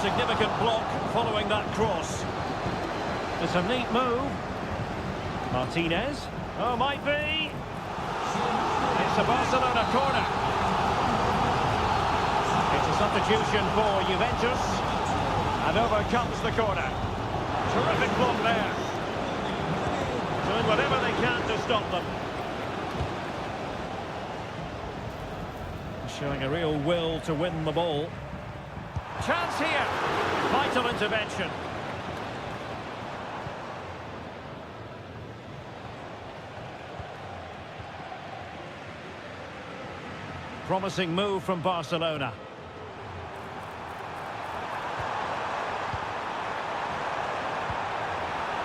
significant block following that cross. It's a neat move. Martinez. Oh, might be. It's a Barcelona corner. It's a substitution for Juventus. And over comes the corner. Terrific block there. Doing whatever they can to stop them. Showing a real will to win the ball. Chance here. Vital intervention. Promising move from Barcelona.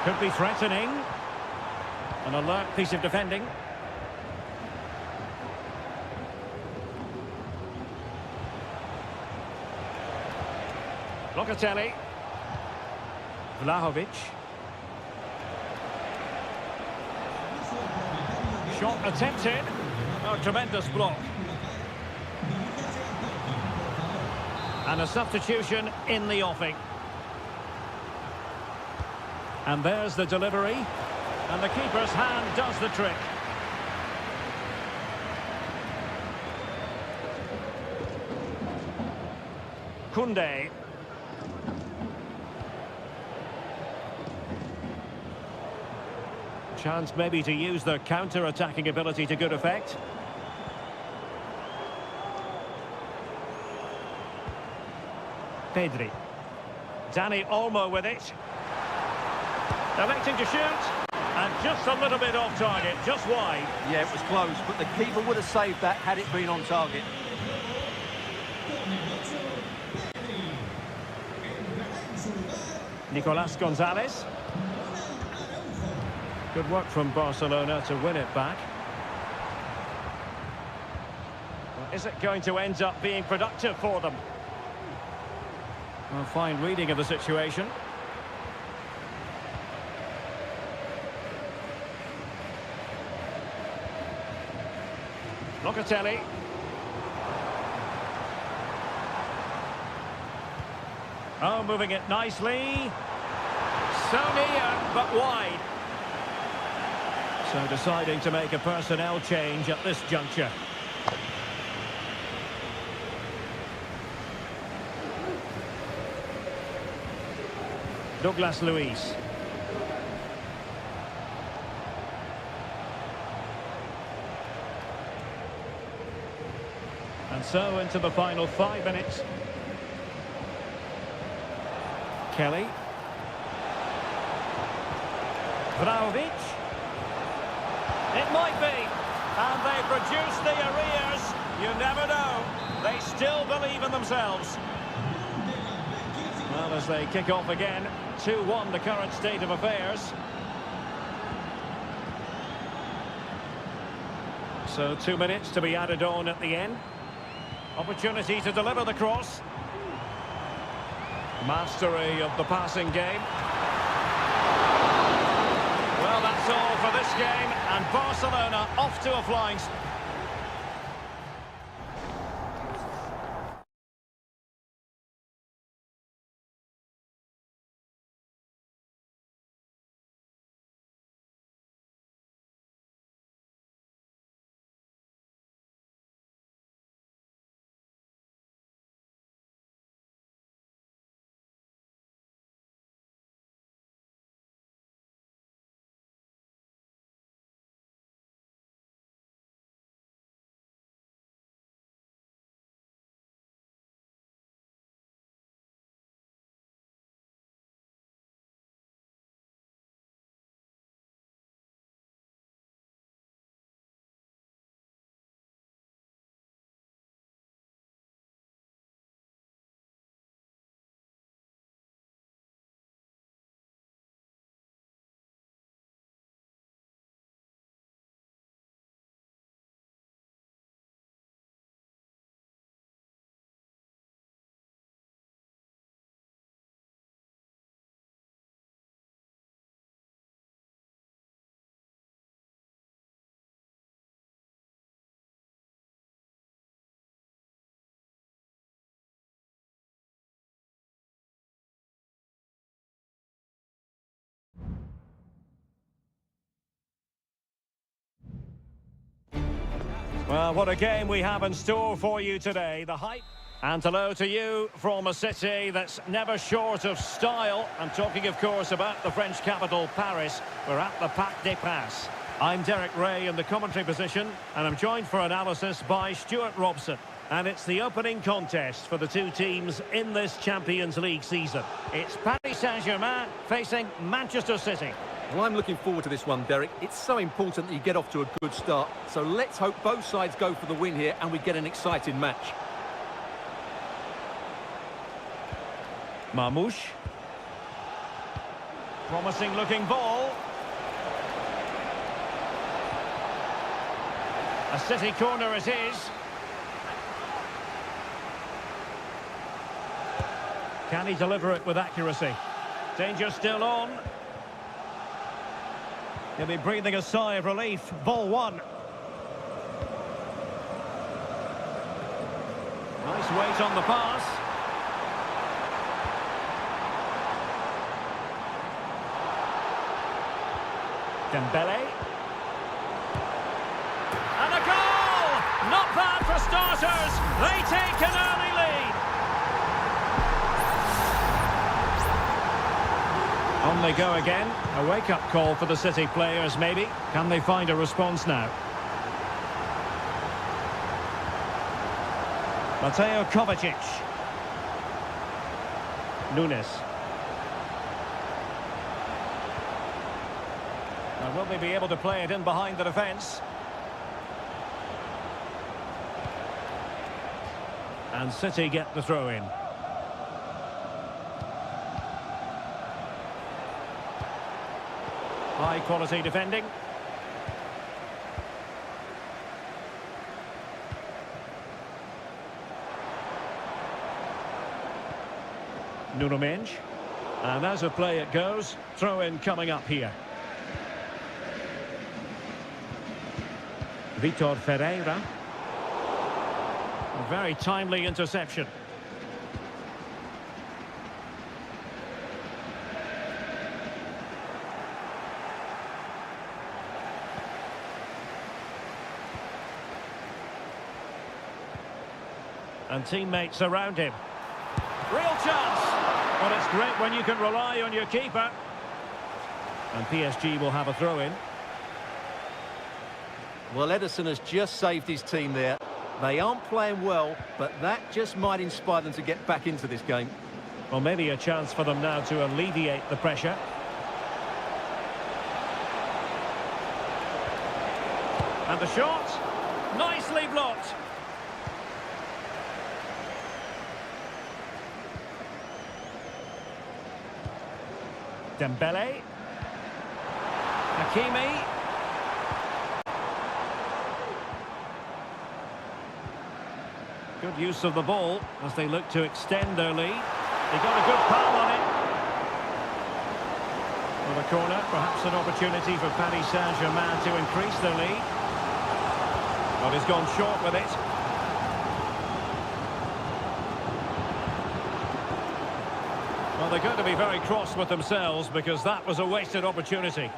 Could be threatening. An alert piece of defending. Locatelli. Vlahovic. Shot attempted. Oh, tremendous block. And a substitution in the offing. And there's the delivery. And the keeper's hand does the trick. Koundé. Chance maybe to use their counter-attacking ability to good effect. Pedri. Dani Olmo with it. Electing to shoot. And just a little bit off target, just wide. Yeah, it was close, but the keeper would have saved that had it been on target. Nicolas Gonzalez. Good work from Barcelona to win it back. Well, is it going to end up being productive for them? Well, fine reading of the situation. Locatelli. Oh, moving it nicely. So near, but wide. So deciding to make a personnel change at this juncture. Douglas Luiz. And so into the final 5 minutes. Kelly. Vlahovic. It might be. And they produce the arrears. You never know. They still believe in themselves. Well, as they kick off again, 2-1 the current state of affairs. So 2 minutes to be added on at the end. Opportunity to deliver the cross. Mastery of the passing game. Well, that's all for this game, and Barcelona off to a flying Well, what a game we have in store for you today. The hype. And hello to you from a city that's never short of style. I'm talking, of course, about the French capital, Paris. We're at the Parc des Princes. I'm Derek Ray in the commentary position, and I'm joined for analysis by Stuart Robson. And it's the opening contest for the two teams in this Champions League season. It's Paris Saint-Germain facing Manchester City. Well, I'm looking forward to this one, Derek. It's so important that you get off to a good start. So let's hope both sides go for the win here and we get an exciting match. Marmouche. Promising looking ball. A City corner it is. Can he deliver it with accuracy? Danger still on. He'll be breathing a sigh of relief. Ball one. Nice weight on the pass. Dembele. And a goal! Not bad for starters. They take an early lead. On they go again. A wake-up call for the City players, maybe. Can they find a response now? Mateo Kovacic. Nunes. Now, will they be able to play it in behind the defence? And City get the throw in. High quality defending. Nuno Mendes. And as a play it goes, throw in coming up here. Vitor Ferreira. A very timely interception. And teammates around him. Real chance. But it's great when you can rely on your keeper. And PSG will have a throw-in. Well, Ederson has just saved his team there. They aren't playing well, but that just might inspire them to get back into this game. Well, maybe a chance for them now to alleviate the pressure. And the shot. Nicely blocked. Dembele. Hakimi. Good use of the ball as they look to extend their lead. They got a good palm on it. For the corner, perhaps an opportunity for Paris Saint-Germain to increase their lead. But he's gone short with it. Well, they're going to be very cross with themselves because that was a wasted opportunity.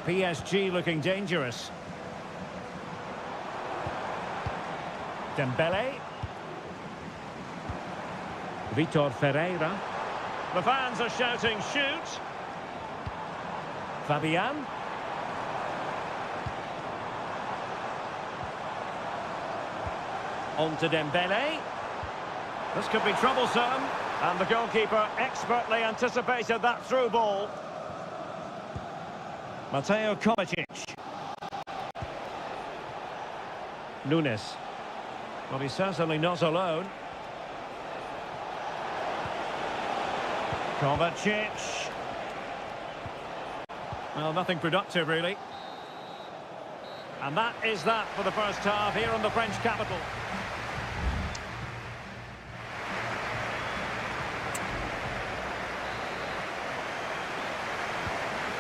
PSG looking dangerous. Dembele. Vitor Ferreira. The fans are shouting, shoot! Fabian. On to Dembele. This could be troublesome. And the goalkeeper expertly anticipated that through ball. Mateo Kovacic. Nunes. Well, he's certainly not alone. Kovacic. Well, nothing productive, really. And that is that for the first half here in the French capital.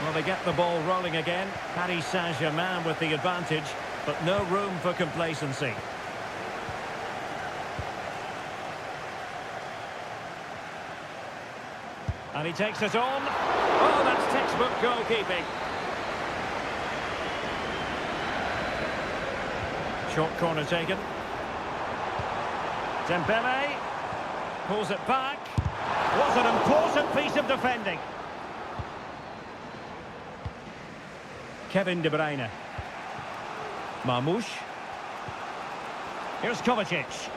Well, they get the ball rolling again. Paris Saint-Germain with the advantage, but no room for complacency. And he takes it on. Oh, that's textbook goalkeeping. Short corner taken. Dembele pulls it back. Was an important piece of defending. Kevin De Bruyne. Marmoush. Here's Kovacic.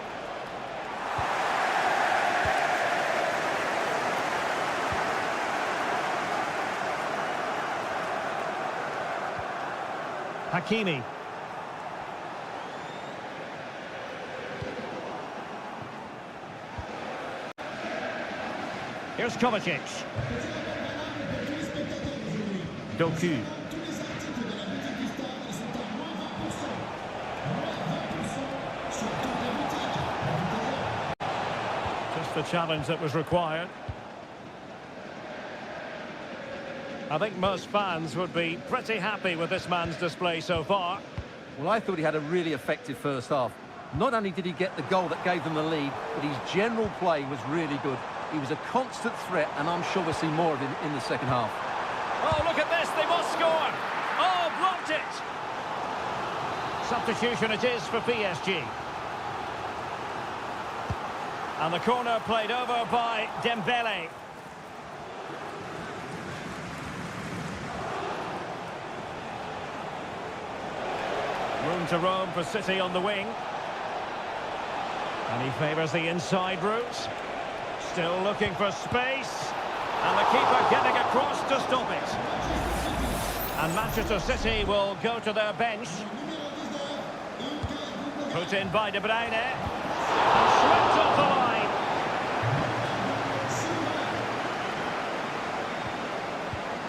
Hakimi. Here's Kovacic. Doku. Just the challenge that was required. I think most fans would be pretty happy with this man's display so far. Well, I thought he had a really effective first half. Not only did he get the goal that gave them the lead, but his general play was really good. He was a constant threat, and I'm sure we'll see more of him in the second half. Oh, look at this, they must score! Oh, blocked it! Substitution it is for PSG. And the corner played over by Dembele. Room to roam for City on the wing. And he favours the inside route. Still looking for space. And the keeper getting across to stop it. And Manchester City will go to their bench. Put in by De Bruyne. And swept off the line.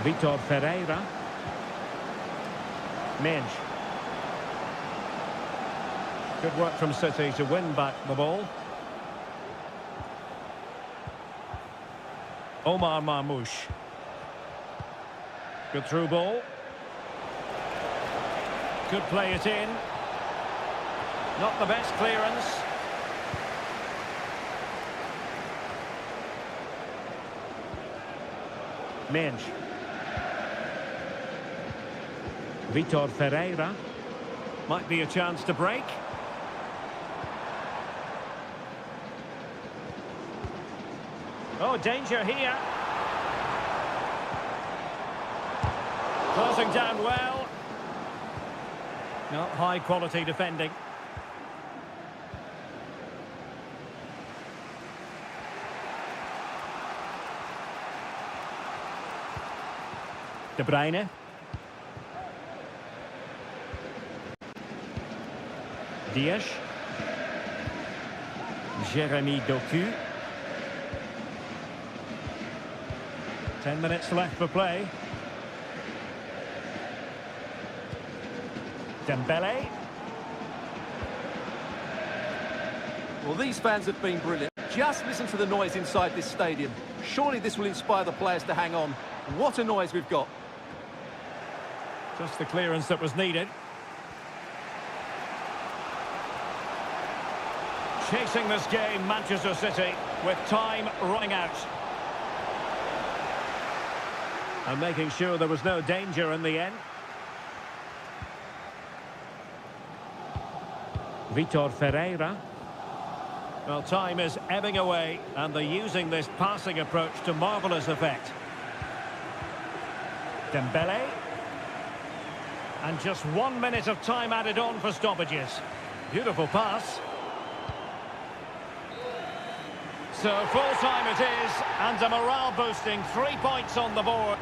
Vitor Ferreira. Minge. Good work from City to win back the ball. Omar Marmoush. Good through ball. Could play it in. Not the best clearance. Minge. Vitor Ferreira. Might be a chance to break. Oh, danger here. Closing down well. Not high quality defending. De Bruyne. Diaz. Jeremy Doku. 10 minutes left for play. Dembele. Well, these fans have been brilliant. Just listen to the noise inside this stadium. Surely this will inspire the players to hang on. What a noise we've got. Just the clearance that was needed. Chasing this game, Manchester City, with time running out. And making sure there was no danger in the end. Vitor Ferreira. Well, time is ebbing away, and they're using this passing approach to marvellous effect. Dembele. And just 1 minute of time added on for stoppages. Beautiful pass. So full-time it is, and a morale-boosting 3 points on the board.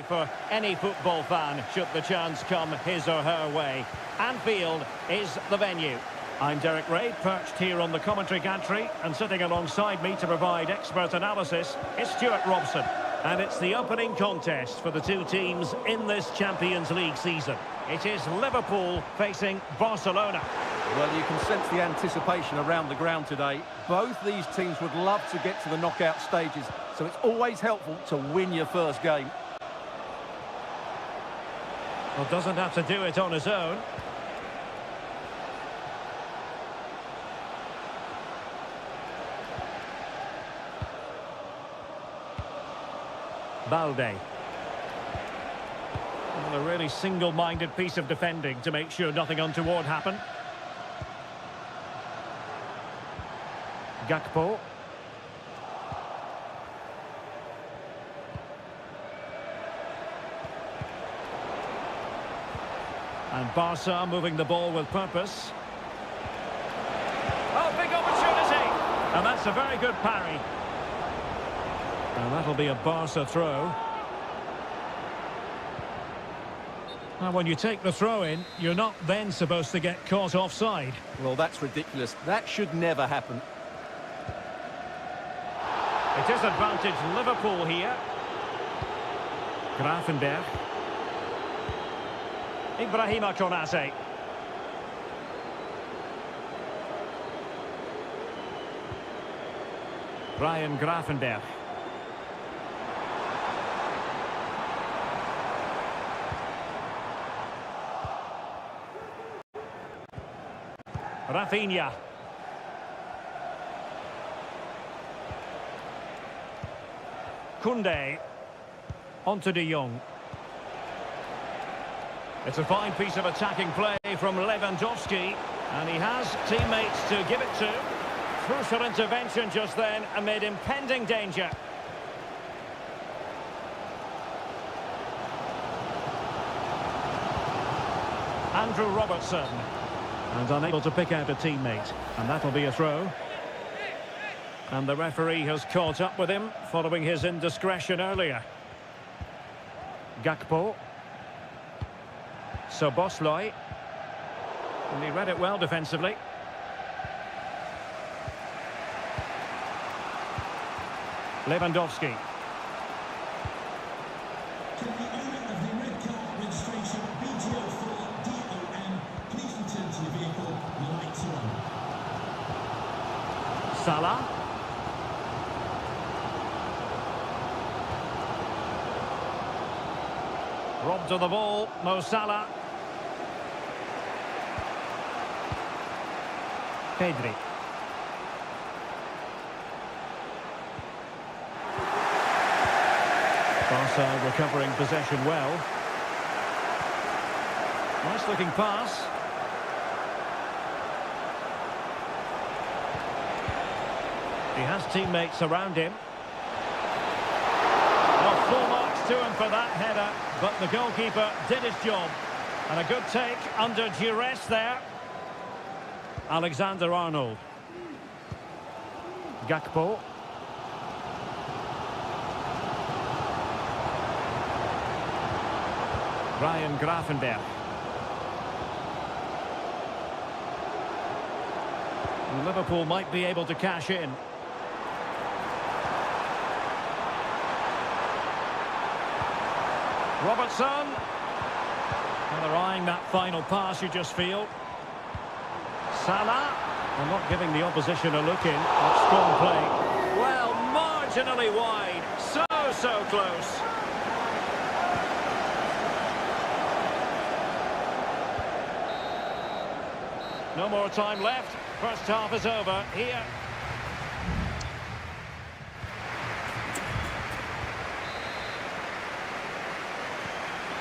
For any football fan, should the chance come his or her way. Anfield is the venue. I'm Derek Ray, perched here on the commentary gantry, and sitting alongside me to provide expert analysis is Stuart Robson. And it's the opening contest for the two teams in this Champions League season. It is Liverpool facing Barcelona. Well, you can sense the anticipation around the ground today. Both these teams would love to get to the knockout stages, so it's always helpful to win your first game. Well, doesn't have to do it on his own. Balde. Well, a really single-minded piece of defending to make sure nothing untoward happened. Gakpo. And Barca moving the ball with purpose. Oh, big opportunity! And that's a very good parry. And that'll be a Barca throw. Now, when you take the throw in, you're not then supposed to get caught offside. Well, that's ridiculous. That should never happen. It is advantage Liverpool here. Grafenberg. Ibrahima Konate. Ryan Grafenberg. Rafinha. Koundé. Onto De Jong. It's a fine piece of attacking play from Lewandowski, and he has teammates to give it to. Crucial intervention just then amid impending danger. Andrew Robertson. And unable to pick out a teammate, and that'll be a throw. And the referee has caught up with him following his indiscretion earlier. Gakpo. Szoboszlai. And he read it well defensively. Lewandowski. Salah. Robbed of the ball, Mo Salah. Pedri. Barca recovering possession well. Nice looking pass. He has teammates around him. Well, full marks to him for that header, but the goalkeeper did his job. And a good take under duress there. Alexander-Arnold. Gakpo. Ryan Grafenberg. Liverpool might be able to cash in. Robertson. And they're eyeing that final pass, you just feel. Salah. And not giving the opposition a look in. That's strong play. Well, marginally wide. So close. No more time left. First half is over here.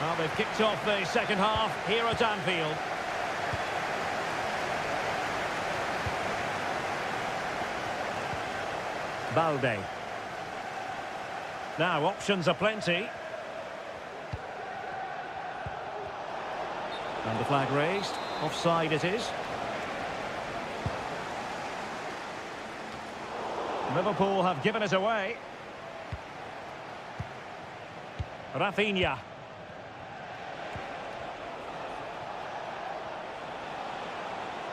Well, they've kicked off the second half here at Anfield. Balde. Now, options are plenty. And the flag raised. Offside it is. Liverpool have given it away. Rafinha.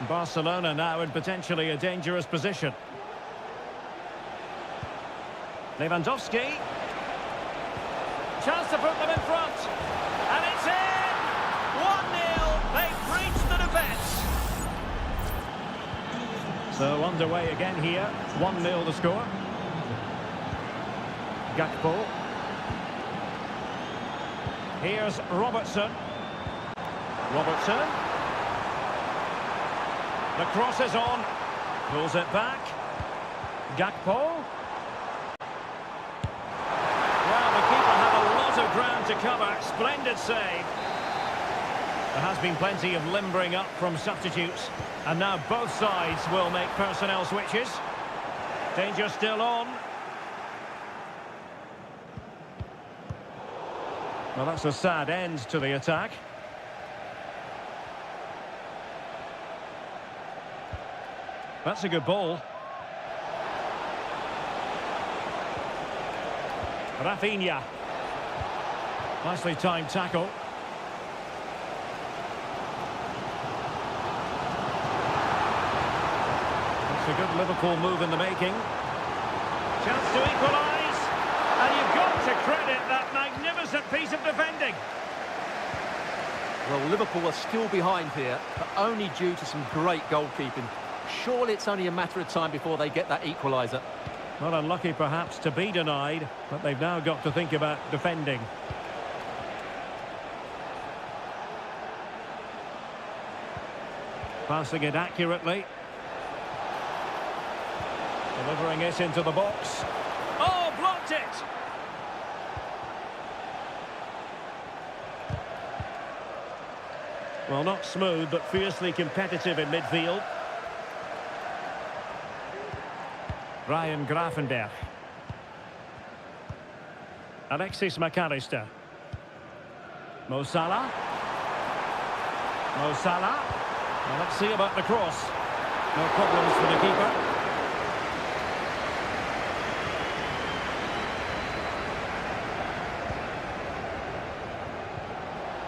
Barcelona now in potentially a dangerous position. Lewandowski. Chance to put them in front. And it's in! 1-0. They've breached the defence. So underway again here. 1-0 the score. Gakpo. Here's Robertson. Robertson. The cross is on. Pulls it back. Gakpo. Well, the keeper had a lot of ground to cover. Splendid save. There has been plenty of limbering up from substitutes. And now both sides will make personnel switches. Danger still on. Well, that's a sad end to the attack. That's a good ball. Rafinha. Nicely timed tackle. It's a good Liverpool move in the making. Chance to equalise. And you've got to credit that magnificent piece of defending. Well, Liverpool are still behind here, but only due to some great goalkeeping. Surely it's only a matter of time before they get that equaliser. Well, unlucky perhaps to be denied, but they've now got to think about defending. Passing it accurately. Delivering it into the box. Oh, blocked it! Well, not smooth, but fiercely competitive in midfield. Ryan Gravenberch. Alexis McAllister. Mo Salah. Mo Salah. Well, let's see about the cross. No problems for the keeper.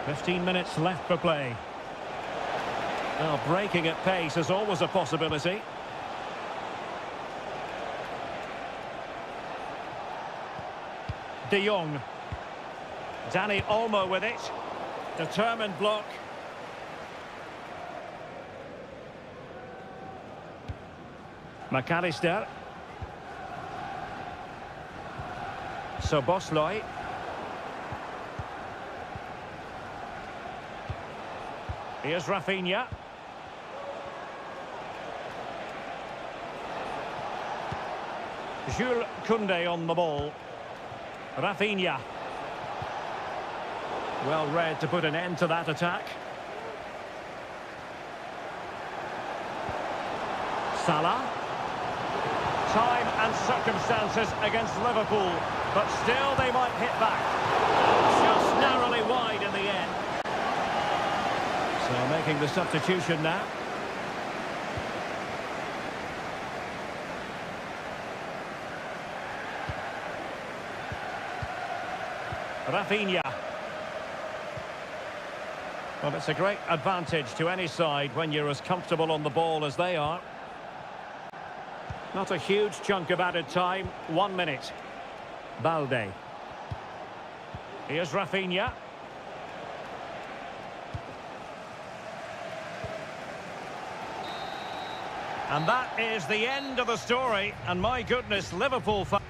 "15 minutes left for play." Well, breaking at pace is always a possibility. De Jong. Dani Olmo with it. Determined block. McAllister. Szoboszlai. Here's Rafinha. Jules Koundé on the ball. Rafinha. Well read to put an end to that attack. Salah. Time and circumstances against Liverpool, but still they might hit back. Just narrowly wide in the end. So making the substitution now. Rafinha. Well, it's a great advantage to any side when you're as comfortable on the ball as they are. Not a huge chunk of added time. 1 minute. Balde. Here's Rafinha. And that is the end of the story. And my goodness, Liverpool fans.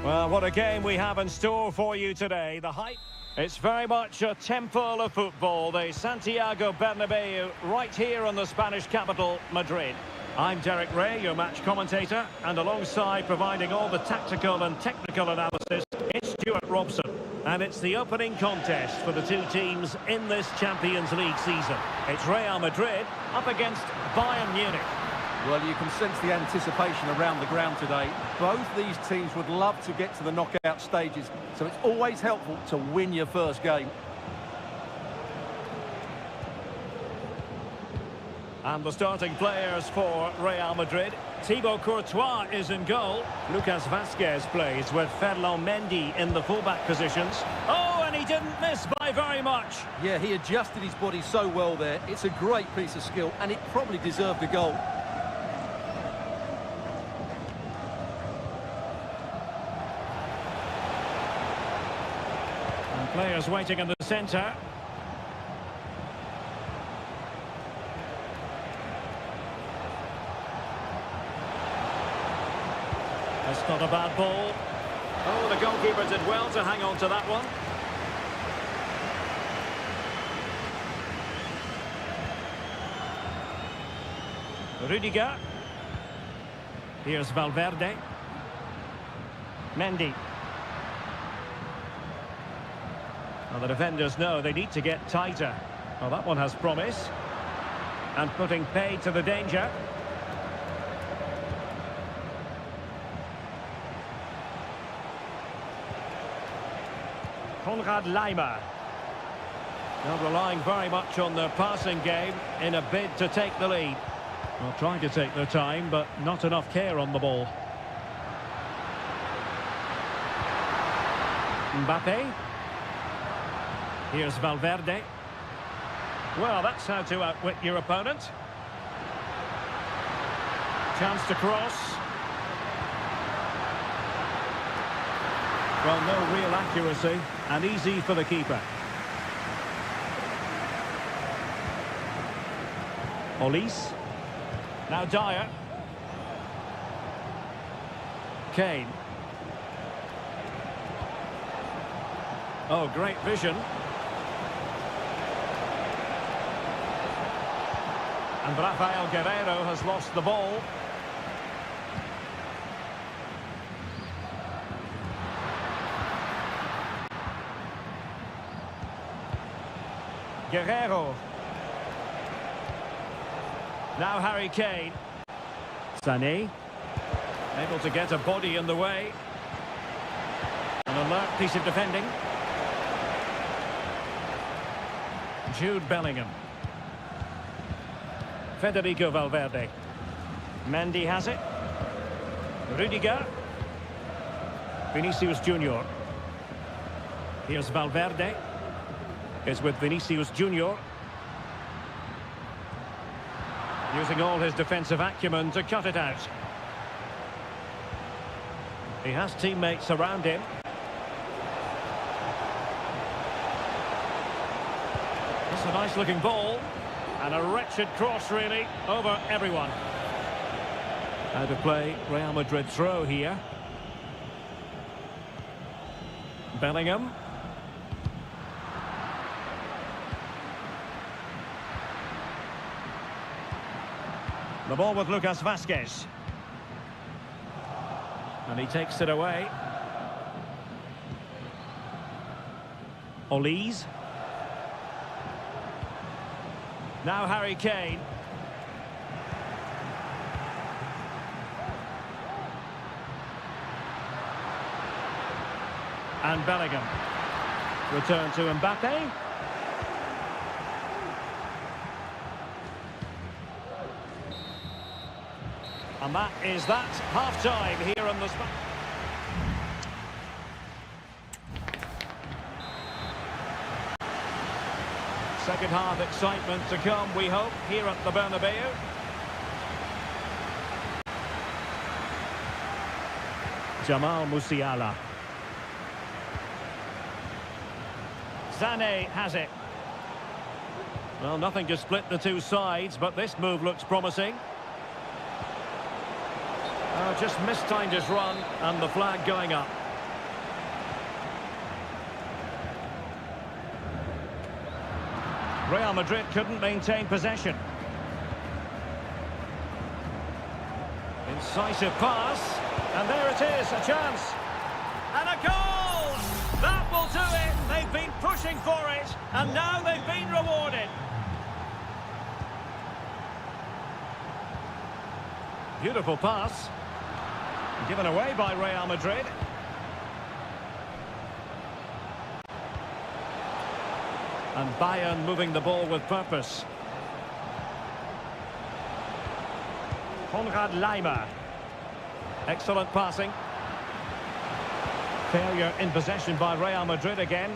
Well, what a game we have in store for you today. The hype. It's very much a temple of football, the Santiago Bernabeu, right here in the Spanish capital, Madrid. I'm Derek Ray, your match commentator, and alongside providing all the tactical and technical analysis, it's Stuart Robson. And it's the opening contest for the two teams in this Champions League season. It's Real Madrid up against Bayern Munich. Well, you can sense the anticipation around the ground today. Both these teams would love to get to the knockout stages, so it's always helpful to win your first game. And the starting players for Real Madrid. Thibaut Courtois is in goal. Lucas Vazquez plays with Ferland Mendy in the fullback positions. Oh, and he didn't miss by very much. Yeah, he adjusted his body so well there. It's a great piece of skill, and it probably deserved a goal. And players waiting in the centre. That's not a bad ball. Oh, the goalkeeper did well to hang on to that one. Rudiger. Here's Valverde. Mendy. Well, the defenders know they need to get tighter. Well, that one has promise. And putting paid to the danger. Konrad Laimer. They're relying very much on their passing game in a bid to take the lead. Well, trying to take their time, but not enough care on the ball. Mbappe. Here's Valverde. Well, that's how to outwit your opponent. Chance to cross. Well, no real accuracy, and easy for the keeper. Olise. Now Dyer. Kane. Oh, great vision. And Rafael Guerreiro has lost the ball. Guerreiro. Now Harry Kane. Sané. Able to get a body in the way. An alert piece of defending. Jude Bellingham. Federico Valverde. Mendy has it. Rudiger. Vinicius Junior. Here's Valverde. Is with Vinicius Junior. Using all his defensive acumen to cut it out. He has teammates around him. It's a nice looking ball. And a wretched cross really over everyone. Out of play, Real Madrid throw here. Bellingham. The ball with Lucas Vazquez. And he takes it away. Olise. Now Harry Kane. And Bellingham. Return to Mbappe. And that is that. Half-time here on the spot. Second half excitement to come, we hope, here at the Bernabeu. Jamal Musiala. Sané has it. Well, nothing to split the two sides, but this move looks promising. Just mistimed his run, and the flag going up. Real Madrid couldn't maintain possession. Incisive pass, and there it is, a chance. And a goal! That will do it. They've been pushing for it, and now they've been rewarded. Beautiful pass. Given away by Real Madrid. And Bayern moving the ball with purpose. Konrad Laimer. Excellent passing. Failure in possession by Real Madrid again.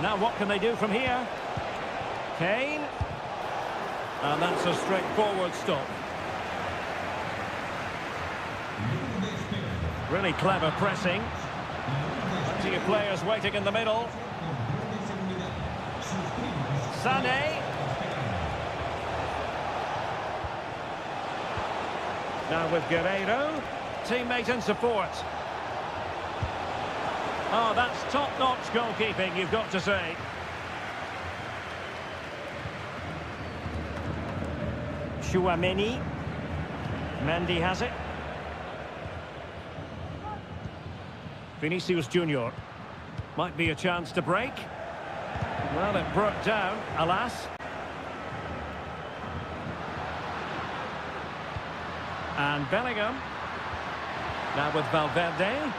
Now what can they do from here? Kane. And that's a straightforward stop. Really clever pressing. Plenty of players waiting in the middle. Sané. Now with Guerreiro. Teammate and support. Oh, that's top-notch goalkeeping, you've got to say. Chouameni. Mendy has it. Vinicius Junior. Might be a chance to break. Well, it broke down, alas. And Bellingham. Now with Valverde.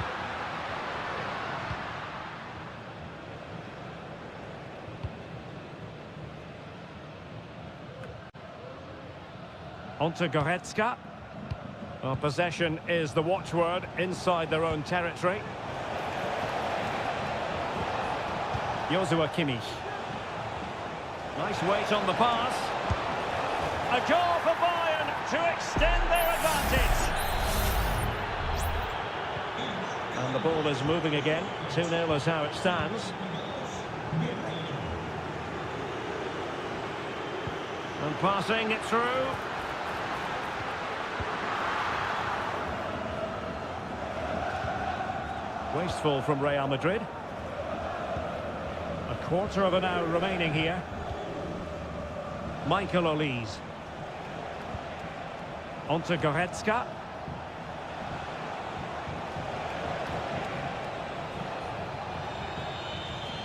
Onto Goretzka. Well, possession is the watchword inside their own territory. Joshua Kimmich. Nice weight on the pass. A goal for Bayern to extend their advantage. And the ball is moving again. 2-0 is how it stands. And passing it through. Wasteful from Real Madrid. A quarter of an hour remaining here. Michael Olise. Onto Goretzka.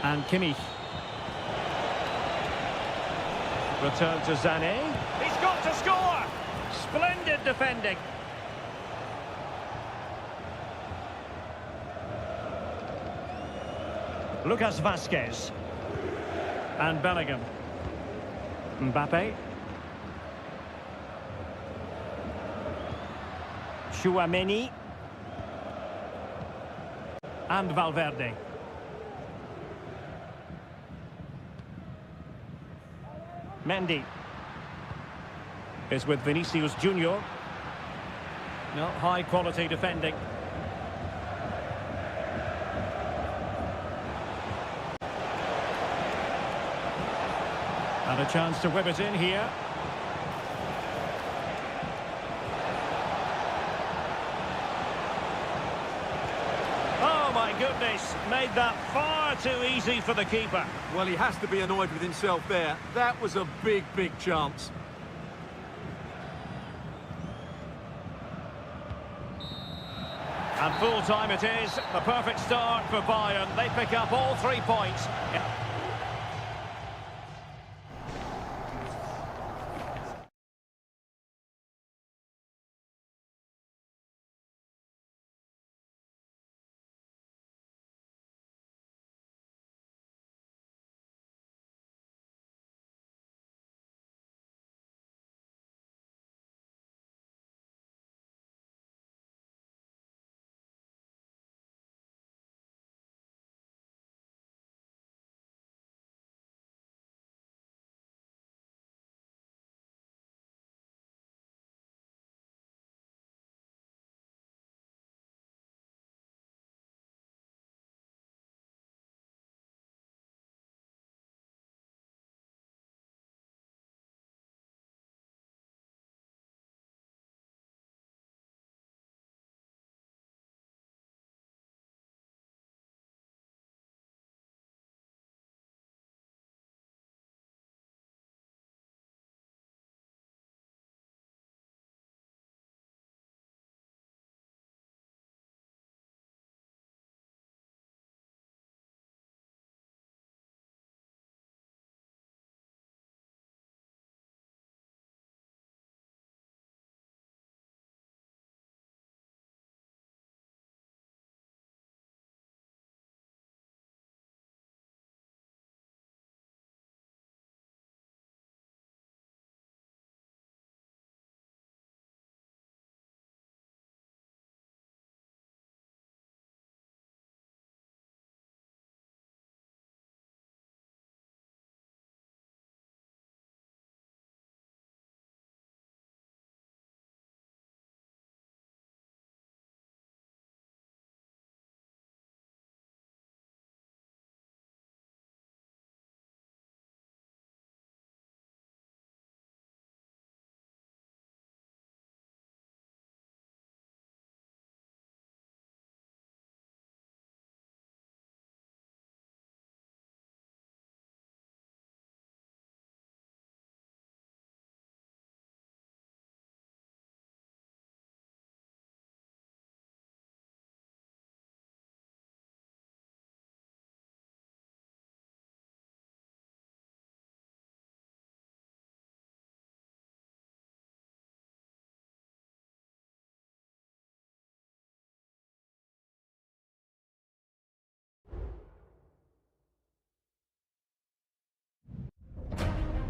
And Kimmich. Return to Sané. He's got to score! Splendid defending. Lucas Vazquez. And Bellingham. Mbappe. Chouameni. And Valverde. Mendy is with Vinicius Junior. No, high quality defending. And a chance to whip it in here. Oh my goodness, made that far too easy for the keeper. Well, he has to be annoyed with himself there. That was a big, big chance. And full time it is. The perfect start for Bayern. They pick up all 3 points.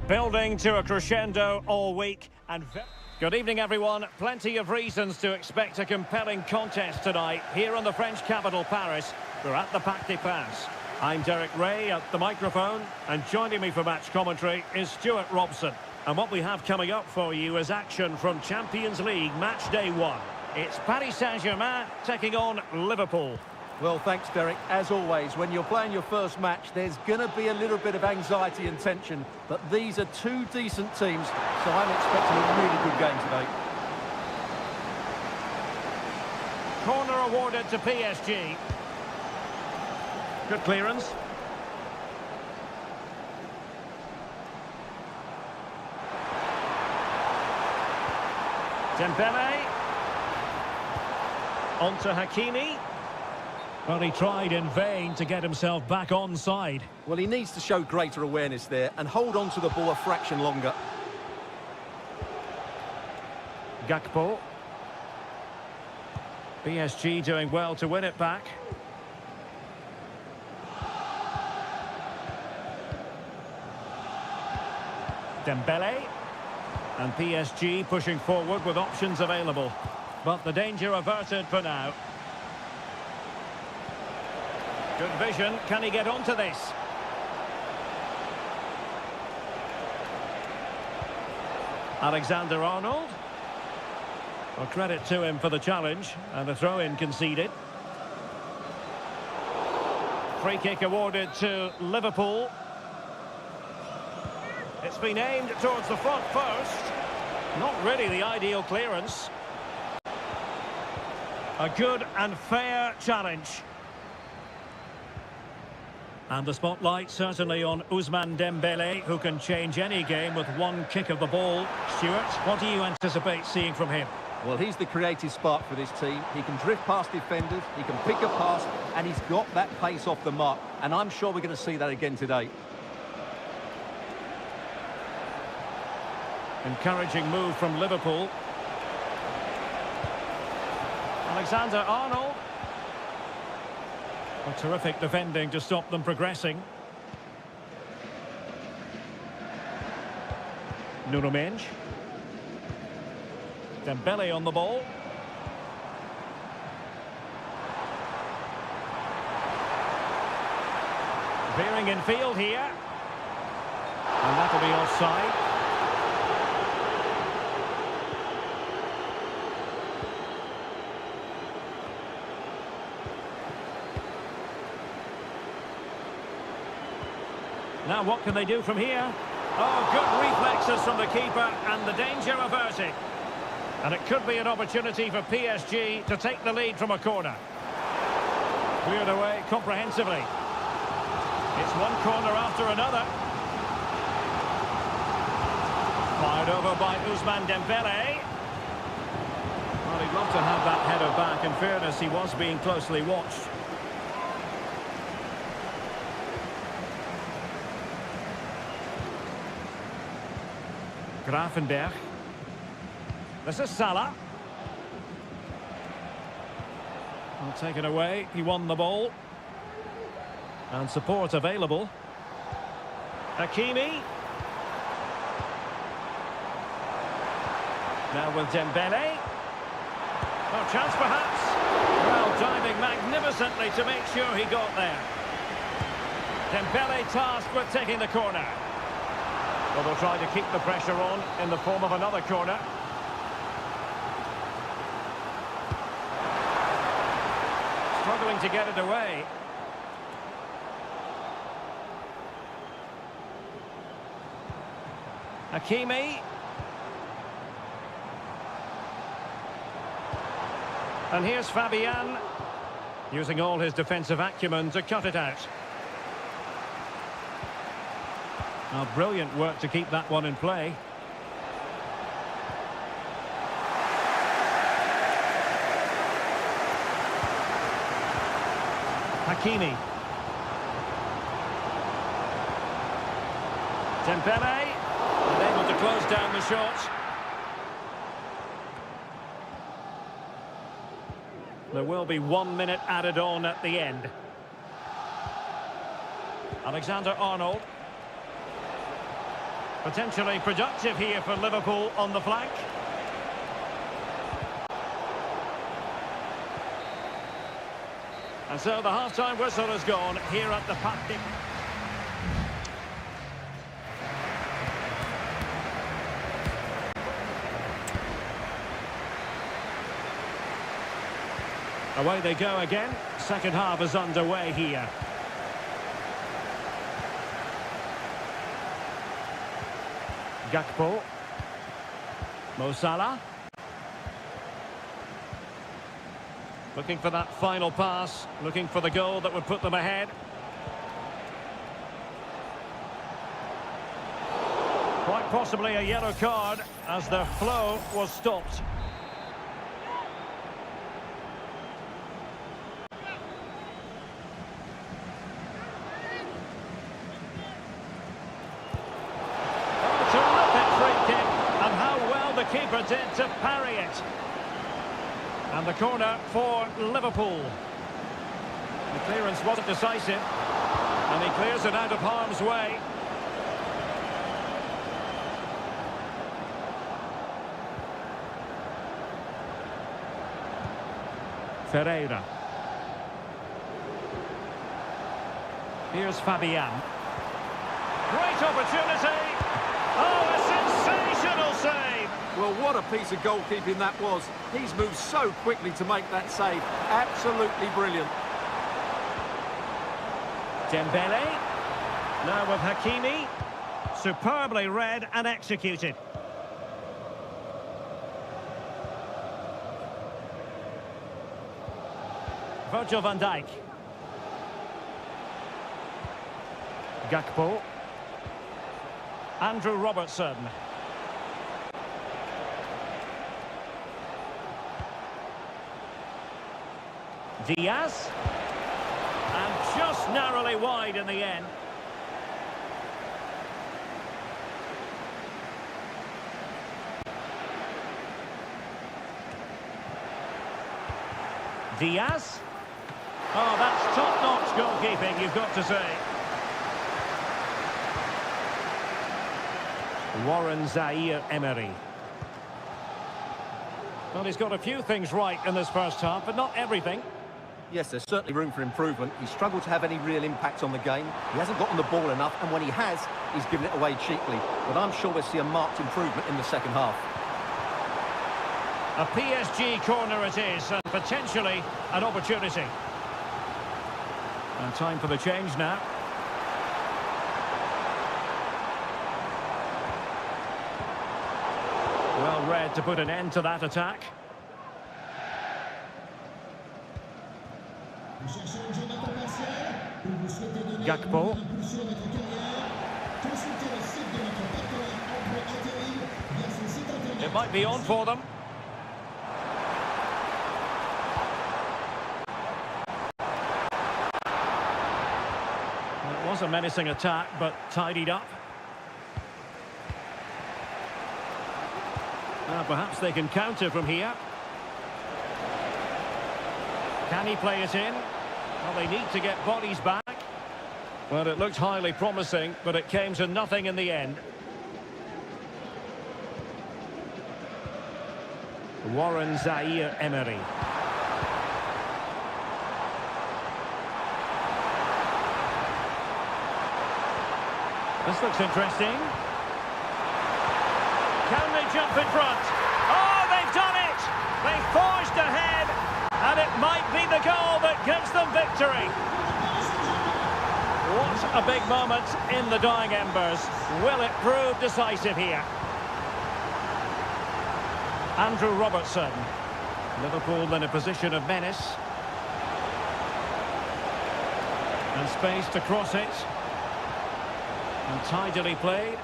Building to a crescendo all week and... Good evening, everyone. Plenty of reasons to expect a compelling contest tonight here in the French capital, Paris. We're at the Parc des Princes. I'm Derek Ray at the microphone, and joining me for match commentary is Stuart Robson. And what we have coming up for you is action from Champions League match day 1. It's Paris Saint-Germain taking on Liverpool. Well, thanks, Derek. As always, when you're playing your first match, there's going to be a little bit of anxiety and tension. But these are two decent teams, so I'm expecting a really good game today. Corner awarded to PSG. Good clearance. Dembele. On to Hakimi. Well, he tried in vain to get himself back on side. Well, he needs to show greater awareness there and hold on to the ball a fraction longer. Gakpo. PSG doing well to win it back. Dembele. And PSG pushing forward with options available. But the danger averted for now. Good vision. Can he get onto this? Alexander-Arnold. Well, credit to him for the challenge, and a throw-in conceded. Free kick awarded to Liverpool. It's been aimed towards the front first. Not really the ideal clearance. A good and fair challenge. And the spotlight certainly on Ousmane Dembele, who can change any game with one kick of the ball. Stuart, what do you anticipate seeing from him? Well, he's the creative spark for this team. He can drift past defenders, he can pick a pass, and he's got that pace off the mark. And I'm sure we're going to see that again today. Encouraging move from Liverpool. Alexander-Arnold. A terrific defending to stop them progressing. Nuno Mendes. Dembele on the ball. Veering in field here. And that'll be offside. Now what can they do from here? Oh, good reflexes from the keeper and the danger averted. And it could be an opportunity for PSG to take the lead from a corner. Cleared away comprehensively. It's one corner after another. Fired over by Ousmane Dembele. Well, he'd love to have that header back. In fairness, he was being closely watched. Grafenberg. This is Salah. Well, taken away. He won the ball. And support available. Hakimi. Now with Dembele. Oh, chance perhaps. Well, diving magnificently to make sure he got there. Dembele tasked with taking the corner. Well, they'll try to keep the pressure on in the form of another corner. Struggling to get it away. Hakimi. And here's Fabian, using all his defensive acumen to cut it out. Now, brilliant work to keep that one in play. Hakimi. Dembele, unable to close down the shot. There will be 1 minute added on at the end. Alexander-Arnold. Potentially productive here for Liverpool on the flank. And so the half-time whistle has gone here at the Patti. Away they go again. Second half is underway here. Gakpo. Mo Salah. Looking for that final pass. Looking for the goal that would put them ahead. Quite possibly a yellow card as their flow was stopped. Keeper did to parry it. And the corner for Liverpool. The clearance wasn't decisive. And he clears it out of harm's way. Ferreira. Here's Fabian. Great opportunity. Oh, a sensational save. Well, what a piece of goalkeeping that was. He's moved so quickly to make that save. Absolutely brilliant. Dembele. Now with Hakimi. Superbly read and executed. Virgil van Dijk. Gakpo. Andrew Robertson. Diaz. And just narrowly wide in the end. Diaz. Oh, that's top-notch goalkeeping, you've got to say. Warren Zaire-Emery. Well, he's got a few things right in this first half, but not everything. Yes, there's certainly room for improvement. He's struggled to have any real impact on the game. He hasn't gotten the ball enough, and when he has, he's given it away cheaply. But I'm sure we'll see a marked improvement in the second half. A PSG corner it is, and potentially an opportunity. And time for the change now. Well read to put an end to that attack. Gakpo. It might be on for them. It was a menacing attack, but tidied up. Now perhaps they can counter from here. Can he play it in? Well, they need to get bodies back. Well, it looked highly promising, but it came to nothing in the end. Warren Zaire-Emery. This looks interesting. Can they jump in front? Oh, they've done it! They forged ahead, and it might be the goal that gives them victory. What a big moment in the dying embers. Will it prove decisive here? Andrew Robertson. Liverpool in a position of menace. And space to cross it. And tidily played.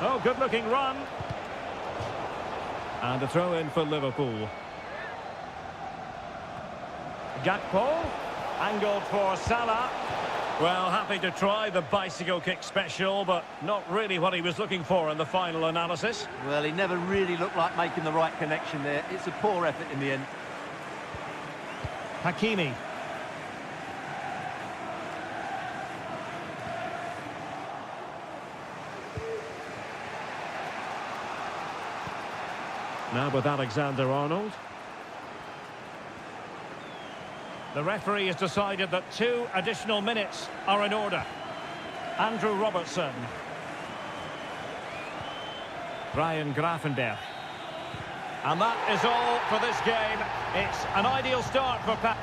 Oh, good-looking run. And a throw-in for Liverpool. Gakpo, angled for Salah. Well, happy to try the bicycle kick special, but not really what he was looking for in the final analysis. Well, he never really looked like making the right connection there. It's a poor effort in the end. Hakimi. Now with Alexander-Arnold. The referee has decided that 2 additional minutes are in order. Andrew Robertson. Brian Grafenberg. And that is all for this game. It's an ideal start for Pat.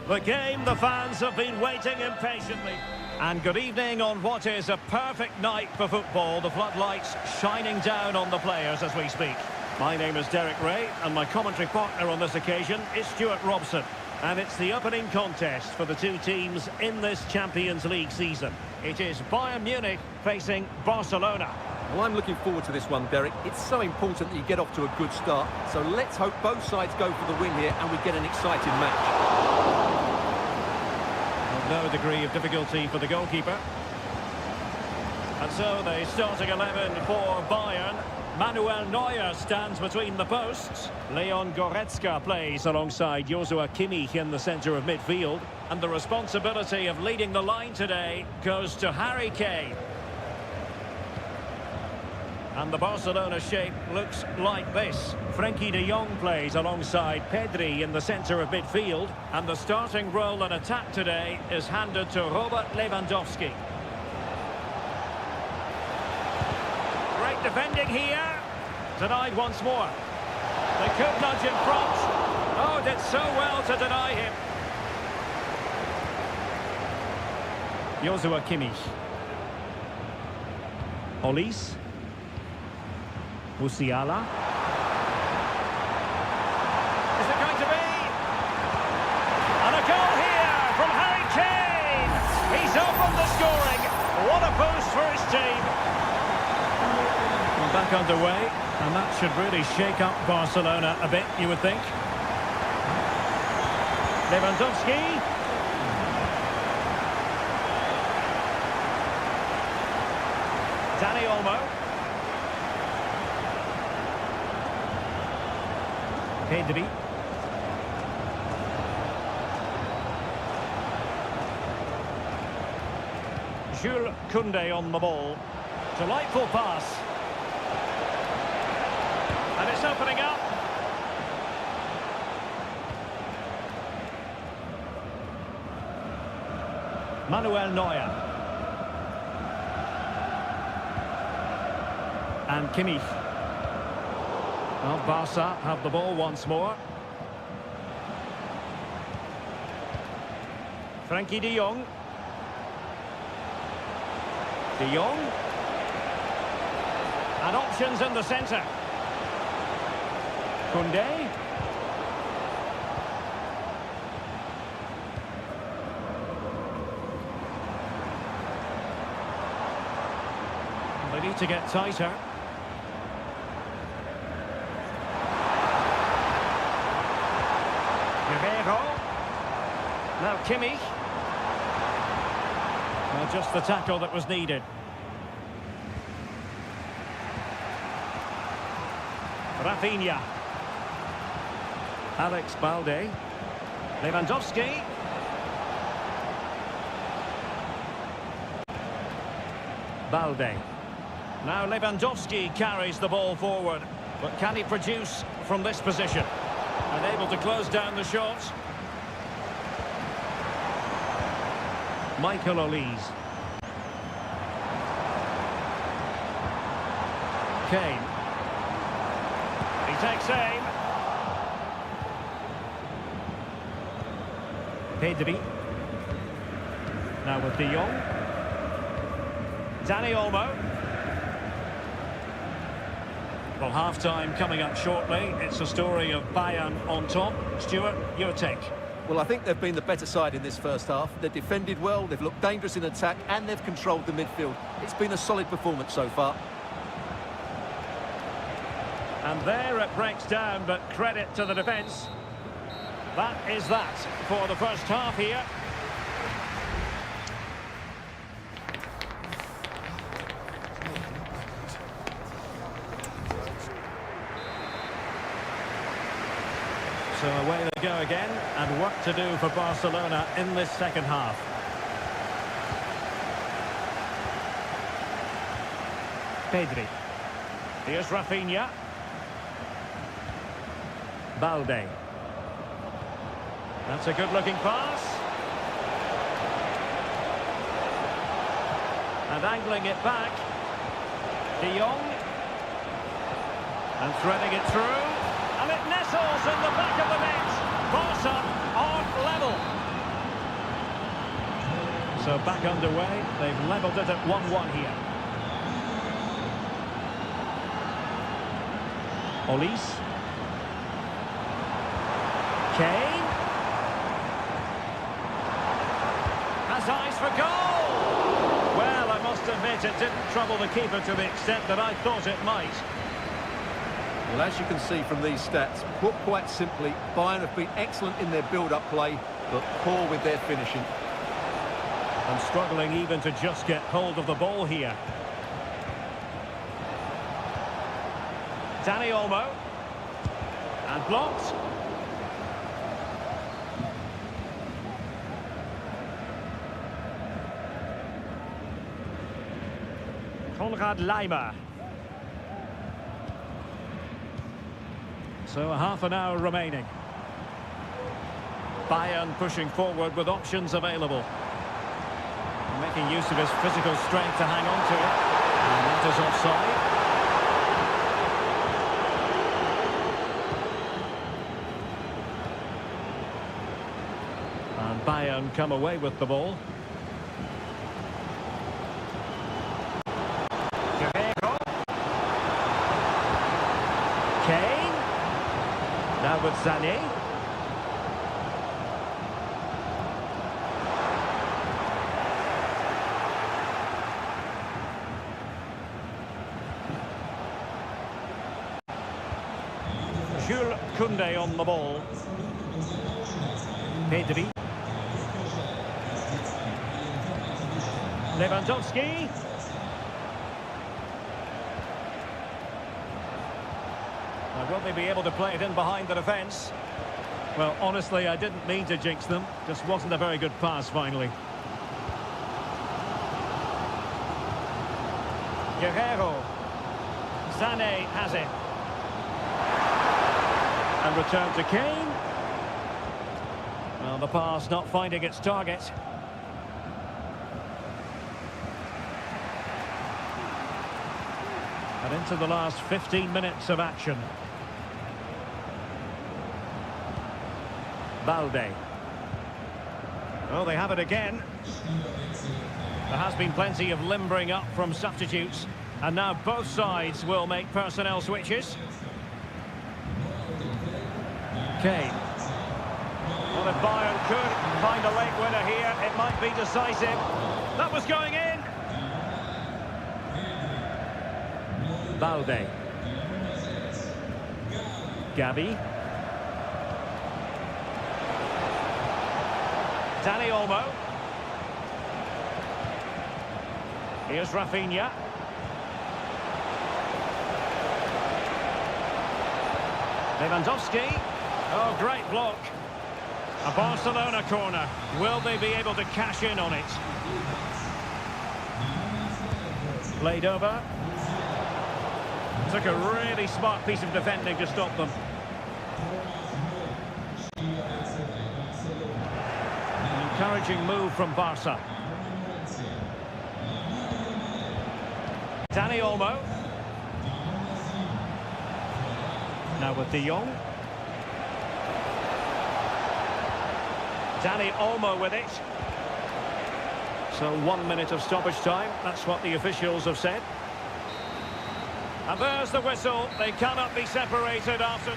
The game the fans have been waiting impatiently. And good evening on what is a perfect night for football. The floodlights shining down on the players as we speak. My name is Derek Ray, and my commentary partner on this occasion is Stuart Robson. And it's the opening contest for the 2 teams in this Champions League season. It is Bayern Munich facing Barcelona. Well, I'm looking forward to this one, Derek. It's so important that you get off to a good start. So let's hope both sides go for the win here and we get an exciting match. No degree of difficulty for the goalkeeper. And so the starting 11 for Bayern. Manuel Neuer stands between the posts. Leon Goretzka plays alongside Joshua Kimmich in the centre of midfield. And the responsibility of leading the line today goes to Harry Kane. And the Barcelona shape looks like this. Frenkie de Jong plays alongside Pedri in the centre of midfield. And the starting role in attack today is handed to Robert Lewandowski. Great defending here. Denied once more. They could nudge in front. Oh, did so well to deny him. Joshua Kimmich. Olise. Musiala. Is it going to be? And a goal here from Harry Kane. He's opened the scoring. What a boost for his team. Well, back underway, and that should really shake up Barcelona a bit, you would think. Lewandowski. Dani Olmo. Pedri. Jules Koundé on the ball. Delightful pass. And it's opening up. Manuel Neuer. And Kimmich. Well, Barca have the ball once more. Frenkie de Jong. De Jong. And options in the centre. Koundé. They need to get tighter. Now Kimmich. Well, just the tackle that was needed. Rafinha. Alex Balde. Lewandowski. Balde. Now Lewandowski carries the ball forward. But can he produce from this position? Unable to close down the shot. Michael Olise. Kane. He takes aim. Pedri. Now with De Jong. Dani Olmo. Well, half-time coming up shortly. It's a story of Bayern on top. Stuart, your take. Well, I think they've been the better side in this first half. They've defended well, they've looked dangerous in attack, and they've controlled the midfield. It's been a solid performance so far. And there it breaks down, but credit to the defence. That is that for the first half here. So away they go again, and work to do for Barcelona in this second half. Pedri. Here's Rafinha. Balde. That's a good-looking pass. And angling it back. De Jong. And threading it through. And it nestles in the back of the net. Barca on level. So back underway. They've levelled it at 1-1 here. Olise. Kane. Has eyes for goal. Well, I must admit it didn't trouble the keeper to the extent that I thought it might. Well, as you can see from these stats, put quite simply, Bayern have been excellent in their build-up play, but poor with their finishing. And struggling even to just get hold of the ball here. Dani Olmo. And blocked. Konrad Laimer. So half an hour remaining. Bayern pushing forward with options available. Making use of his physical strength to hang on to it. And that is offside. And Bayern come away with the ball. Kane. Now with Sané. Jules Koundé on the ball. Pedri. Lewandowski. Will they be able to play it in behind the defence? Well, honestly, I didn't mean to jinx them. Just wasn't a very good pass, finally. Guerrero. Sané has it. And return to Kane. Well, the pass not finding its target. And into the last 15 minutes of action. Balde. Oh, they have it again. There has been plenty of limbering up from substitutes. And now both sides will make personnel switches. Kane. Well, if Bayern could find a late winner here, it might be decisive. That was going in. Balde. Gavi. Dani Olmo. Here's Rafinha. Lewandowski. Oh, great block. A Barcelona corner. Will they be able to cash in on it? Played over. Took a really smart piece of defending to stop them. An encouraging move from Barca. Dani Olmo. Now with De Jong. Dani Olmo with it. So 1 minute of stoppage time. That's what the officials have said. And there's the whistle. They cannot be separated after...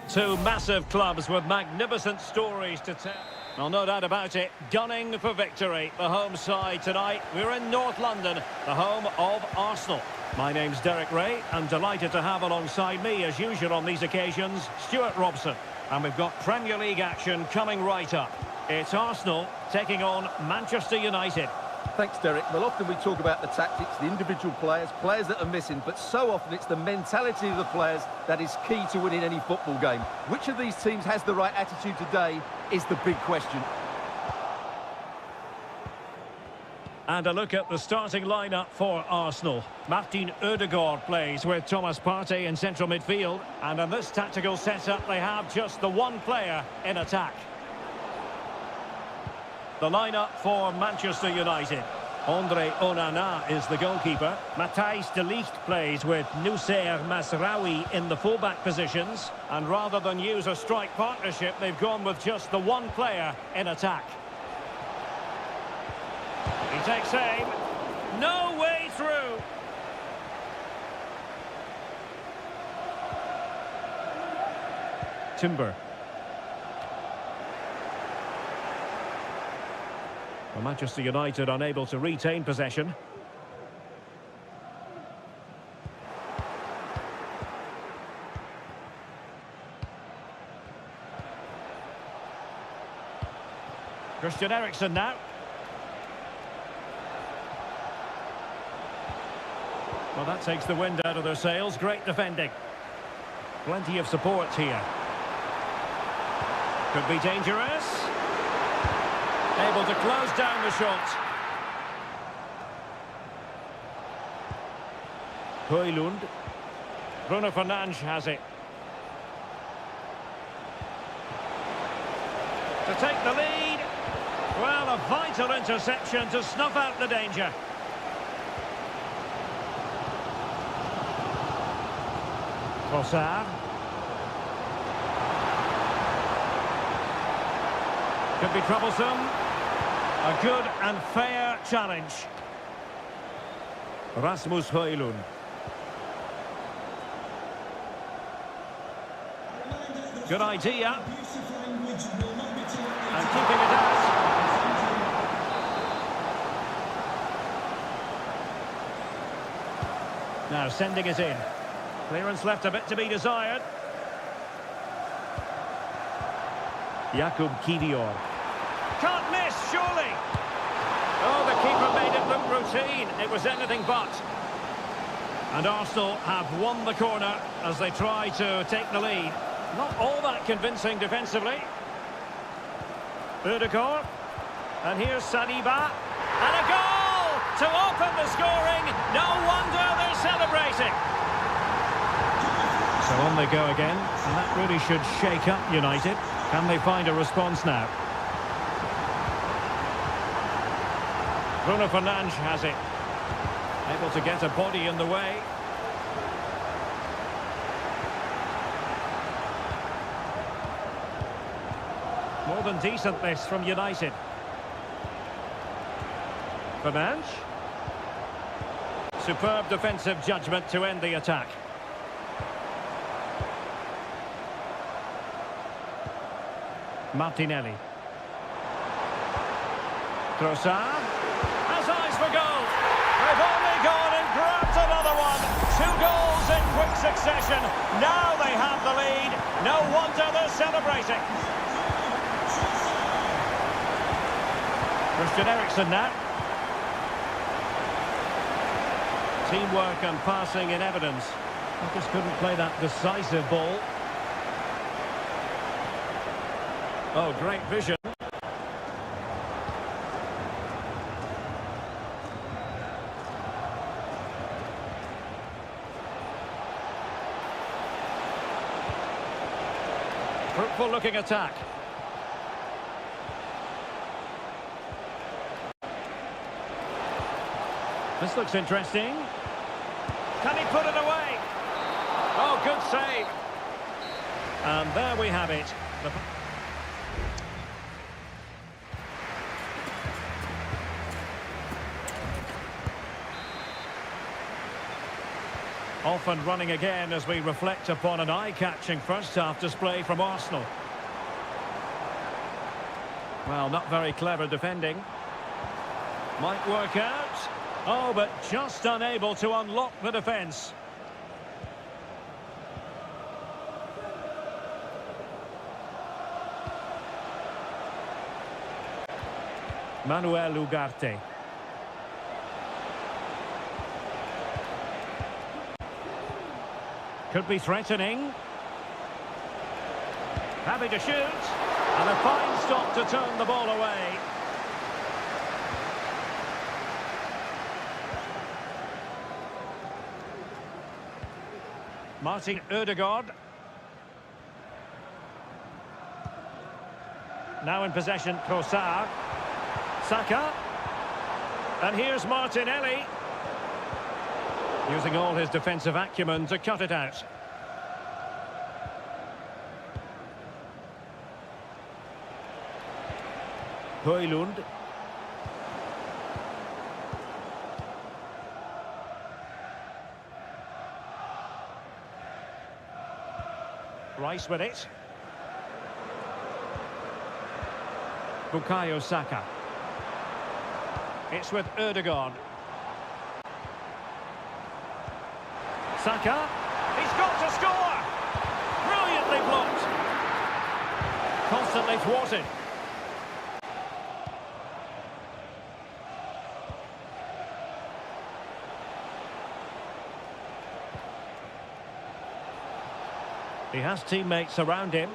Two massive clubs with magnificent stories to tell. Well, no doubt about it, gunning for victory. The home side tonight. We're in North London, the home of Arsenal. My name's Derek Ray. I'm delighted to have alongside me, as usual on these occasions, Stuart Robson. And we've got Premier League action coming right up. It's Arsenal taking on Manchester United. Thanks, Derek. Well, often we talk about the tactics, the individual players that are missing, but so often it's the mentality of the players that is key to winning any football game. Which of these teams has the right attitude today is the big question. And a look at the starting lineup for Arsenal. Martin Ødegaard plays with Thomas Partey in central midfield. And in this tactical setup, they have just the one player in attack. The lineup for Manchester United. Andre Onana is the goalkeeper. Matthijs de Ligt plays with Noussair Mazraoui in the fullback positions. And rather than use a strike partnership, they've gone with just the one player in attack. He takes aim. No way through. Timber. Well, Manchester United unable to retain possession. Christian Eriksen now. Well, that takes the wind out of their sails. Great defending. Plenty of support here. Could be dangerous. Able to close down the shot. Højlund. Bruno Fernandes has it. To take the lead. Well, a vital interception to snuff out the danger. Trossard. Could be troublesome. A good and fair challenge. Rasmus Højlund. Good idea. And keeping it out. Now sending it in. Clearance left a bit to be desired. Jakub Kivior. Can't miss, surely. Oh, the keeper made it look routine. It was anything but. And Arsenal have won the corner as they try to take the lead. Not all that convincing defensively. Ødegaard. And here's Saliba. And a goal to open the scoring. No wonder they're celebrating. So on they go again. And that really should shake up United. Can they find a response now? Bruno Fernandes has it. Able to get a body in the way. More than decent this from United. Fernandes. Superb defensive judgment to end the attack. Martinelli. Trossard. Has eyes for goal. They've only gone and grabbed another one. 2 goals in quick succession. Now they have the lead. No wonder they're celebrating. Christian Eriksen now. Teamwork and passing in evidence. They just couldn't play that decisive ball. Oh, great vision. Fruitful looking attack. This looks interesting. Can he put it away? Oh, good save. And there we have it. Off and running again as we reflect upon an eye-catching first-half display from Arsenal. Well, not very clever defending. Might work out. Oh, but just unable to unlock the defence. Manuel Ugarte. Could be threatening. Happy to shoot. And a fine stop to turn the ball away. Martin Ødegaard. Now in possession, Trossard. Saka. And here's Martinelli. Using all his defensive acumen to cut it out. Højlund. Rice with it. Bukayo Saka. It's with Ødegaard. Saka. He's got to score! Brilliantly blocked. Constantly thwarted. He has teammates around him.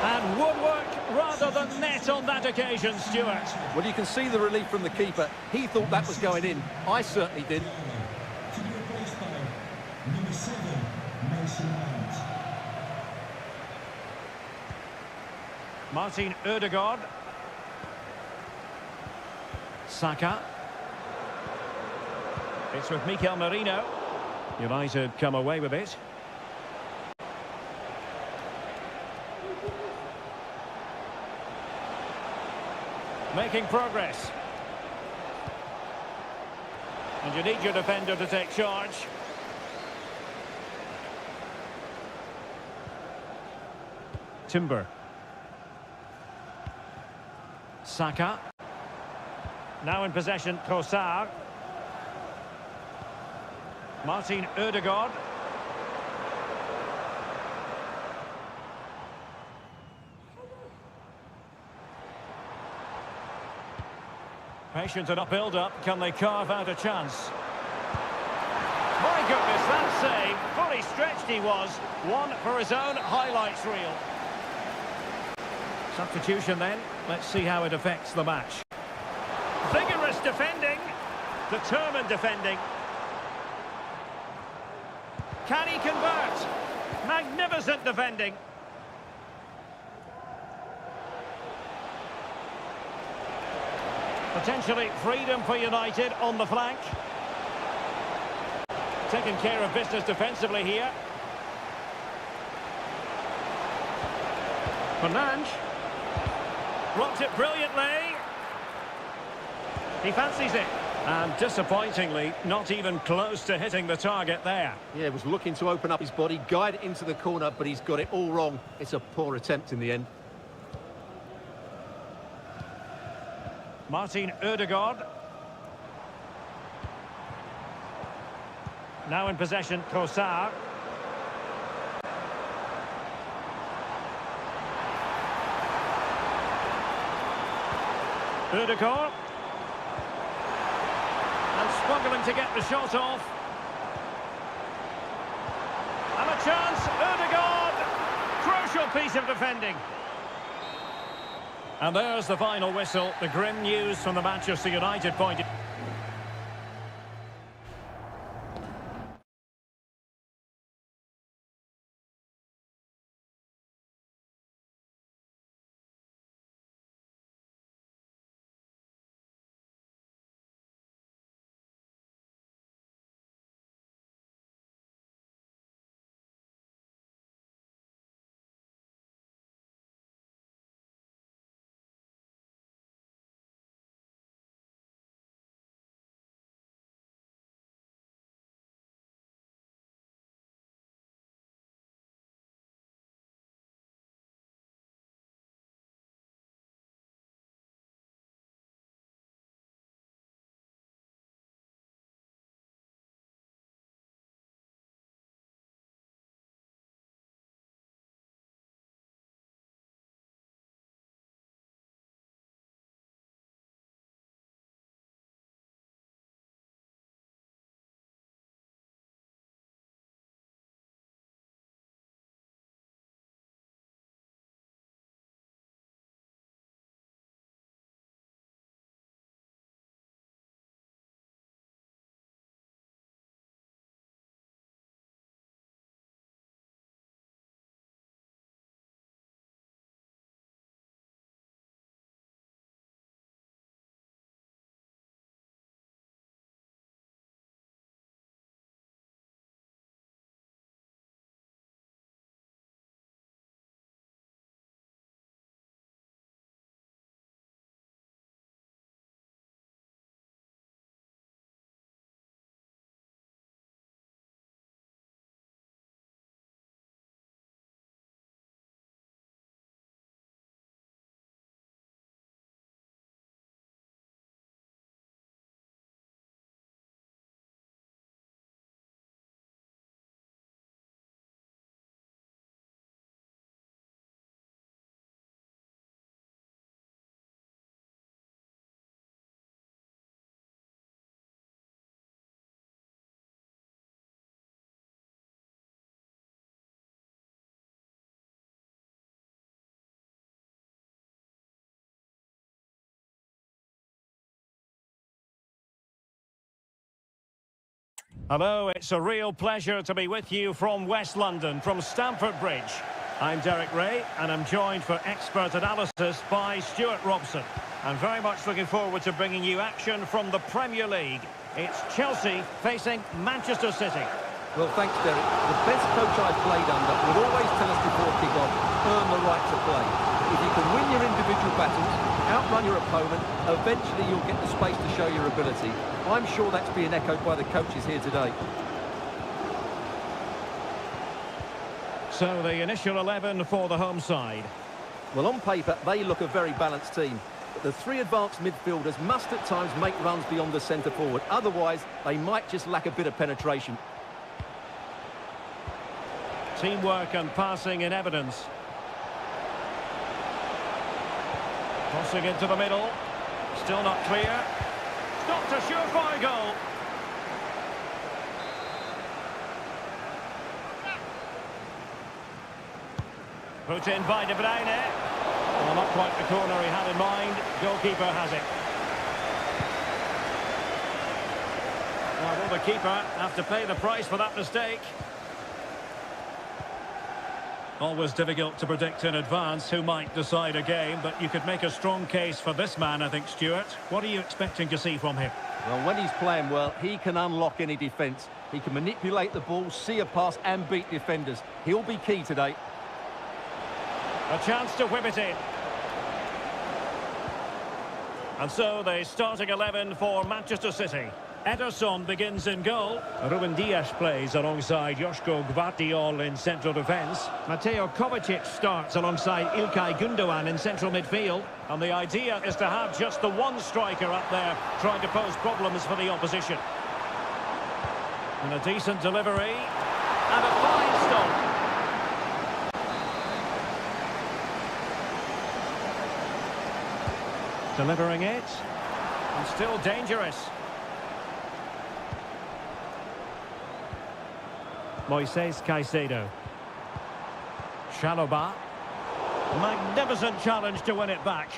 And woodwork rather than net on that occasion, Stuart. Well, you can see the relief from the keeper. He thought that was going in. I certainly did. Martin Ødegaard. Saka. It's with Mikel Merino. United come away with it. Making progress. And you need your defender to take charge. Timber. Saka. Now in possession, Trossard. Martin Ødegaard. Patient enough build-up. Can they carve out a chance? My goodness, that save. Fully stretched he was. One for his own highlights reel. Substitution then. Let's see how it affects the match. Vigorous defending. Determined defending. Can he convert? Magnificent defending. Potentially freedom for United on the flank. Taking care of business defensively here. Fernandes. Blocked it brilliantly. He fancies it. And disappointingly, not even close to hitting the target there. Yeah, was looking to open up his body, guide it into the corner, but he's got it all wrong. It's a poor attempt in the end. Martin Ødegaard. Now in possession, Trossard. Ødegaard. And struggling to get the shot off. And a chance, Ødegaard! Crucial piece of defending. And there's the final whistle, the grim news from the Manchester United point of view. Hello, it's a real pleasure to be with you from West London, from Stamford Bridge. I'm Derek Ray, and I'm joined for expert analysis by Stuart Robson. I'm very much looking forward to bringing you action from the Premier League. It's Chelsea facing Manchester City. Well, thanks, Derek. The best coach I've played under would always tell us before kick-off, earn the right to play. If you can win your individual battles, outrun your opponent, eventually you'll get the space to show your ability. I'm sure that's being echoed by the coaches here today. So the initial 11 for the home side. Well, on paper, they look a very balanced team. But the three advanced midfielders must at times make runs beyond the centre forward. Otherwise, they might just lack a bit of penetration. Teamwork and passing in evidence. Crossing into the middle. Still not clear. Stopped a surefire goal. Put in by De Bruyne. Well, not quite the corner he had in mind. Goalkeeper has it. Well, will the keeper have to pay the price for that mistake? Always difficult to predict in advance who might decide a game, but you could make a strong case for this man, I think, Stuart. What are you expecting to see from him? Well, when he's playing well, he can unlock any defence. He can manipulate the ball, see a pass and beat defenders. He'll be key today. A chance to whip it in. And so the starting 11 for Manchester City. Ederson begins in goal. Ruben Dias plays alongside Joško Gvardiol in central defence. Mateo Kovacic starts alongside Ilkay Gundogan in central midfield. And the idea is to have just the one striker up there trying to pose problems for the opposition. And a decent delivery. And a fine stop. Delivering it. And still dangerous. Moises Caicedo. Chalobah. Magnificent challenge to win it back.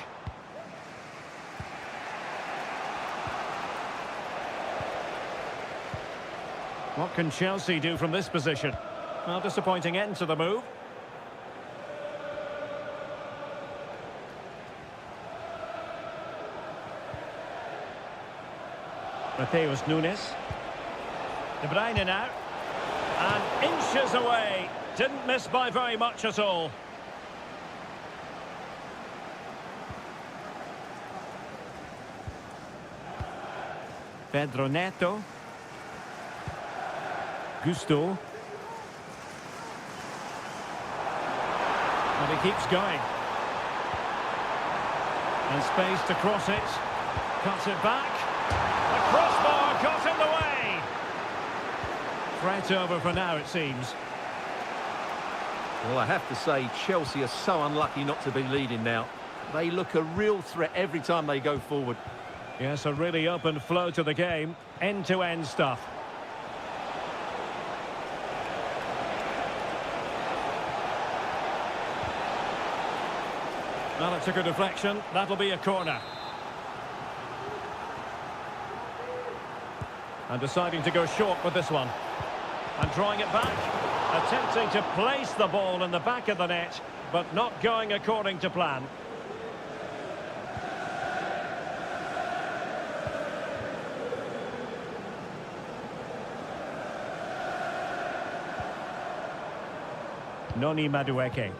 What can Chelsea do from this position? Well, disappointing end to the move. Mateus Nunes. De Bruyne now. And inches away. Didn't miss by very much at all. Pedro Neto. Gusto. And he keeps going. And space to cross it. Cuts it back. The crossbar got in the way. Threat over for now, it seems. Well, I have to say, Chelsea are so unlucky not to be leading now. They look a real threat every time they go forward. Yes, a really open flow to the game. End-to-end stuff. Well, it took a deflection. That'll be a corner. And deciding to go short with this one. And drawing it back. Attempting to place the ball in the back of the net, but not going according to plan. Noni Madueke.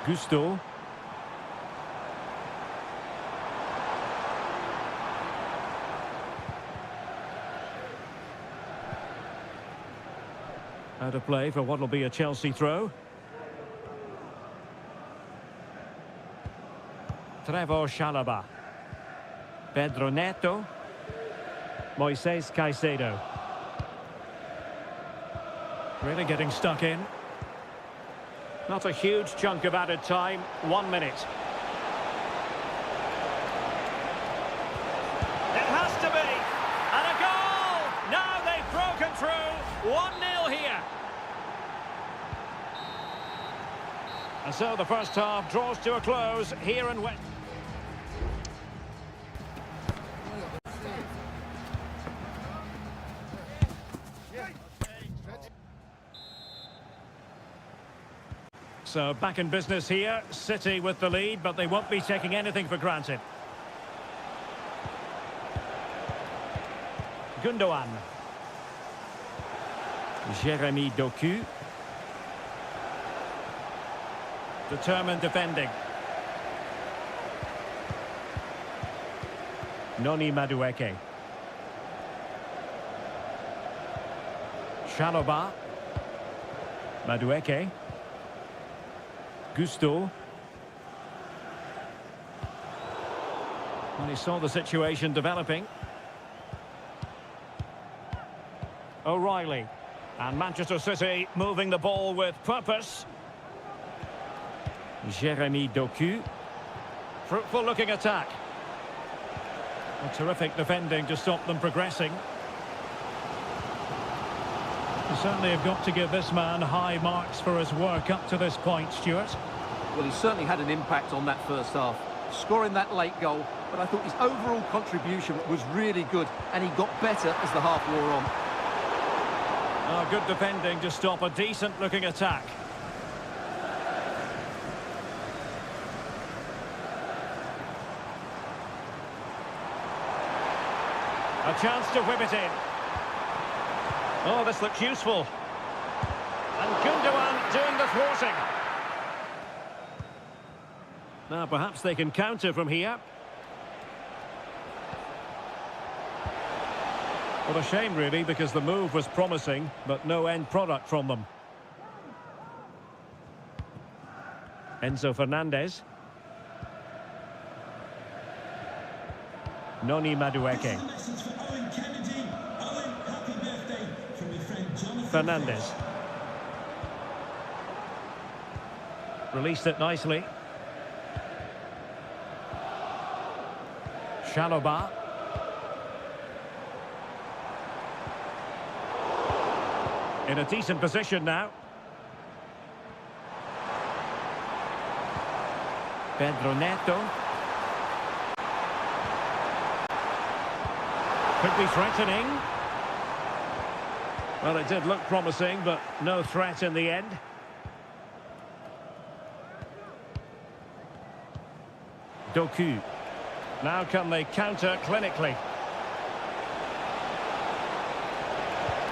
Gusto. Out of play for what will be a Chelsea throw. Trevoh Chalobah. Pedro Neto. Moises Caicedo. Really getting stuck in. Not a huge chunk of added time. 1 minute. It has to be. And a goal! Now they've broken through. 1-0 here. And so the first half draws to a close here in West. So back in business here, City with the lead, but they won't be taking anything for granted. Gundogan. Jeremy Doku. Determined defending. Noni Madueke. Shaloba. Madueke. Gusto. And he saw the situation developing. O'Reilly. And Manchester City moving the ball with purpose. Jeremy Doku. Fruitful looking attack. A terrific defending to stop them progressing. You certainly have got to give this man high marks for his work up to this point, Stuart. Well, he certainly had an impact on that first half, scoring that late goal, but I thought his overall contribution was really good, and he got better as the half wore on. Oh, good defending to stop a decent-looking attack. A chance to whip it in. Oh, this looks useful. And Gundogan doing the thwarting. Now, perhaps they can counter from here. What a shame, really, because the move was promising, but no end product from them. Enzo Fernandez. Noni Madueke. Fernandez. Released it nicely. Shaloba. In a decent position now. Pedro Neto. Could be threatening. Well, it did look promising, but no threat in the end. Doku. Now can they counter clinically?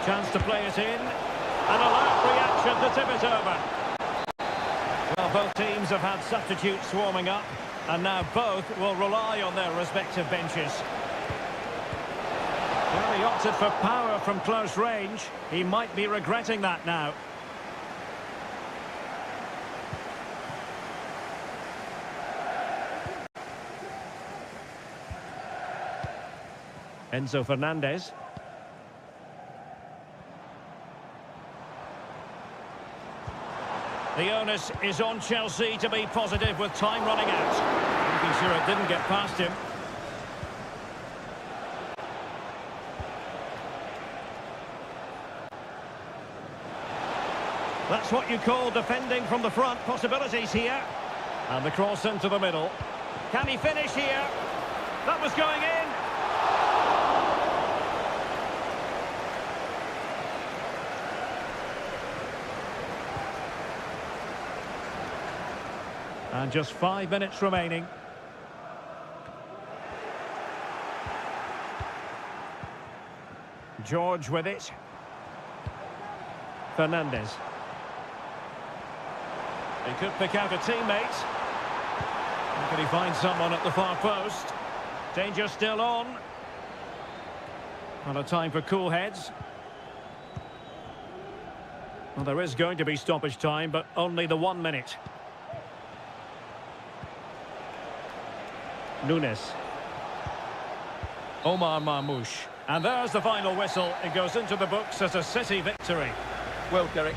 Chance to play it in. An alert reaction to tip it over. Well, both teams have had substitutes swarming up, and now both will rely on their respective benches. Well, he opted for power from close range. He might be regretting that now. Enzo Fernandez. The onus is on Chelsea to be positive with time running out. Making sure it didn't get past him. That's what you call defending from the front. Possibilities here. And the cross into the middle. Can he finish here? That was going in. And just 5 minutes remaining. George with it. Fernandez. He could pick out a teammate. Can he find someone at the far post? Danger still on. Not a time for cool heads. Well, there is going to be stoppage time, but only the 1 minute. Nunes. Omar Marmoush. And there's the final whistle. It goes into the books as a City victory. Well, Derek,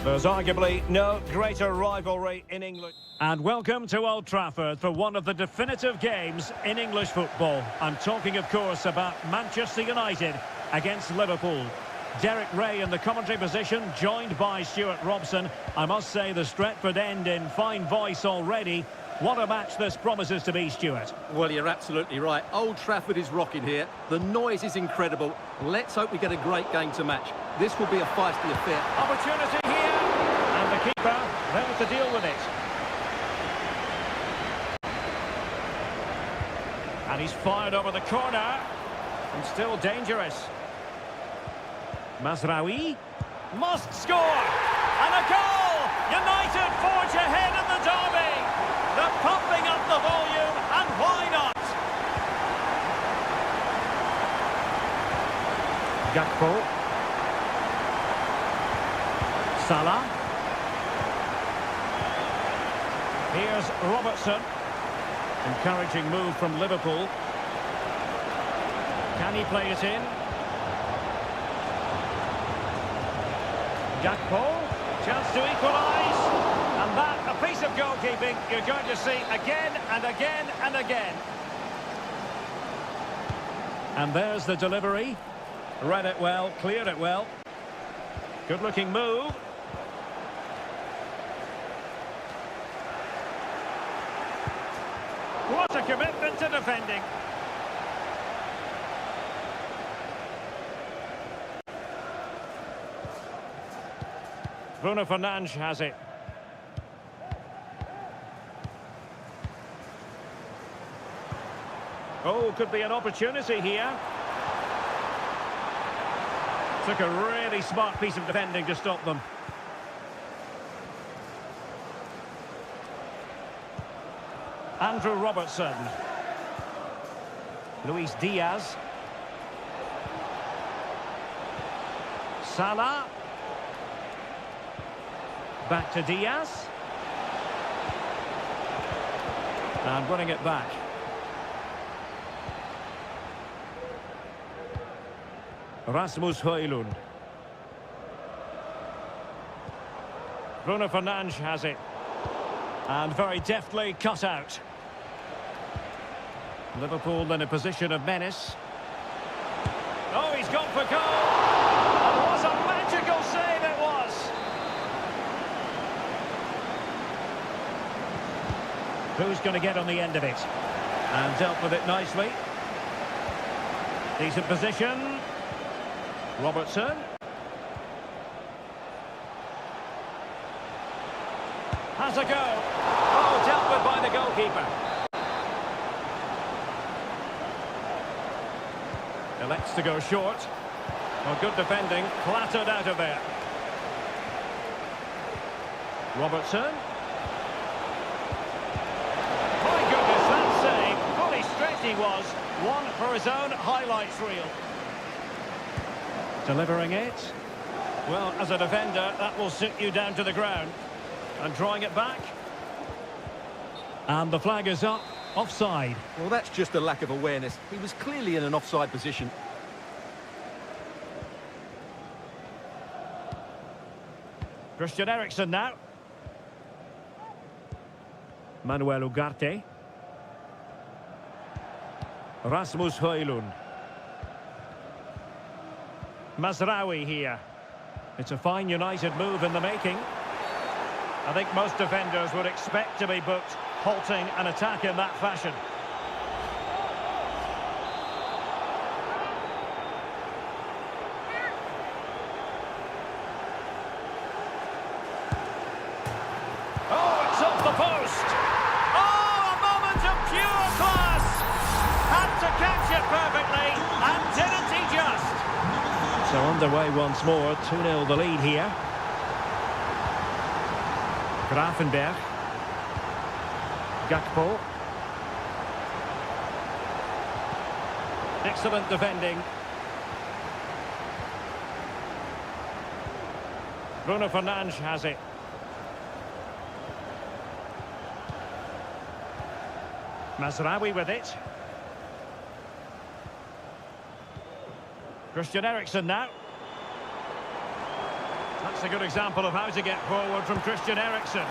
There's arguably no greater rivalry in England. And welcome to Old Trafford for one of the definitive games in English football. I'm talking, of course, about Manchester United against Liverpool. Derek Ray in the commentary position, joined by Stuart Robson. I must say the Stretford end in fine voice already. What a match this promises to be, Stuart. Well, you're absolutely right. Old Trafford is rocking here. The noise is incredible. Let's hope we get a great game to match. This will be a feisty affair. Opportunity here. And the keeper there to deal with it. And he's fired over the corner. And still dangerous. Mazraoui must score. And a goal! United forge ahead in the derby. They're pumping up the volume, and why not? Gakpo. Salah. Here's Robertson. Encouraging move from Liverpool. Can he play it in? Gakpo. Chance to equalise. And that, a piece of goalkeeping you're going to see again and again and again. And there's the delivery. Read it well, cleared it well. Good-looking move. What a commitment to defending. Bruno Fernandes has it. Oh, could be an opportunity here. Took a really smart piece of defending to stop them. Andrew Robertson. Luis Diaz. Salah. Back to Diaz. And running it back. Rasmus Højlund. Bruno Fernandes has it. And very deftly cut out. Liverpool in a position of menace. Oh, he's gone for goal! And what a magical save it was! Who's going to get on the end of it? And dealt with it nicely. Decent position. Robertson. Has a go. Oh, dealt with by the goalkeeper. Elects to go short. Well, good defending. Clattered out of there. Robertson. My goodness, that save. Fully stretched he was. One for his own highlights reel. Delivering it. Well, as a defender, that will sit you down to the ground. And drawing it back. And the flag is up. Offside. Well, that's just a lack of awareness. He was clearly in an offside position. Christian Eriksen now. Manuel Ugarte. Rasmus Højlund. Mazraoui here. It's a fine United move in the making. I think most defenders would expect to be booked, halting an attack in that fashion. Oh, it's off the post! Oh, a moment of pure class! Had to catch it perfectly, and didn't he just? So underway once more, 2-0 the lead here. Grafenberg. Gakpo. Excellent defending. Bruno Fernandes has it. Mazraoui with it. Christian Eriksen now. That's a good example of how to get forward from Christian Eriksen.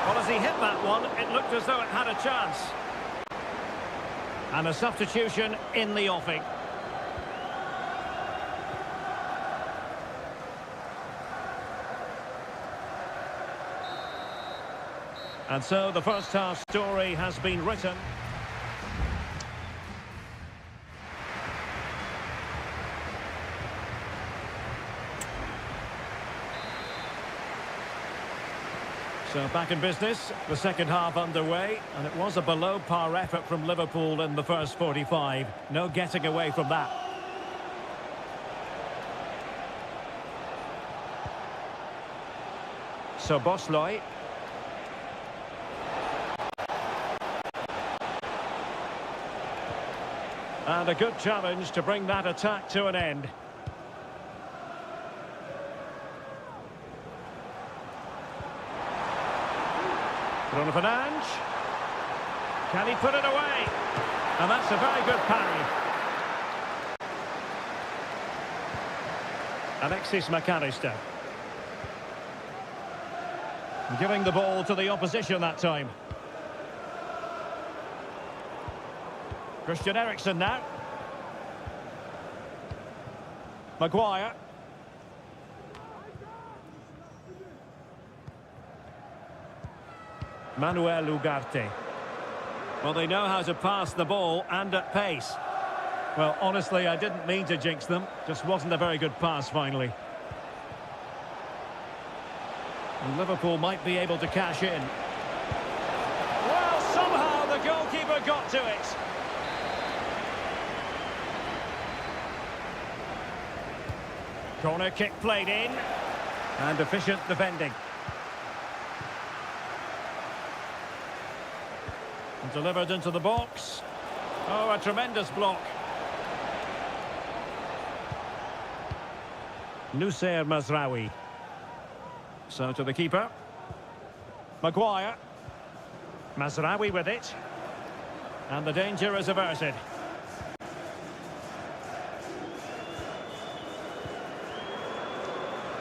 Well, as he hit that one, it looked as though it had a chance. And a substitution in the offing. And so the first half story has been written. So back in business, the second half underway, and it was a below par effort from Liverpool in the first 45. No getting away from that. So Bosley. And a good challenge to bring that attack to an end. Bruno Fernandes. Can he put it away? And that's a very good parry. Alexis McAllister. Giving the ball to the opposition that time. Christian Eriksen now. Maguire. Manuel Ugarte. Well, they know how to pass the ball and at pace. Well, honestly, I didn't mean to jinx them. Just wasn't a very good pass, finally. And Liverpool might be able to cash in. Well, somehow the goalkeeper got to it. Corner kick played in. And efficient defending. And delivered into the box. Oh, a tremendous block. Nusayr Mazraoui. So to the keeper. Maguire. Mazraoui with it. And the danger is averted.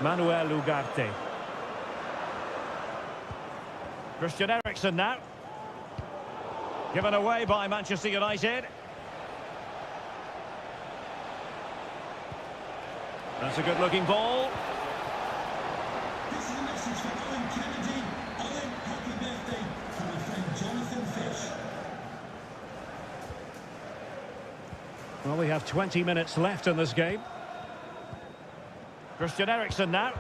Manuel Ugarte. Christian Eriksen now. Given away by Manchester United. That's a good-looking ball. This is a message from Owen Kennedy. Owen, happy birthday from your friend Jonathan Fish. Well, we have 20 minutes left in this game. Christian Eriksen now.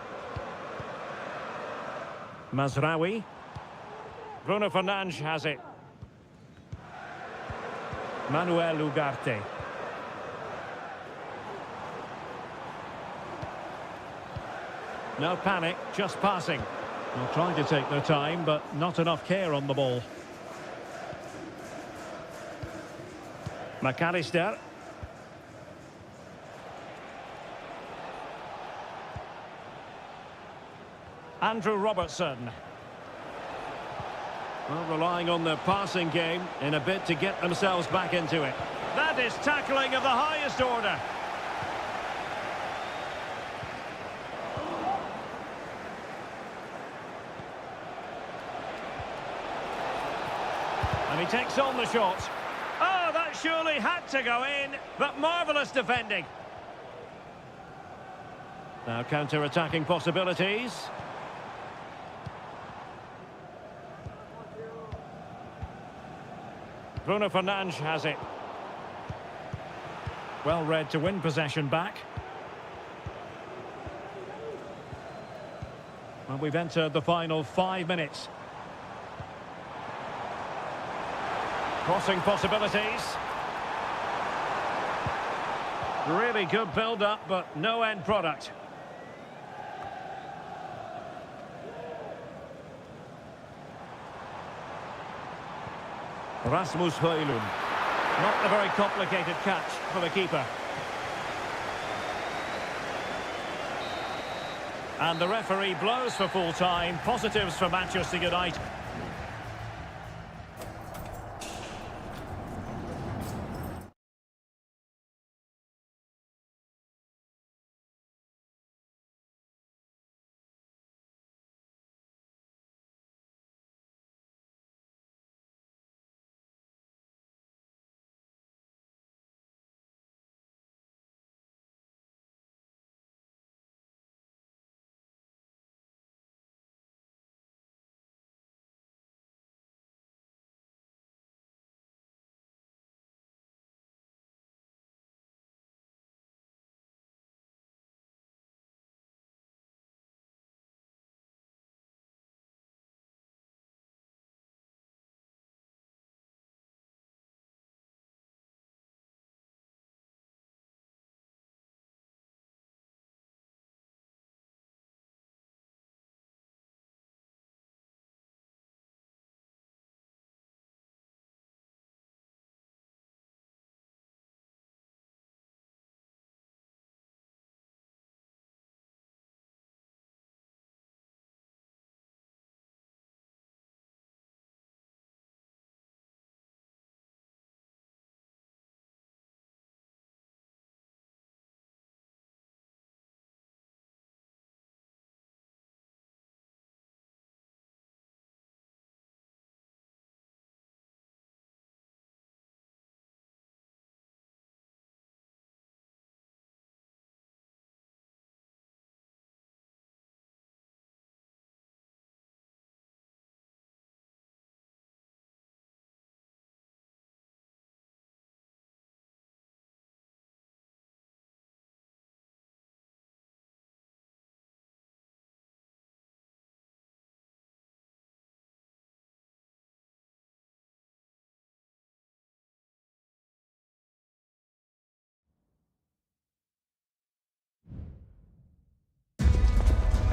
Mazraoui. Bruno Fernandes has it. Manuel Ugarte. No panic, just passing. They're trying to take their time, but not enough care on the ball. McAllister. Andrew Robertson. Well, relying on their passing game in a bid to get themselves back into it. That is tackling of the highest order. And he takes on the shot. Oh, that surely had to go in, but marvellous defending. Now counter-attacking possibilities. Bruno Fernandes has it. Well read to win possession back. Well, we've entered the final 5 minutes. Crossing possibilities. Really good build-up, but no end product. Rasmus Højlund. Not a very complicated catch for the keeper. And the referee blows for full time. Positives for Manchester United.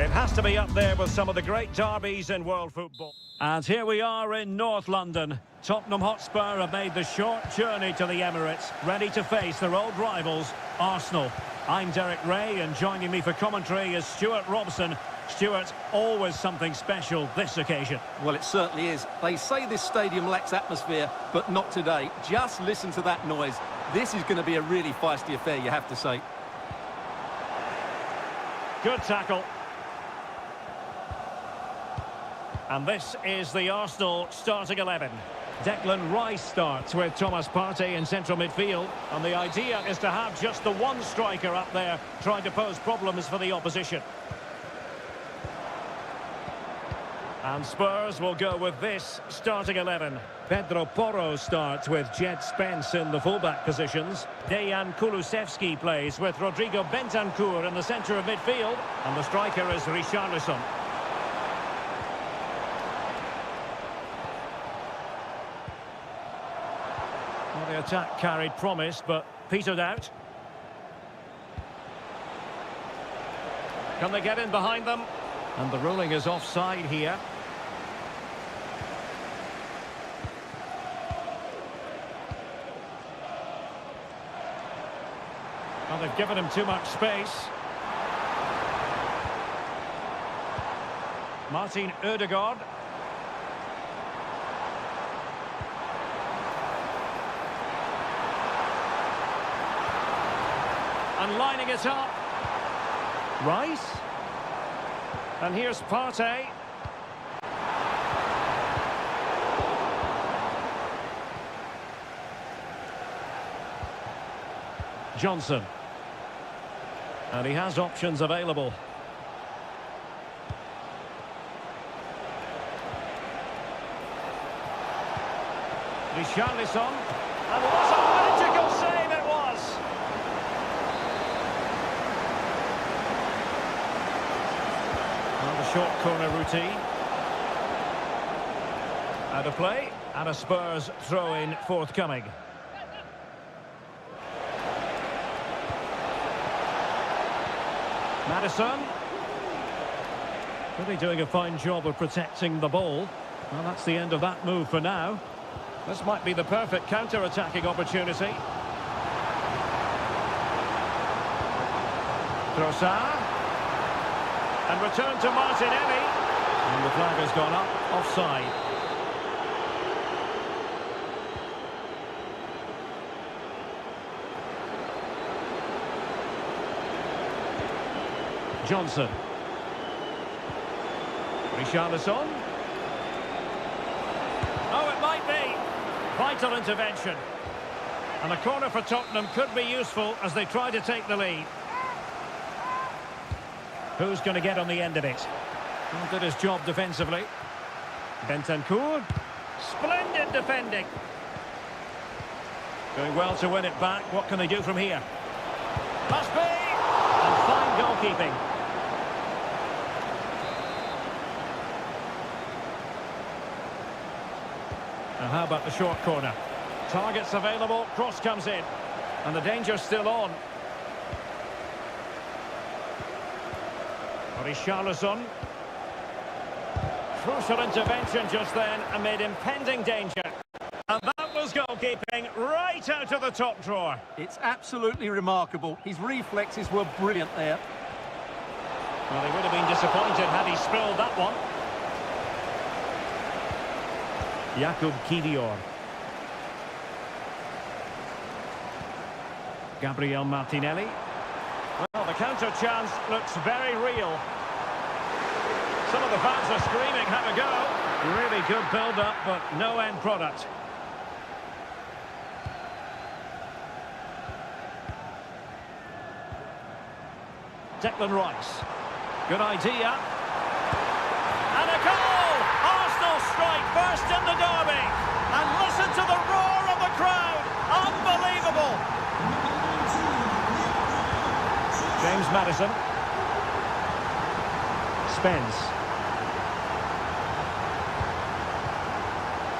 It has to be up there with some of the great derbies in world football. And here we are in North London. Tottenham Hotspur have made the short journey to the Emirates, ready to face their old rivals, Arsenal. I'm Derek Ray, and joining me for commentary is Stuart Robson. Stuart, always something special this occasion. Well, it certainly is. They say this stadium lacks atmosphere, but not today. Just listen to that noise. This is going to be a really feisty affair, you have to say. Good tackle. And this is the Arsenal starting 11. Declan Rice starts with Thomas Partey in central midfield. And the idea is to have just the one striker up there trying to pose problems for the opposition. And Spurs will go with this starting 11. Pedro Porro starts with Jed Spence in the fullback positions. Dejan Kulusevski plays with Rodrigo Bentancur in the centre of midfield. And the striker is Richarlison. Well, the attack carried promise, but petered out. Can they get in behind them? And the ruling is offside here. Well, they've given him too much space. Martin Ødegaard. And lining it up. Rice. And here's Partey. Johnson. And he has options available. Richarlison. And what a magical save it was! Well, the short corner routine. Out of play, and a Spurs throw-in forthcoming. Maddison. Really doing a fine job of protecting the ball. Well, that's the end of that move for now. This might be the perfect counter-attacking opportunity. Trossard. And return to Martinelli. And the flag has gone up, offside. Johnson. Richarlison. Oh, it might be. Vital intervention. And a corner for Tottenham could be useful as they try to take the lead. Who's going to get on the end of it? Well, did his job defensively. Bentancur. Splendid defending. Doing well to win it back. What can they do from here? Must be. And fine goalkeeping. Now how about the short corner? Targets available, cross comes in. And the danger's still on. Richarlison. Crucial intervention just then amid impending danger. And that was goalkeeping right out of the top drawer. It's absolutely remarkable. His reflexes were brilliant there. Well, he would have been disappointed had he spilled that one. Jakub Kivior. Gabriel Martinelli. Well, the counter chance looks very real. Some of the fans are screaming, have a go. Really good build-up, but no end product. Declan Rice. Good idea. And a goal! Arsenal strike first in the derby. And listen to the roar of the crowd. Unbelievable. James Maddison. Spence.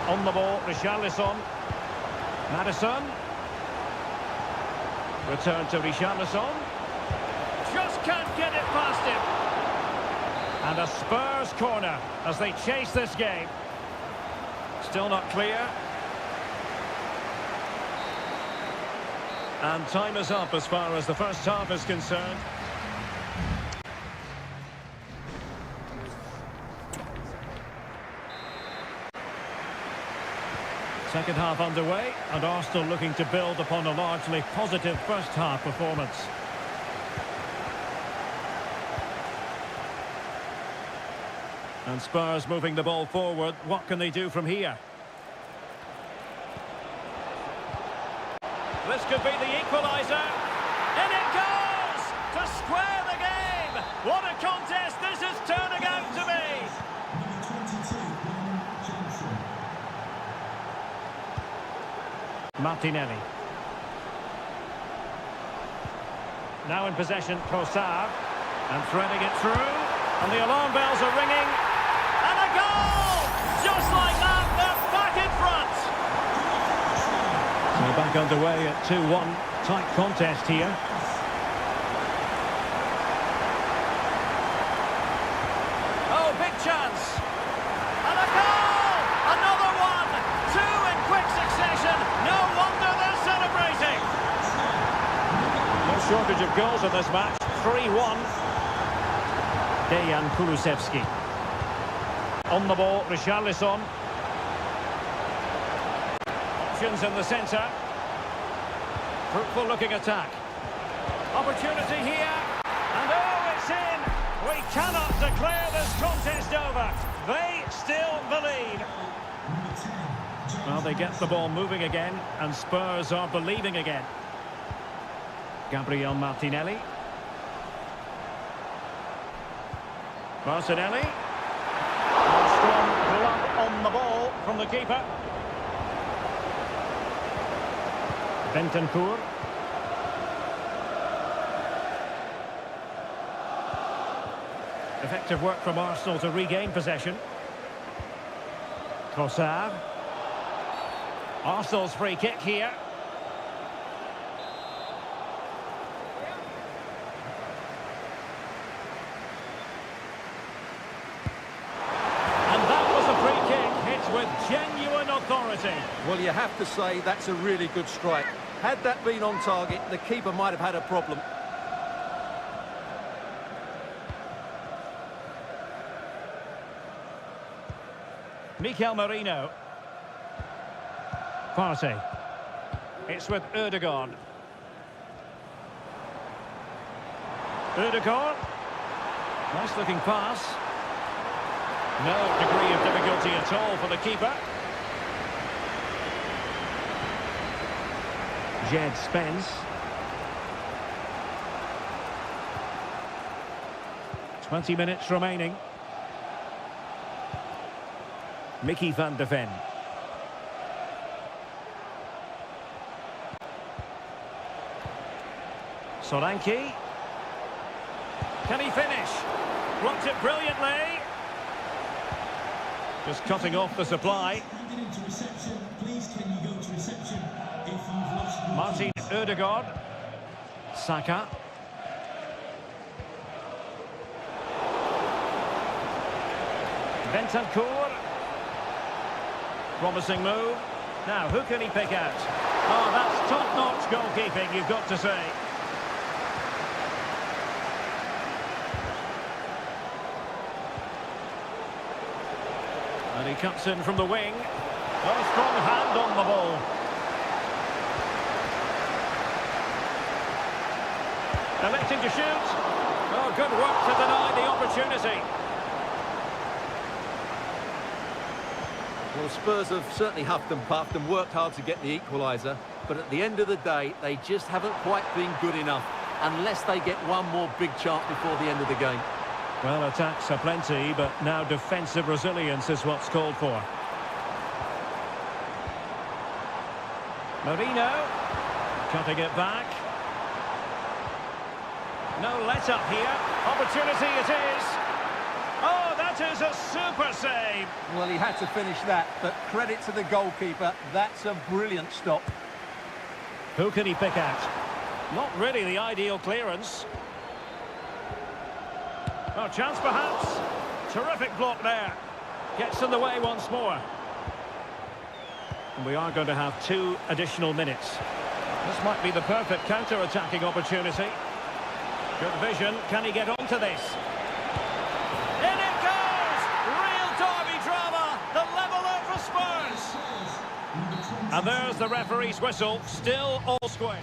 On the ball, Richarlison. Maddison. Return to Richarlison. Just can't get it past him. And a Spurs corner as they chase this game. Still not clear. And time is up as far as the first half is concerned. Second half underway, and Arsenal looking to build upon a largely positive first half performance. And Spurs moving the ball forward. What can they do from here? This could be the equaliser. In it goes! To square the game! What a contest this is turning out to be! Number 22, Johnson. Martinelli. Now in possession, Trossard. And threading it through. And the alarm bells are ringing. And a goal! Just like that, they're back in front! So back underway at 2-1. Tight contest here. Oh, big chance! And a goal! Another one! Two in quick succession! No wonder they're celebrating! No shortage of goals in this match. 3-1. Dejan Kulusevski. On the ball, Richarlison. Options in the centre. Fruitful looking attack. Opportunity here. And oh, it's in! We cannot declare this contest over. They still believe. Well, they get the ball moving again, and Spurs are believing again. Gabriel Martinelli. Martinelli. Strong glove on the ball from the keeper. Bentancur. Effective work from Arsenal to regain possession. Trossard. Arsenal's free kick here. With genuine authority. Well, you have to say that's a really good strike. Had that been on target, the keeper might have had a problem. Mikel Merino. Partey. It's with Ødegaard. Ødegaard. Nice looking pass. No degree of difficulty at all for the keeper. Jed Spence. 20 minutes remaining. Mickey van de Ven. Solanke. Can he finish? Blocked it brilliantly. Just cutting off the supply. Martin Ødegaard. Saka. Bentancur. Promising move. Now, who can he pick out? Oh, that's top-notch goalkeeping, you've got to say. And he cuts in from the wing. Oh, a strong hand on the ball. Electing to shoot. Oh, good work to deny the opportunity. Well, Spurs have certainly huffed and puffed and worked hard to get the equaliser, but at the end of the day, they just haven't quite been good enough, unless they get one more big chance before the end of the game. Well, attacks are plenty, but now defensive resilience is what's called for. Merino, cutting it back. No let-up here. Opportunity it is. Oh, that is a super save. Well, he had to finish that, but credit to the goalkeeper, that's a brilliant stop. Who can he pick out? Not really the ideal clearance. Oh, chance perhaps. Terrific block there. Gets in the way once more. And we are going to have 2 additional minutes. This might be the perfect counter-attacking opportunity. Good vision. Can he get onto this? In it goes! Real derby drama. The leveller for Spurs. And there's the referee's whistle. Still all square.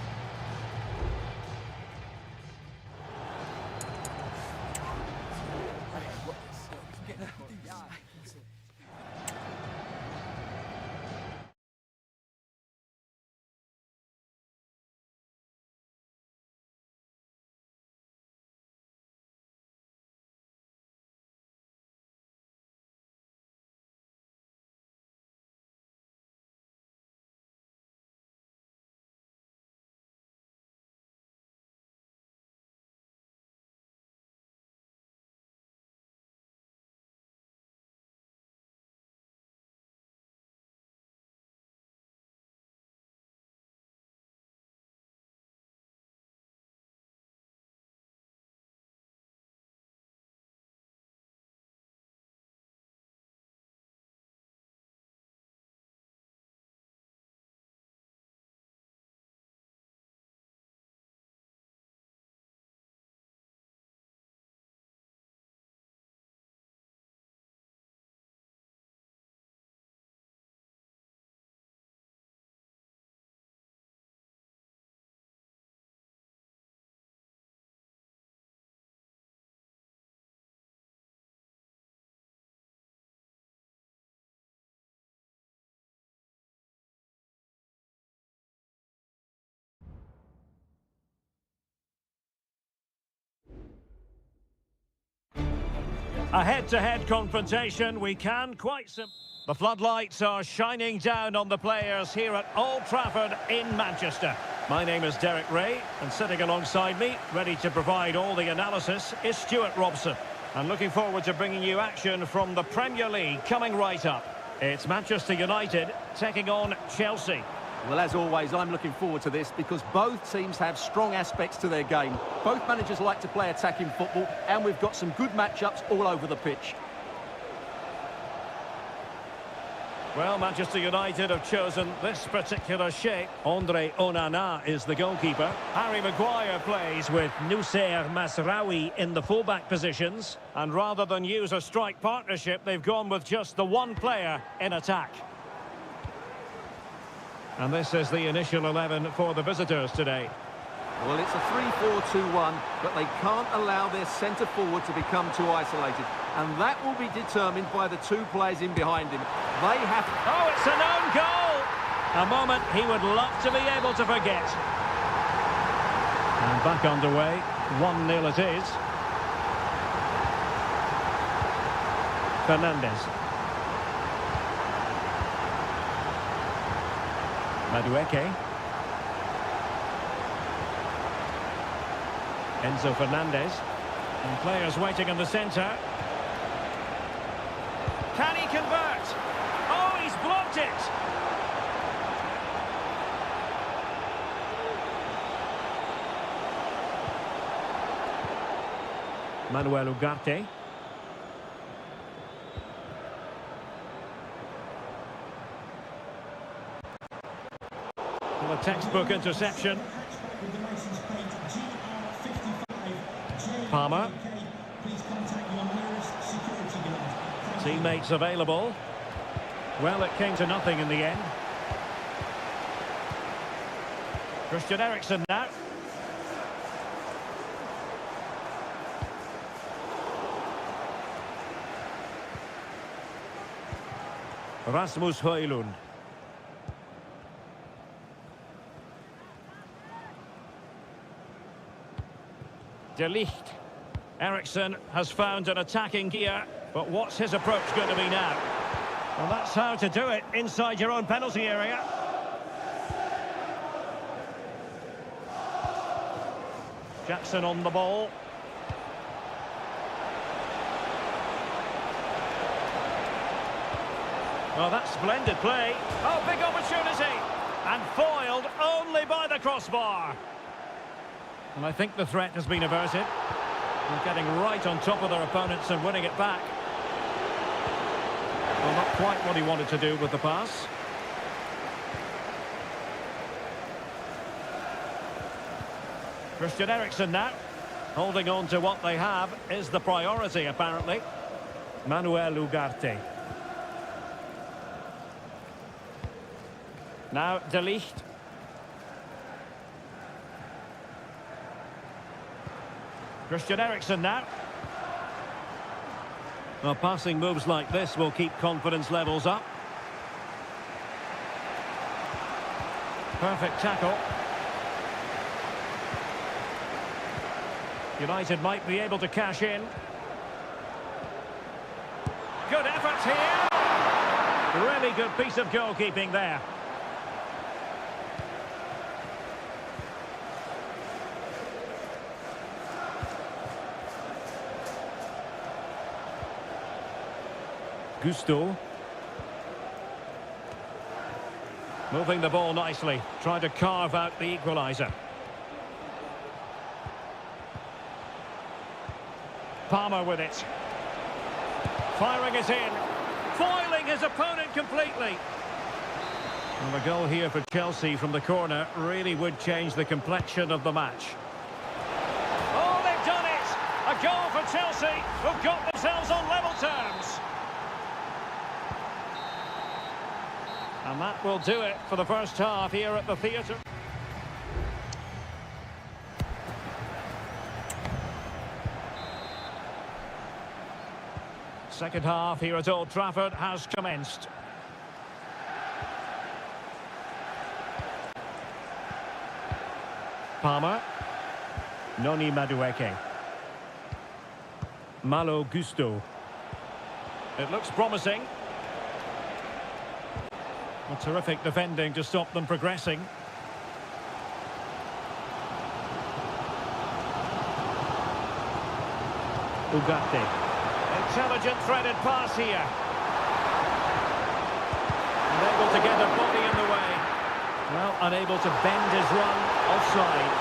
A head-to-head confrontation, we can quite The floodlights are shining down on the players here at Old Trafford in Manchester. My name is Derek Ray, and sitting alongside me, ready to provide all the analysis, is Stuart Robson. And looking forward to bringing you action from the Premier League coming right up. It's Manchester United taking on Chelsea. Well, as always, I'm looking forward to this because both teams have strong aspects to their game. Both managers like to play attacking football, and we've got some good matchups all over the pitch. Well, Manchester United have chosen this particular shape. Andre Onana is the goalkeeper. Harry Maguire plays with Noussair Masraoui in the fullback positions. And rather than use a strike partnership, they've gone with just the one player in attack. And this is the initial 11 for the visitors today. Well, it's a 3-4-2-1, but they can't allow their centre-forward to become too isolated. And that will be determined by the 2 players in behind him. They have... Oh, it's an own goal! A moment he would love to be able to forget. And back underway, 1-0 it is. Fernandes. Madueke. Enzo Fernandez. And players waiting in the centre. Can he convert? Oh, he's blocked it! Manuel Ugarte. A textbook interception. Palmer. Teammates available. Well, it came to nothing in the end. Christian Eriksen now. Rasmus Højlund. De Ligt. Eriksen has found an attacking gear, but what's his approach going to be now? Well, that's how to do it inside your own penalty area. Jackson on the ball. Oh, that's splendid play. Oh, big opportunity. And foiled only by the crossbar. And I think the threat has been averted. They're getting right on top of their opponents and winning it back. Well, not quite what he wanted to do with the pass. Christian Eriksen now. Holding on to what they have is the priority, apparently. Manuel Ugarte. Now De Ligt. Christian Eriksen now. Well, passing moves like this will keep confidence levels up. Perfect tackle. United might be able to cash in. Good effort here. Really good piece of goalkeeping there. Gusto. Moving the ball nicely, trying to carve out the equaliser. Palmer with it. Firing it in. Foiling his opponent completely. And the goal here for Chelsea from the corner really would change the complexion of the match. Oh, they've done it! A goal for Chelsea, who've got themselves on level terms. And that will do it for the first half here at the theatre. Second half here at Old Trafford has commenced. Palmer. Noni Madueke. Malo Gusto. It looks promising. A terrific defending to stop them progressing. Ugarte. Intelligent threaded pass here. And able to get a body in the way. Well, unable to bend his run offside.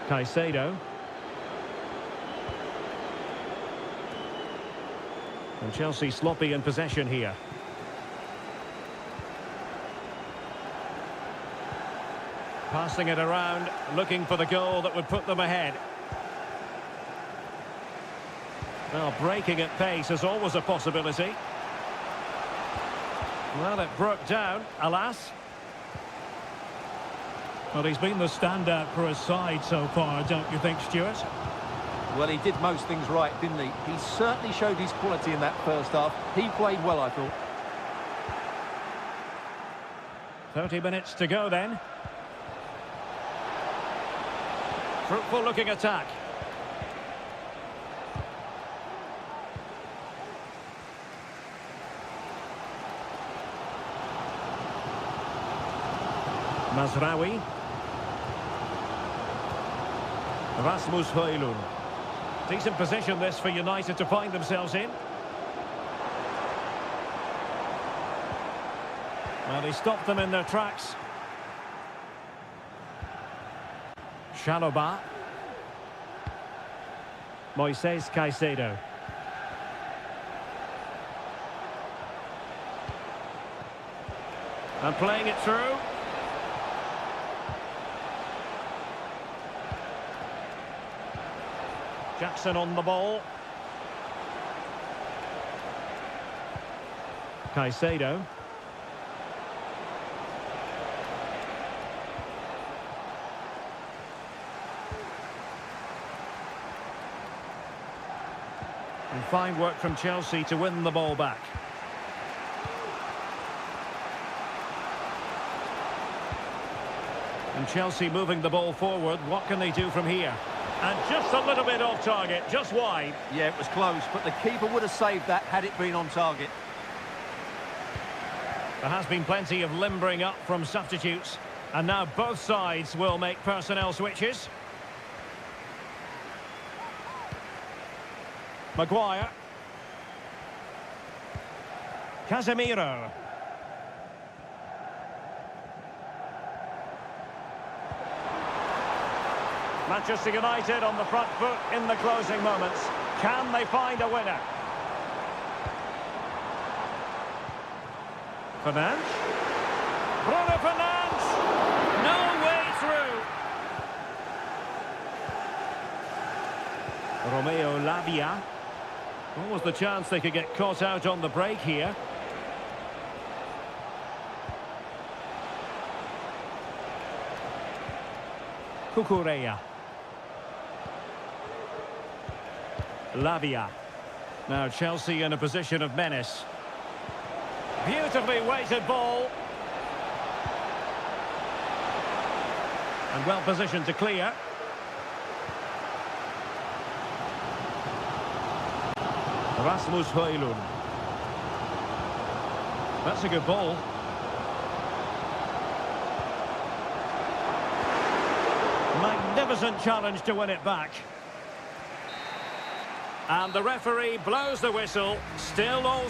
Caicedo. And Chelsea sloppy in possession here. Passing it around, looking for the goal that would put them ahead. Well, breaking at pace is always a possibility. Well, it broke down, alas. Well, he's been the standout for his side so far, don't you think, Stuart? Well, he did most things right, didn't he? He certainly showed his quality in that first half. He played well, I thought. 30 minutes to go then. Fruitful looking attack. Mazraoui. Rasmus Højlund. Decent position this for United to find themselves in. Well, he stopped them in their tracks. Chalobah. Moises Caicedo. And playing it through. Jackson on the ball. Caicedo. And fine work from Chelsea to win the ball back. And Chelsea moving the ball forward. What can they do from here? And just a little bit off target, just wide. Yeah, it was close, but the keeper would have saved that had it been on target. There has been plenty of limbering up from substitutes. And now both sides will make personnel switches. Maguire. Manchester United on the front foot in the closing moments. Can they find a winner? Fernandes. Bruno Fernandes. No way through. Romeo Lavia. What was the chance they could get caught out on the break here? Cucurella. Lavia. Now Chelsea in a position of menace. Beautifully weighted ball. And well positioned to clear. Rasmus Højlund. That's a good ball. Magnificent challenge to win it back. And the referee blows the whistle. Still all...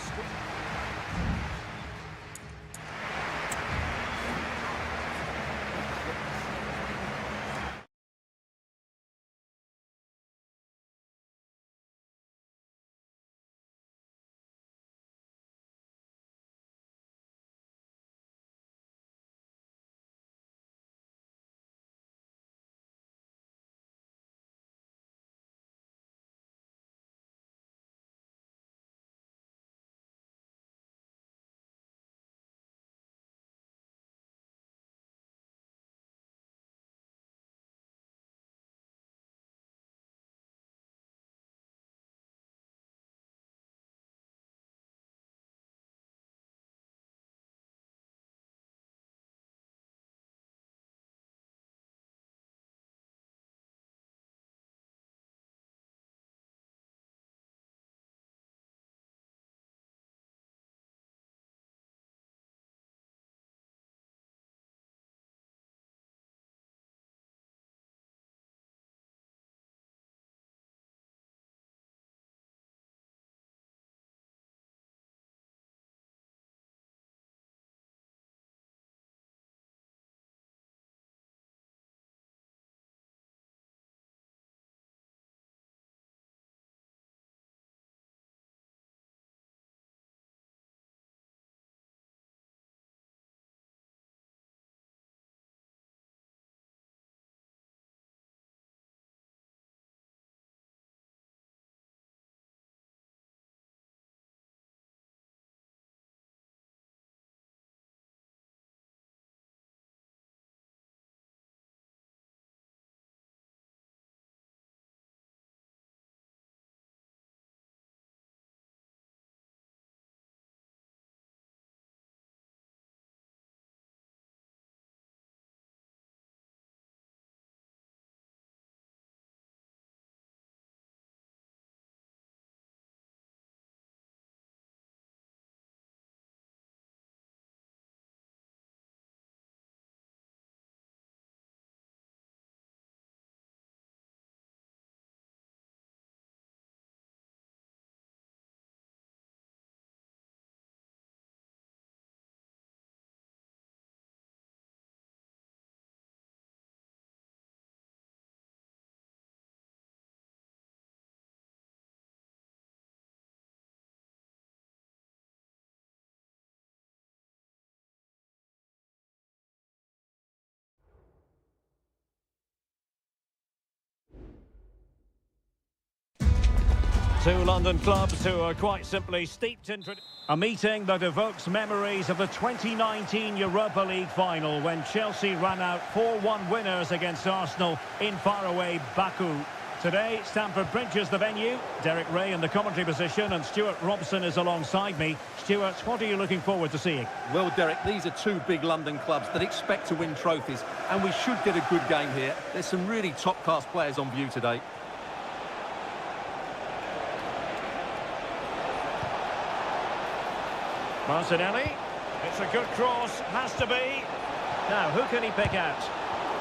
Two London clubs who are quite simply steeped in... A meeting that evokes memories of the 2019 Europa League final when Chelsea ran out 4-1 winners against Arsenal in faraway Baku. Today, Stamford Bridge is the venue. Derek Ray in the commentary position and Stuart Robson is alongside me. Stuart, what are you looking forward to seeing? Well, Derek, these are two big London clubs that expect to win trophies, and we should get a good game here. There's some really top-class players on view today. Martinelli, it's a good cross, has to be. Now, who can he pick out?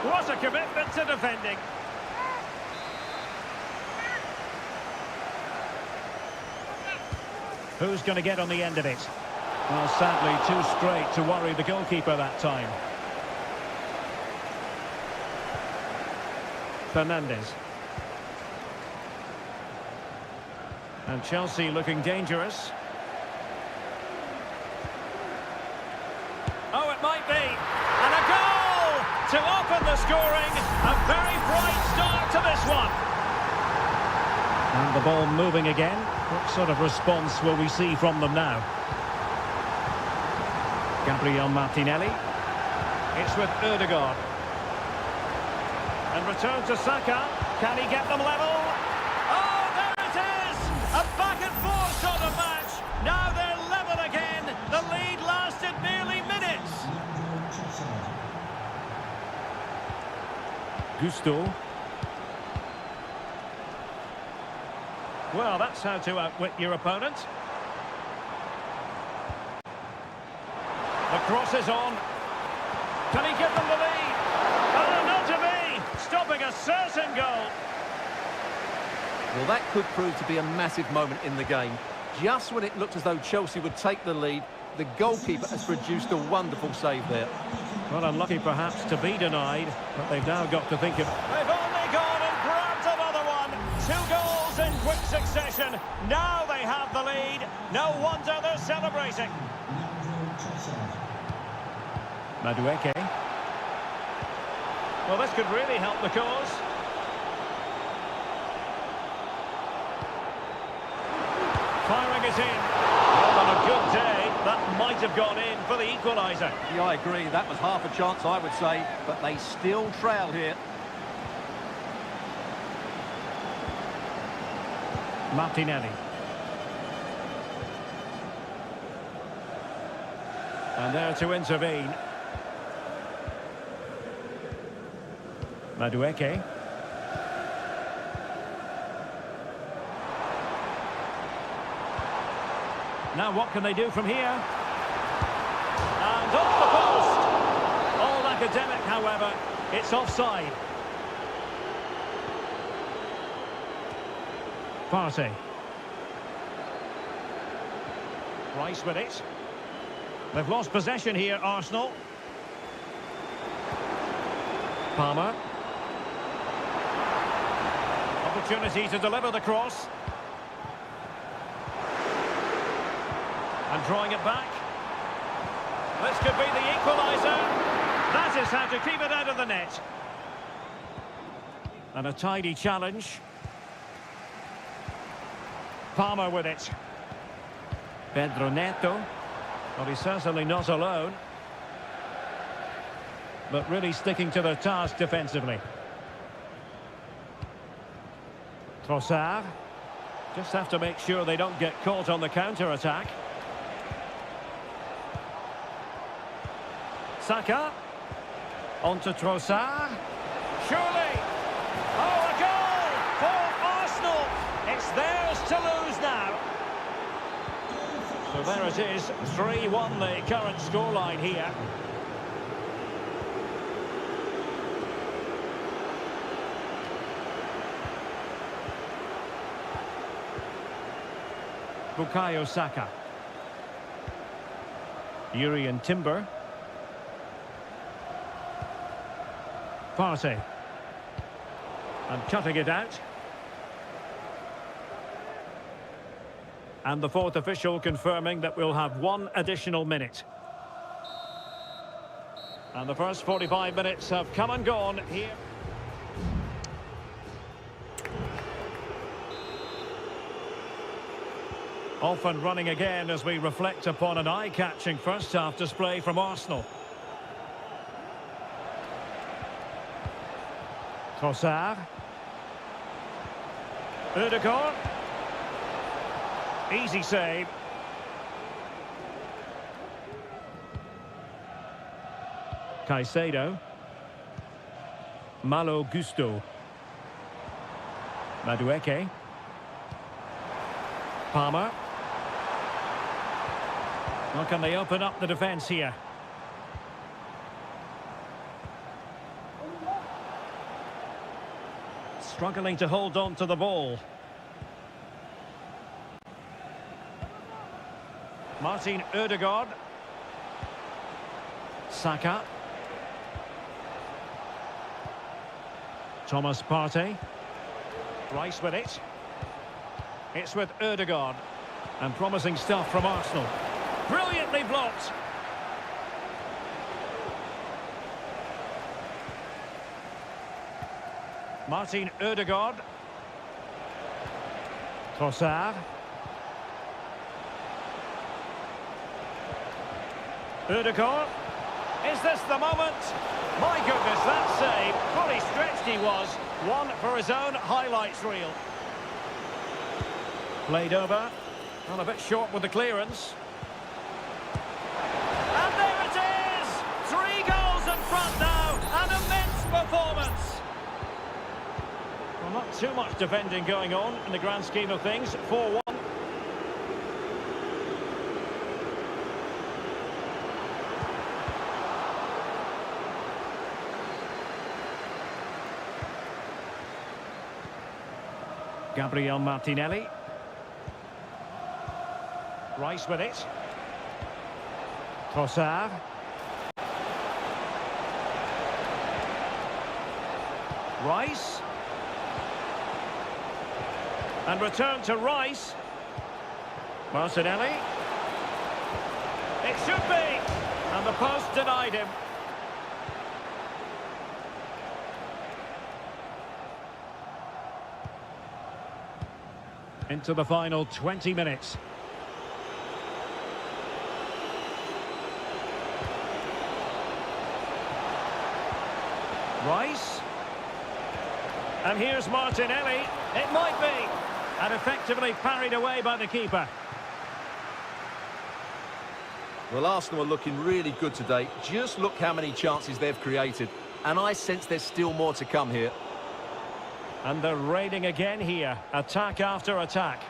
What a commitment to defending. Who's going to get on the end of it? Well, sadly, too straight to worry the goalkeeper that time. Fernandes. And Chelsea looking dangerous. Oh, it might be. And a goal to open the scoring. A very bright start to this one. And the ball moving again. What sort of response will we see from them now? Gabriel Martinelli. It's with Ødegaard. And return to Saka. Can he get them level? Oh, there it is! A back and forth sort of match. Now they're level again. The lead lasted nearly minutes. Gusto. Well, that's how to outwit your opponent. The cross is on. Can he give them the lead? Oh, not to be! Stopping a certain goal. Well, that could prove to be a massive moment in the game. Just when it looked as though Chelsea would take the lead, the goalkeeper has produced a wonderful save there. Well, unlucky perhaps to be denied, but they've now got to think of... They've only gone and grabbed another one. 2 goals in quick succession. Now they have the lead. No wonder they're celebrating. Madueke. Well, this could really help the cause. Firing it in. Well, on a good day, that might have gone in for the equaliser. Yeah, I agree. That was half a chance, I would say, but they still trail here. Martinelli. And there to intervene. Madueke. Now what can they do from here? And off the post! All academic, however. It's offside. Partey. Rice with it. They've lost possession here, Arsenal. Palmer. Opportunity to deliver the cross. And drawing it back. This could be the equaliser. That is how to keep it out of the net. And a tidy challenge. Palmer with it. Pedro Neto. Well, he's certainly not alone. But really sticking to their task defensively. Trossard. Just have to make sure they don't get caught on the counter-attack. Saka. On to Trossard. Surely. Oh, a goal for Arsenal. It's theirs to lose now. So there it is. 3-1 the current scoreline here. Bukayo Saka. Urian Timber. Partey. And cutting it out. And the fourth official confirming that we'll have 1 additional minute. And the first 45 minutes have come and gone here. Off and running again as we reflect upon an eye-catching first-half display from Arsenal. Trossard. Ødegaard. Easy save. Caicedo. Malo Gusto. Madueke. Palmer. Well, can they open up the defence here? Struggling to hold on to the ball. Martin Ødegaard. Saka. Thomas Partey. Rice with it. It's with Ødegaard. And promising stuff from Arsenal. Brilliantly blocked. Martin Ødegaard. Trossard. Ødegaard. Is this the moment? My goodness, that save. Fully stretched he was. One for his own highlights reel. Played over. And a bit short with the clearance. And there it is! 3 goals in front now. An immense performance. Well, not too much defending going on in the grand scheme of things. 4-1. Gabriel Martinelli. Rice with it. Trossard. Rice. And return to Rice. Martinelli. It should be. And the post denied him. Into the final 20 minutes. Rice. And here's Martinelli. It might be. And effectively parried away by the keeper. Well, Arsenal are looking really good today. Just look how many chances they've created. And I sense there's still more to come here. And they're raiding again here. Attack after attack.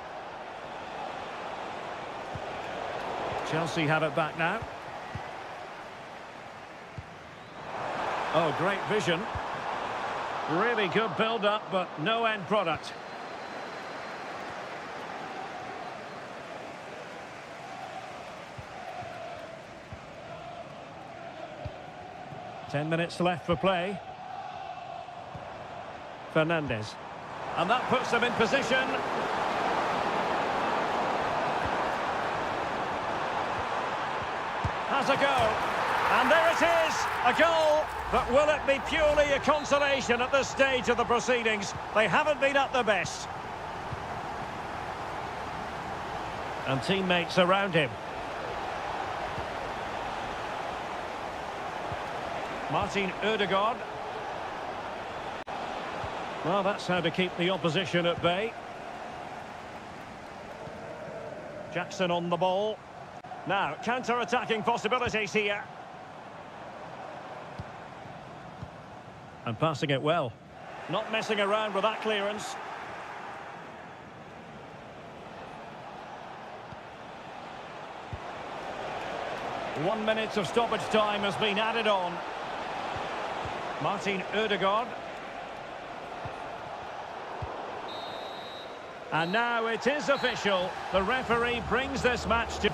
Chelsea have it back now. Oh, great vision. Really good build-up, but no end product. Ten minutes left for play. Fernandes. And that puts them in position. Has a go. And there it is, a goal. But will it be purely a consolation at this stage of the proceedings? They haven't been at their best. And teammates around him. Martin Ødegaard. Well, that's how to keep the opposition at bay. Jackson on the ball. Now, counter-attacking possibilities here. And passing it well. Not messing around with that clearance. One minute of stoppage time has been added on. Martin Ødegaard. And now it is official. The referee brings this match to...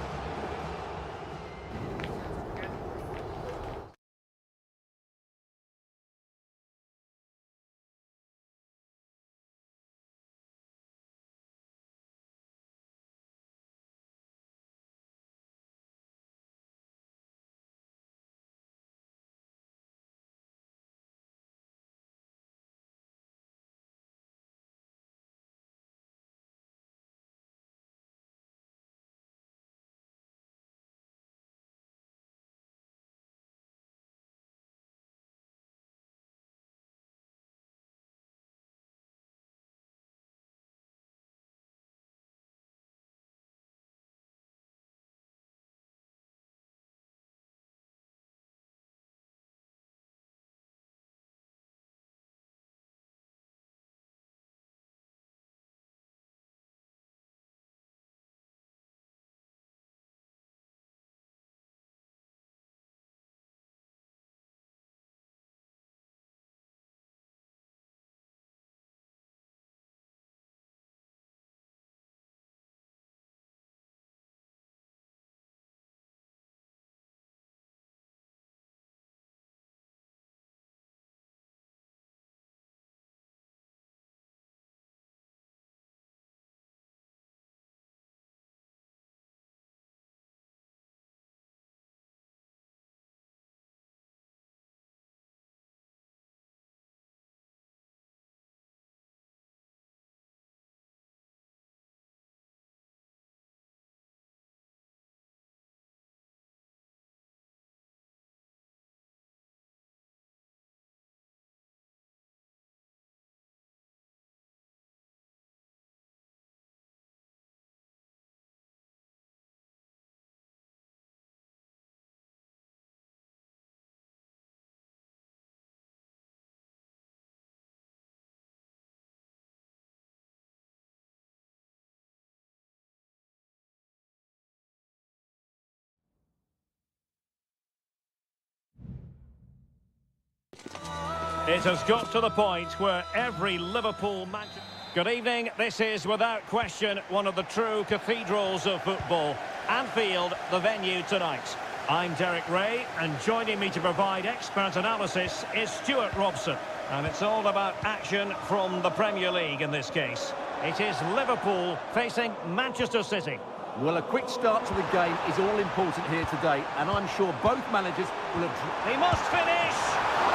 It has got to the point where every Liverpool match... Good evening. This is, without question, one of the true cathedrals of football. Anfield, the venue tonight. I'm Derek Ray, and joining me to provide expert analysis is Stuart Robson. And it's all about action from the Premier League in this case. It is Liverpool facing Manchester City. Well, a quick start to the game is all important here today, and I'm sure both managers will have... He must finish!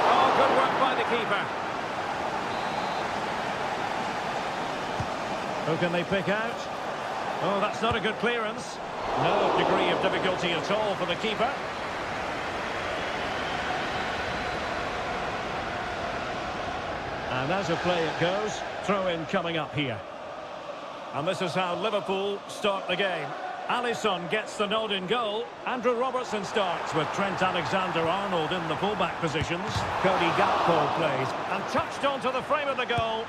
Oh, good work by the keeper. Who can they pick out? Oh, that's not a good clearance. No degree of difficulty at all for the keeper. And as a play it goes, throw-in coming up here. And this is how Liverpool start the game. Alisson gets the nod in goal. Andrew Robertson starts with Trent Alexander-Arnold in the fullback positions. Cody Gakpo plays and touched onto the frame of the goal.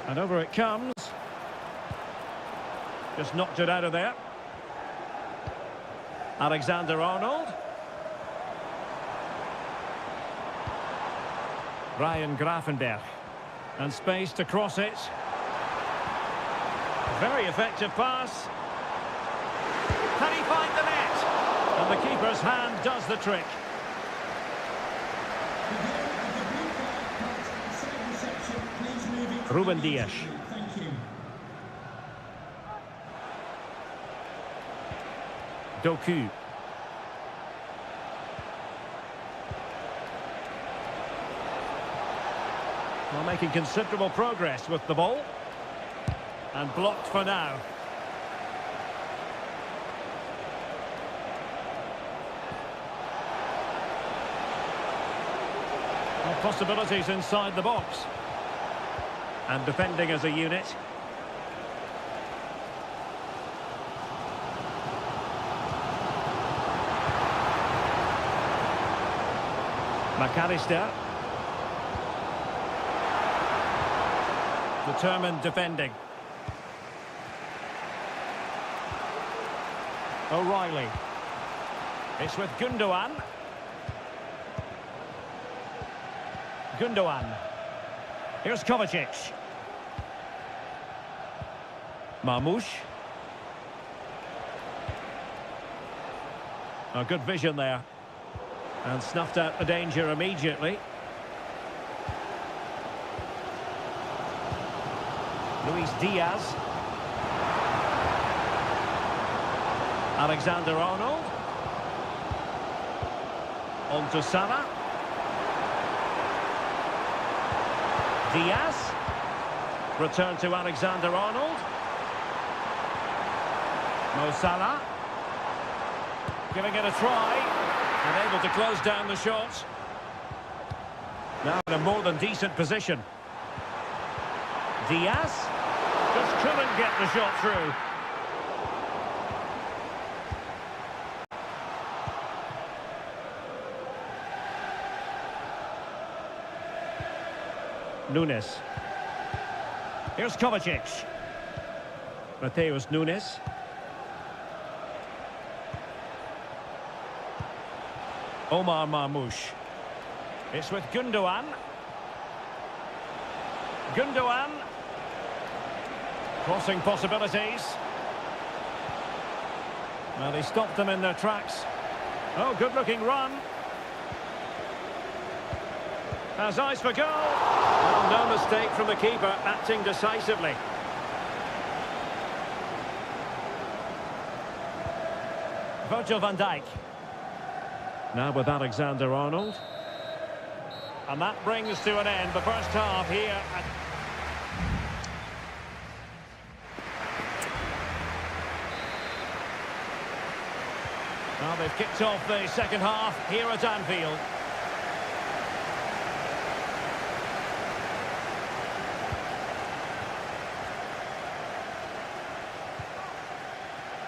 And over it comes. Just knocked it out of there. Alexander-Arnold. Ryan Gravenberch. And space to cross it. Very effective pass. Can he find the net? And the keeper's hand does the trick. Ruben Dias. Thank you. Doku. Well, making considerable progress with the ball. And blocked for now. Well, possibilities inside the box. And defending as a unit. McAllister. Determined defending. O'Reilly. It's with Gundogan. Gundogan. Here's Kovacic. Marmoush. A good vision there. And snuffed out the danger immediately. Luis Diaz. Alexander-Arnold. On to Salah. Diaz. Return to Alexander-Arnold. Mo Salah. Giving it a try. And able to close down the shot. Now in a more than decent position. Diaz. Just couldn't get the shot through. Nunes. Here's Kovacic. Mateus Nunes. Omar Marmoush. It's with Gundogan. Gundogan. Crossing possibilities. Well, they stopped them in their tracks. Oh, good-looking run. Has eyes for goal. Well, no mistake from the keeper, acting decisively. Virgil van Dijk. Now with Alexander-Arnold. And that brings to an end the first half here. Well, they've kicked off the second half here at Anfield.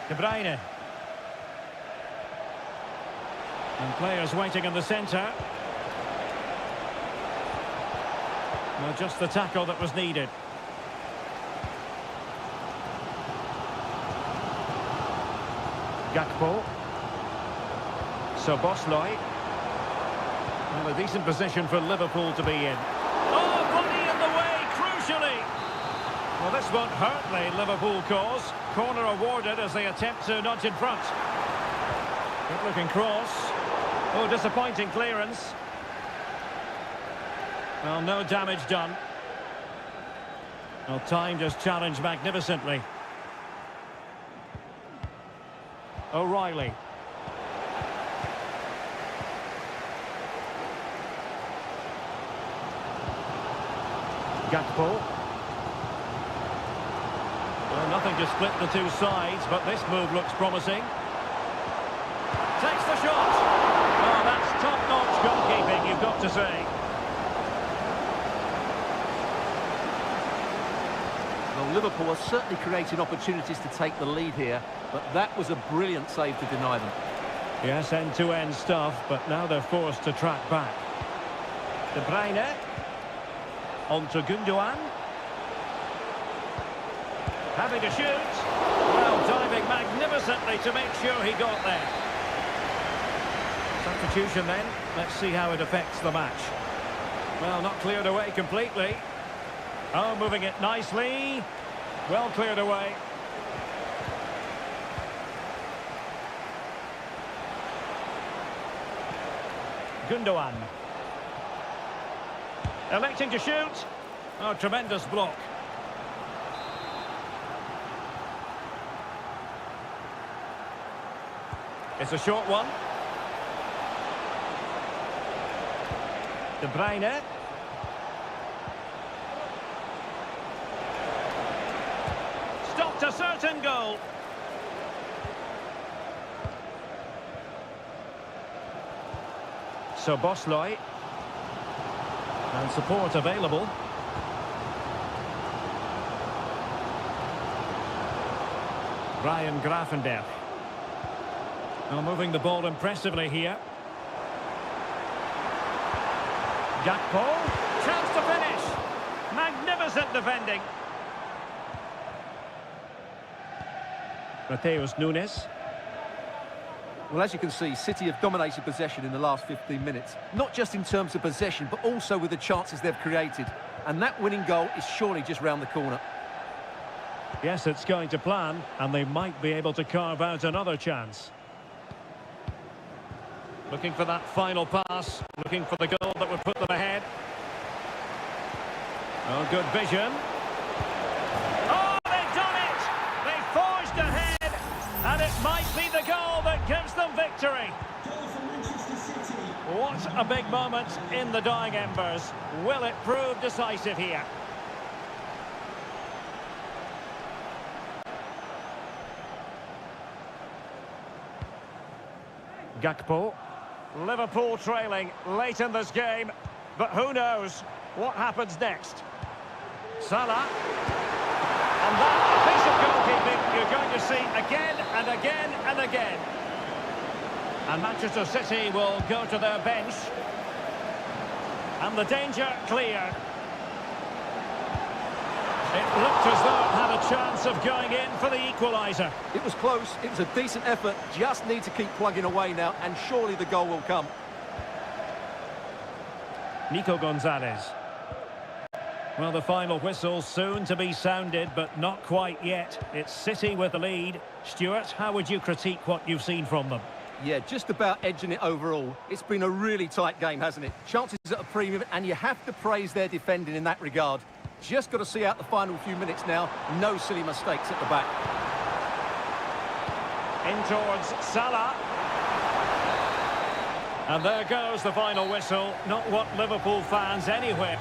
De Bruyne. And players waiting in the centre. Well, just the tackle that was needed. Gakpo. Soboslai. Well, a decent position for Liverpool to be in. Oh, body in the way, crucially. Well, this won't hurt the Liverpool cause. Corner awarded as they attempt to nudge in front. Good looking cross. Oh, disappointing clearance. Well, no damage done. Well, time just challenged magnificently. O'Reilly. Gakpo. Well, nothing to split the two sides, but this move looks promising. Takes the shot. Oh, that's top-notch goalkeeping, you've got to say. Well, Liverpool are certainly creating opportunities to take the lead here, but that was a brilliant save to deny them. Yes, end-to-end stuff, but now they're forced to track back. De Bruyne. On to Gundogan. Having to shoot. Well, diving magnificently to make sure he got there. Substitution then. Let's see how it affects the match. Well, not cleared away completely. Oh, moving it nicely. Well cleared away. Gundogan. Electing to shoot. Oh, tremendous block. It's a short one. De Bruyne. Stopped a certain goal. Soboslai. And support available. Ryan Gravenberch. Now moving the ball impressively here. Gakpo. Chance to finish. Magnificent defending. Mateus Nunes. Well, as you can see, City have dominated possession in the last 15 minutes. Not just in terms of possession, but also with the chances they've created. And that winning goal is surely just round the corner. Yes, it's going to plan, and they might be able to carve out another chance. Looking for that final pass, looking for the goal that would put them ahead. Oh, good vision. Oh, they've done it! They've forged ahead, and it might be the goal that gives them victory. Goal for Manchester City. What a big moment in the dying embers. Will it prove decisive here? Gakpo. Liverpool trailing late in this game, but who knows what happens next. Salah. And that, a piece of goalkeeping you're going to see again and again and again. And Manchester City will go to their bench. And the danger cleared. It looked as though it had a chance of going in for the equaliser. It was close, it was a decent effort, just need to keep plugging away now, and surely the goal will come. Nico Gonzalez. Well, the final whistle soon to be sounded, but not quite yet. It's City with the lead. Stuart, how would you critique what you've seen from them? Yeah, just about edging it overall. It's been a really tight game, hasn't it? Chances at a premium, and you have to praise their defending in that regard. Just got to see out the final few minutes now. No silly mistakes at the back. In towards Salah. And there goes the final whistle. Not what Liverpool fans anywhere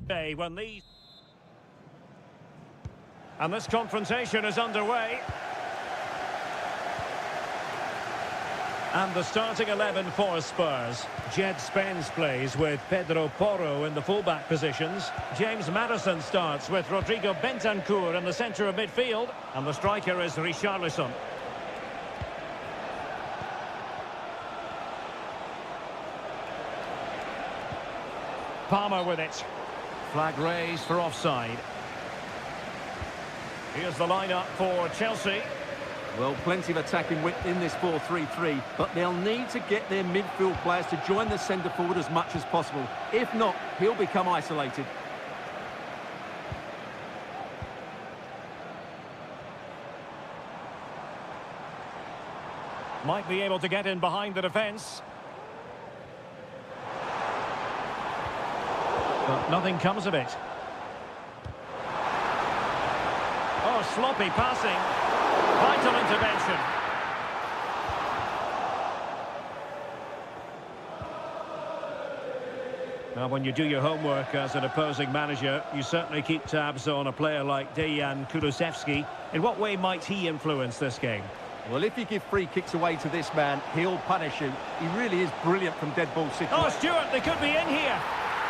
When these... And this confrontation is underway. And the starting 11 for Spurs. Jed Spence plays with Pedro Porro in the fullback positions. James Maddison starts with Rodrigo Bentancur in the centre of midfield. And the striker is Richarlison. Palmer with it. Flag raised for offside. Here's the lineup for Chelsea. Well, plenty of attacking width in this 4-3-3, but they'll need to get their midfield players to join the centre forward as much as possible. If not, he'll become isolated. Might be able to get in behind the defence. But nothing comes of it. Oh, sloppy passing. Vital intervention. Now, when you do your homework as an opposing manager, you certainly keep tabs on a player like Dejan Kulusevski. In what way might he influence this game? Well, if you give free kicks away to this man, he'll punish you. He really is brilliant from dead ball situations. Oh, Stuart, they could be in here.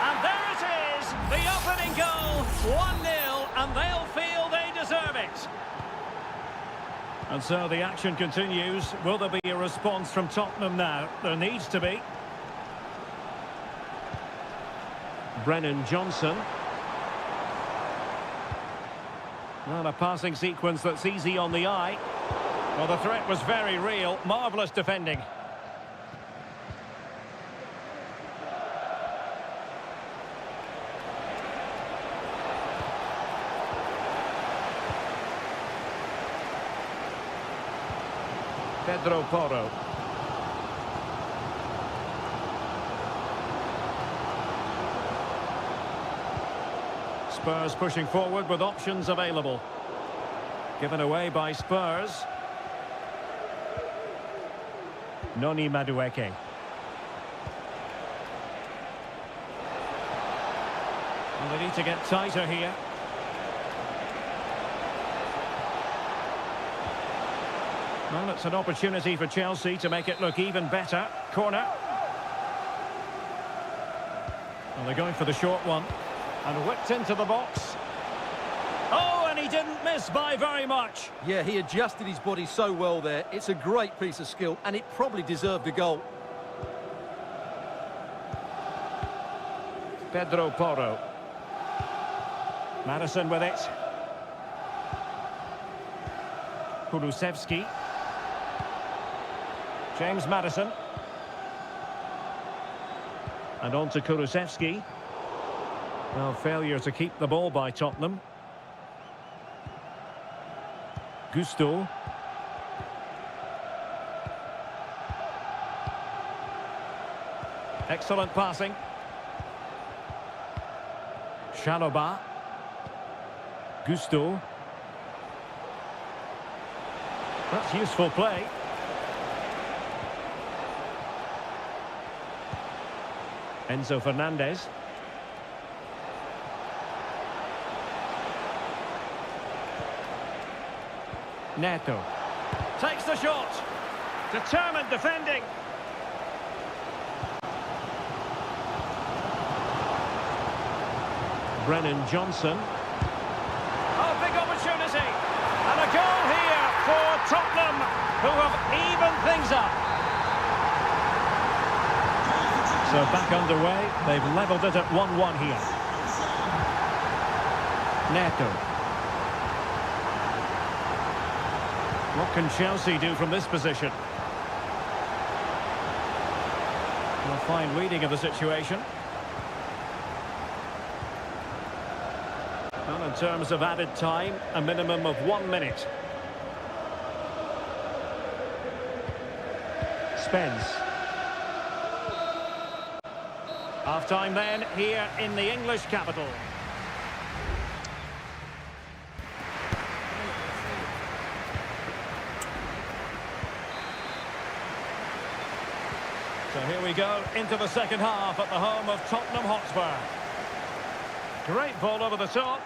And there it is, the opening goal, 1-0, and they'll feel they deserve it. And so the action continues. Will there be a response from Tottenham now? There needs to be. Brennan Johnson. Well, a passing sequence that's easy on the eye. Well, the threat was very real. Marvellous defending. Pedro Porro. Spurs pushing forward with options available. Given away by Spurs. Noni Madueke. Well, they need to get tighter here. Well, it's an opportunity for Chelsea to make it look even better. Corner. Well, they're going for the short one. And whipped into the box. Oh, and he didn't miss by very much. Yeah, he adjusted his body so well there. It's a great piece of skill, and it probably deserved a goal. Pedro Porro. Maddison with it. Kulusevski. James Maddison. And on to Kulusevski. Well, failure to keep the ball by Tottenham. Gusto. Excellent passing. Shaloba. Gusto. That's useful play. Enzo Fernandez. Neto. Takes the shot. Determined defending. Brennan Johnson. Oh, big opportunity. And a goal here for Tottenham, who have evened things up. So back underway. They've levelled it at 1-1 here. Neto. What can Chelsea do from this position? A fine reading of the situation. Well, in terms of added time, a minimum of 1 minute. Spence. Half-time then, here in the English capital. So here we go into the second half at the home of Tottenham Hotspur. Great ball over the top.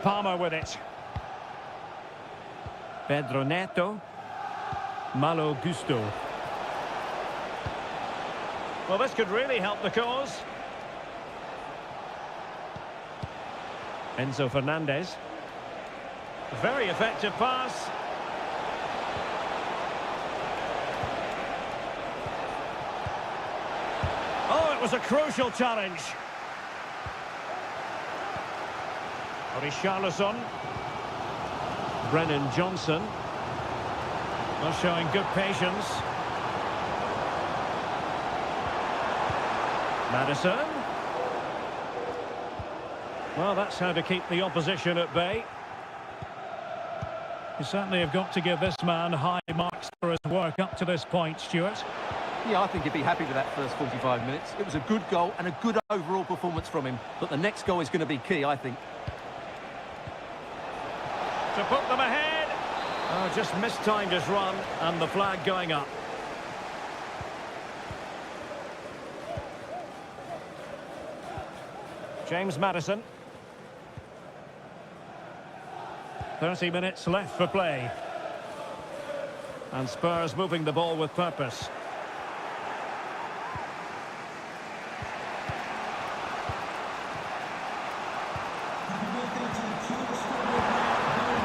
Palmer with it. Pedro Neto. Malo Gusto. Well, this could really help the cause. Enzo Fernandez. Very effective pass. Oh, it was a crucial challenge. Richarlison. Brennan Johnson. Well, showing good patience. Madison. Well, that's how to keep the opposition at bay. You certainly have got to give this man high marks for his work up to this point, Stuart. Yeah, I think he'd be happy with that first 45 minutes. It was a good goal and a good overall performance from him. But the next goal is going to be key, I think. To put them ahead. Oh, just mistimed his run and the flag going up. James Madison. 30 minutes left for play. And Spurs moving the ball with purpose.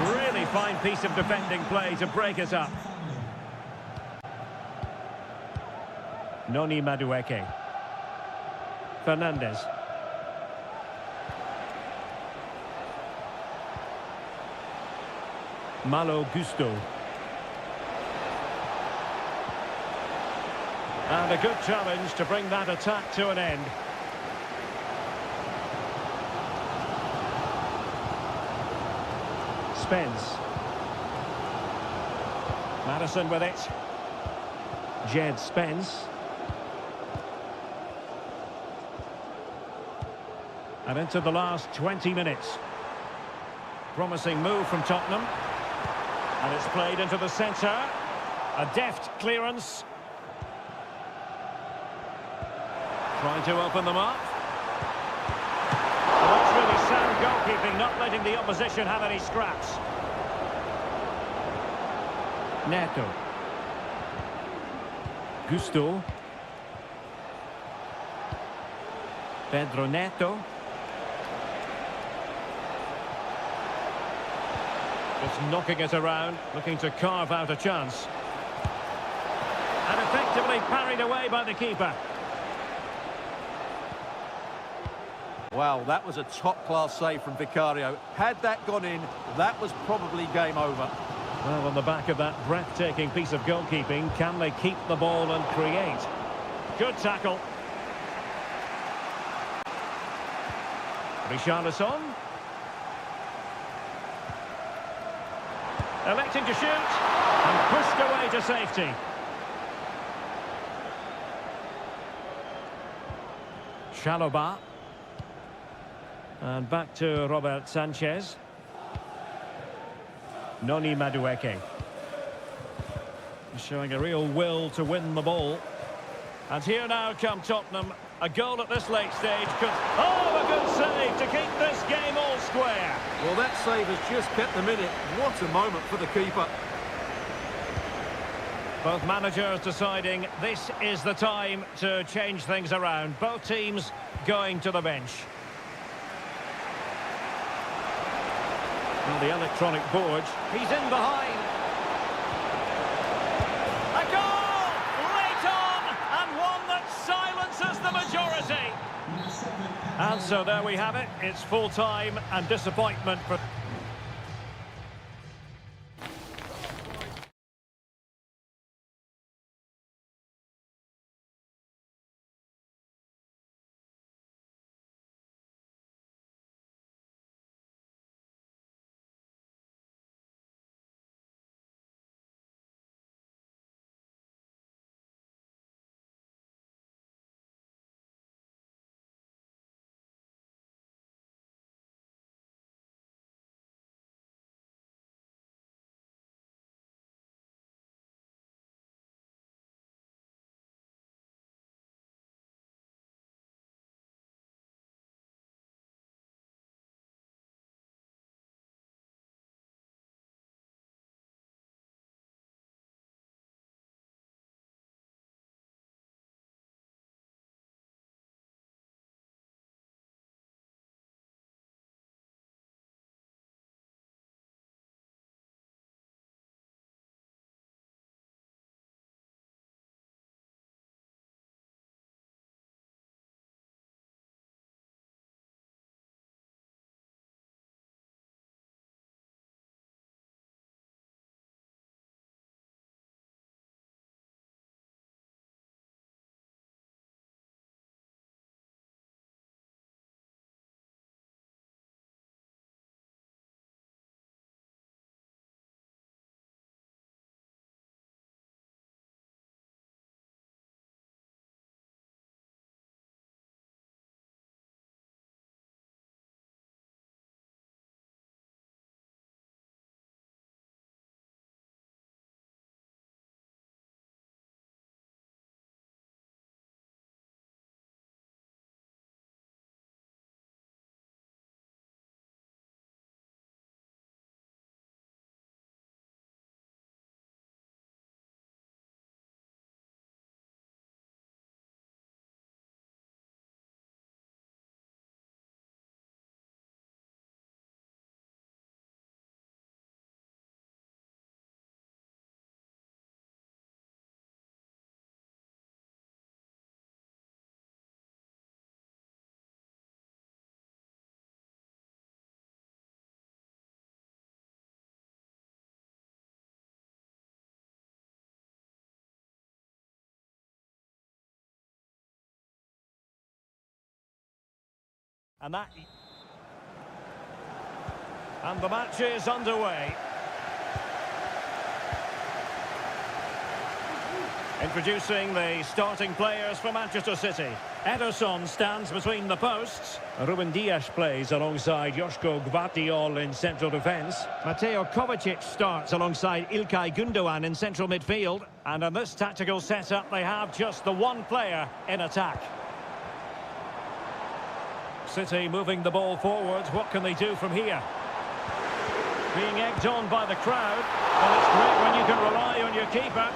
Really fine piece of defending play to break us up. Noni Madueke. Fernandez. Malo Gusto. And a good challenge to bring that attack to an end. Spence. Madison with it. Jed Spence. And into the last 20 minutes. Promising move from Tottenham. And it's played into the centre. A deft clearance. Trying to open them up. Well, that's really sound goalkeeping, not letting the opposition have any scraps. Neto. Gusto. Pedro Neto. Just knocking it around, looking to carve out a chance. And effectively parried away by the keeper. Wow, that was a top-class save from Vicario. Had that gone in, that was probably game over. Well, on the back of that breathtaking piece of goalkeeping, can they keep the ball and create? Good tackle. Richarlison. Electing to shoot, and pushed away to safety. Chalobah. And back to Robert Sanchez. Noni Madueke. Showing a real will to win the ball. And here now come Tottenham. A goal at this late stage could... Oh, a good save to keep this game all square. Well, that save has just kept them in it. What a moment for the keeper. Both managers deciding this is the time to change things around. Both teams going to the bench. Well, the electronic board. He's in behind. A goal! Late on! And one that silences the majority. And so there we have it. It's full time and disappointment for... And the match is underway. Introducing the starting players for Manchester City. Ederson stands between the posts. Ruben Dias plays alongside Joško Gvardiol in central defence. Mateo Kovacic starts alongside Ilkay Gundogan in central midfield. And in this tactical setup, they have just the one player in attack. City moving the ball forward. What can they do from here? Being egged on by the crowd. Well, it's great when you can rely on your keeper.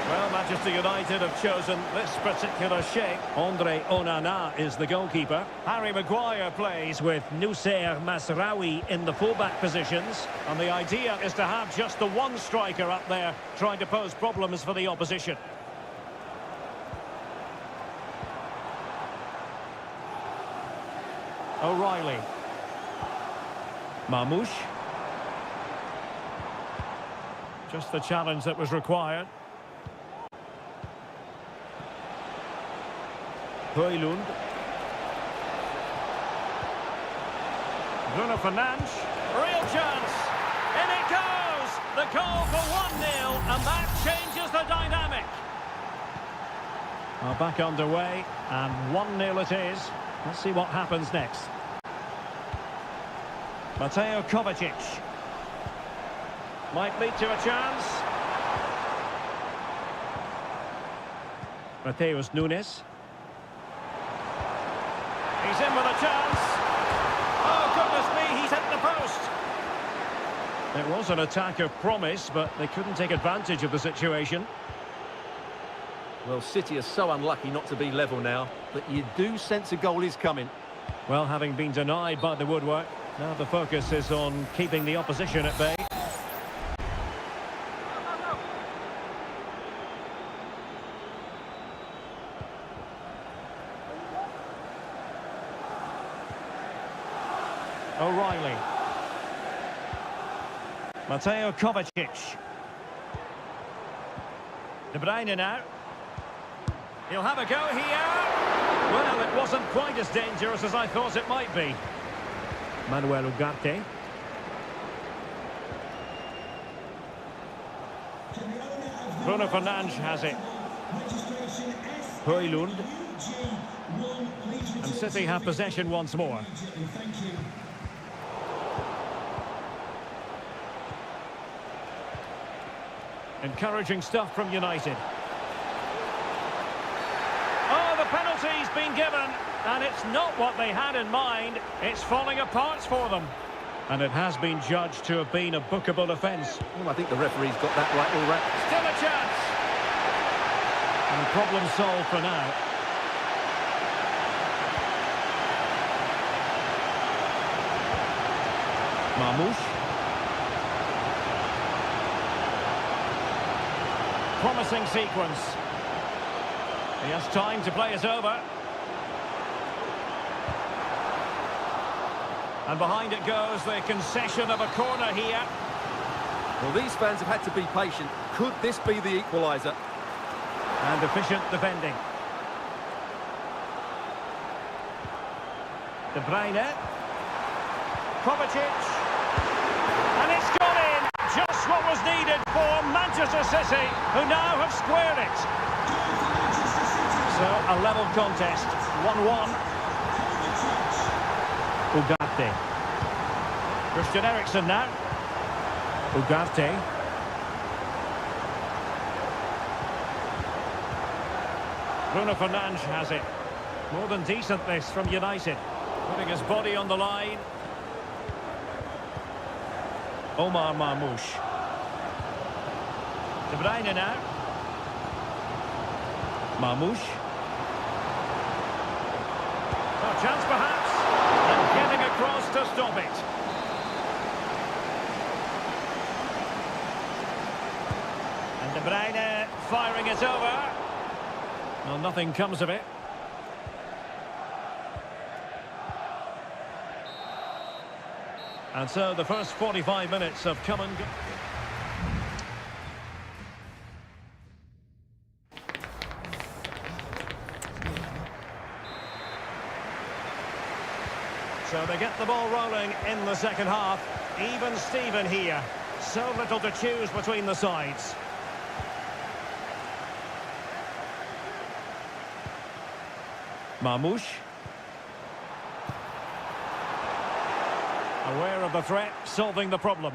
Well, Manchester United have chosen this particular shape. Andre Onana is the goalkeeper. Harry Maguire plays with Noussair Masraoui in the fullback positions. and the idea is to have just the one striker up there trying to pose problems for the opposition. O'Reilly. Marmoush. Just the challenge that was required. Højlund. Bruno Fernandes. Real chance. In it goes. The goal for 1-0, and that changes the dynamic. Well, back underway, and 1-0 it is. Let's see what happens next. Mateo Kovacic. Might lead to a chance. Mateus Nunes. He's in with a chance. Oh, goodness me, he's hit the post. It was an attack of promise, but they couldn't take advantage of the situation. Well, City are so unlucky not to be level now, but you do sense a goal is coming. Well, having been denied by the woodwork, now the focus is on keeping the opposition at bay. O'Reilly. Mateo Kovacic. De Bruyne now. He'll have a go here. Well, it wasn't quite as dangerous as I thought it might be. Manuel Ugarte. Bruno Fernandes has it. Højlund. And City have possession once more. Encouraging stuff from United. Oh, the penalty's been given, and it's not what they had in mind. It's falling apart for them. And it has been judged to have been a bookable offence. Well, I think the referee's got that right all right. Still a chance. And problem solved for now. Marmoush. Promising sequence. He has time to play it over. And behind it goes the concession of a corner here. Well, these fans have had to be patient. Could this be the equaliser? And efficient defending. De Bruyne. Kovacic. And it's gone in. Just what was needed for Manchester City, who now have squared it. So, a level contest. 1-1. Ugarte. Christian Eriksen now. Ugarte. Bruno Fernandes has it. More than decent this from United. Putting his body on the line. Omar Marmoush. De Bruyne now. Marmoush. A chance perhaps. And getting across to stop it. And De Bruyne firing it over. Well, nothing comes of it. And so the first 45 minutes have come and gone. So they get the ball rolling in the second half. Even Steven here. So little to choose between the sides. Marmoush. Aware of the threat, solving the problem.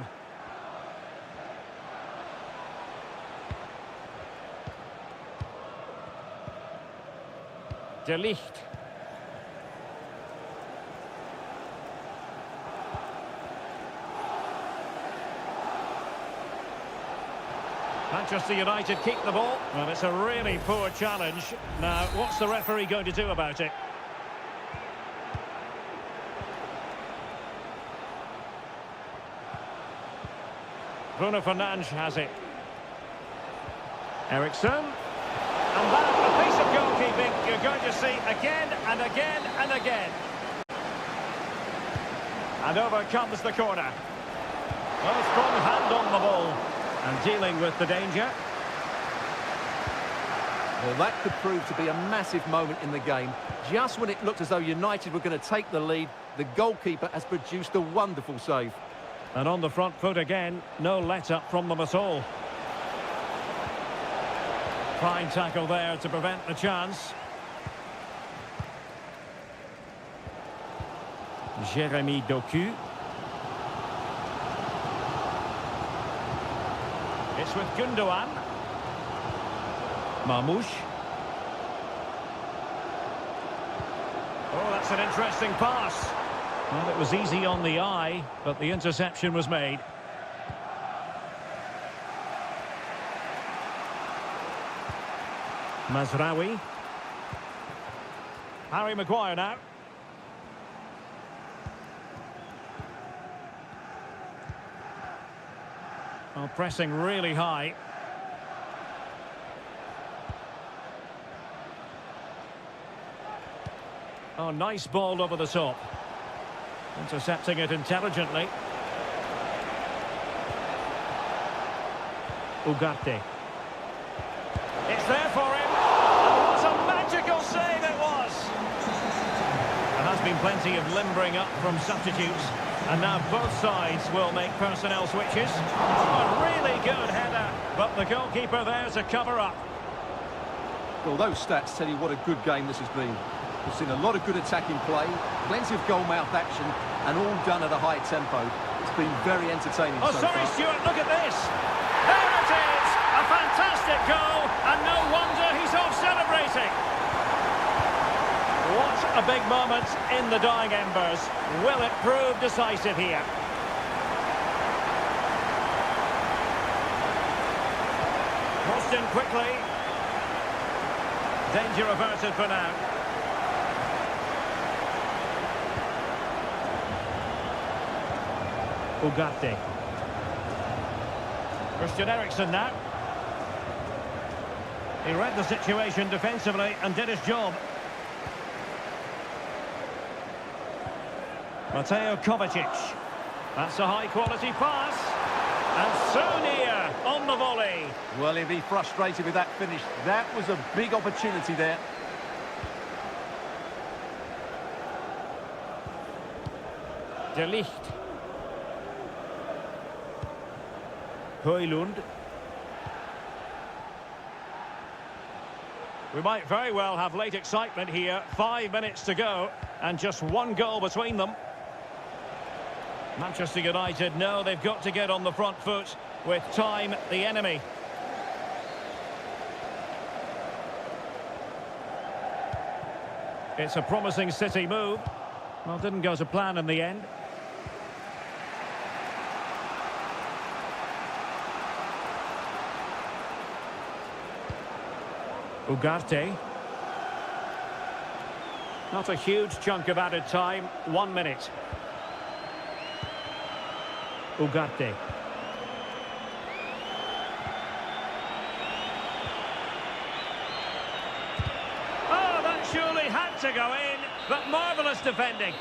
De Ligt. Manchester United keep the ball. Well, it's a really poor challenge. Now, what's the referee going to do about it? Bruno Fernandes has it. Eriksson. And that, a piece of goalkeeping you're going to see again and again and again. And over comes the corner. Well, a strong hand on the ball. And dealing with the danger. Well, that could prove to be a massive moment in the game. Just when it looked as though United were going to take the lead, the goalkeeper has produced a wonderful save. And on the front foot again, no let-up from them at all. Fine tackle there to prevent the chance. Jérémy Doku. It's with Gundogan. Marmoush. Oh, that's an interesting pass. Well, it was easy on the eye, but the interception was made. Mazraoui. Harry Maguire now. Well, pressing really high. Oh, nice ball over the top. Intercepting it intelligently. Ugarte. It's there for him. And what a magical save it was. There has been plenty of limbering up from substitutes. And now both sides will make personnel switches. Oh, a really good header. But the goalkeeper there to cover up. Well, those stats tell you what a good game this has been. We've seen a lot of good attacking play, plenty of goal-mouth action, and all done at a high tempo. It's been very entertaining Oh, so sorry, far. Stuart, look at this. There it is! A fantastic goal, and no wonder he's off celebrating. What a big moment in the dying embers. Will it prove decisive here? Crossed in quickly. Danger averted for now. Ugarte. Christian Eriksen now. He read the situation defensively and did his job. Mateo Kovacic. That's a high-quality pass. And so near on the volley. Well, he'll be frustrated with that finish. That was a big opportunity there. De Ligt. Højlund. We might very well have late excitement here. 5 minutes to go and just one goal between them. Manchester United know they've got to get on the front foot with time the enemy. It's a promising City move. Well, didn't go to plan in the end. Ugarte. Not a huge chunk of added time. 1 minute. Ugarte. Oh, that surely had to go in, but marvellous defending.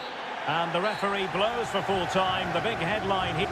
And the referee blows for full time. The big headline here.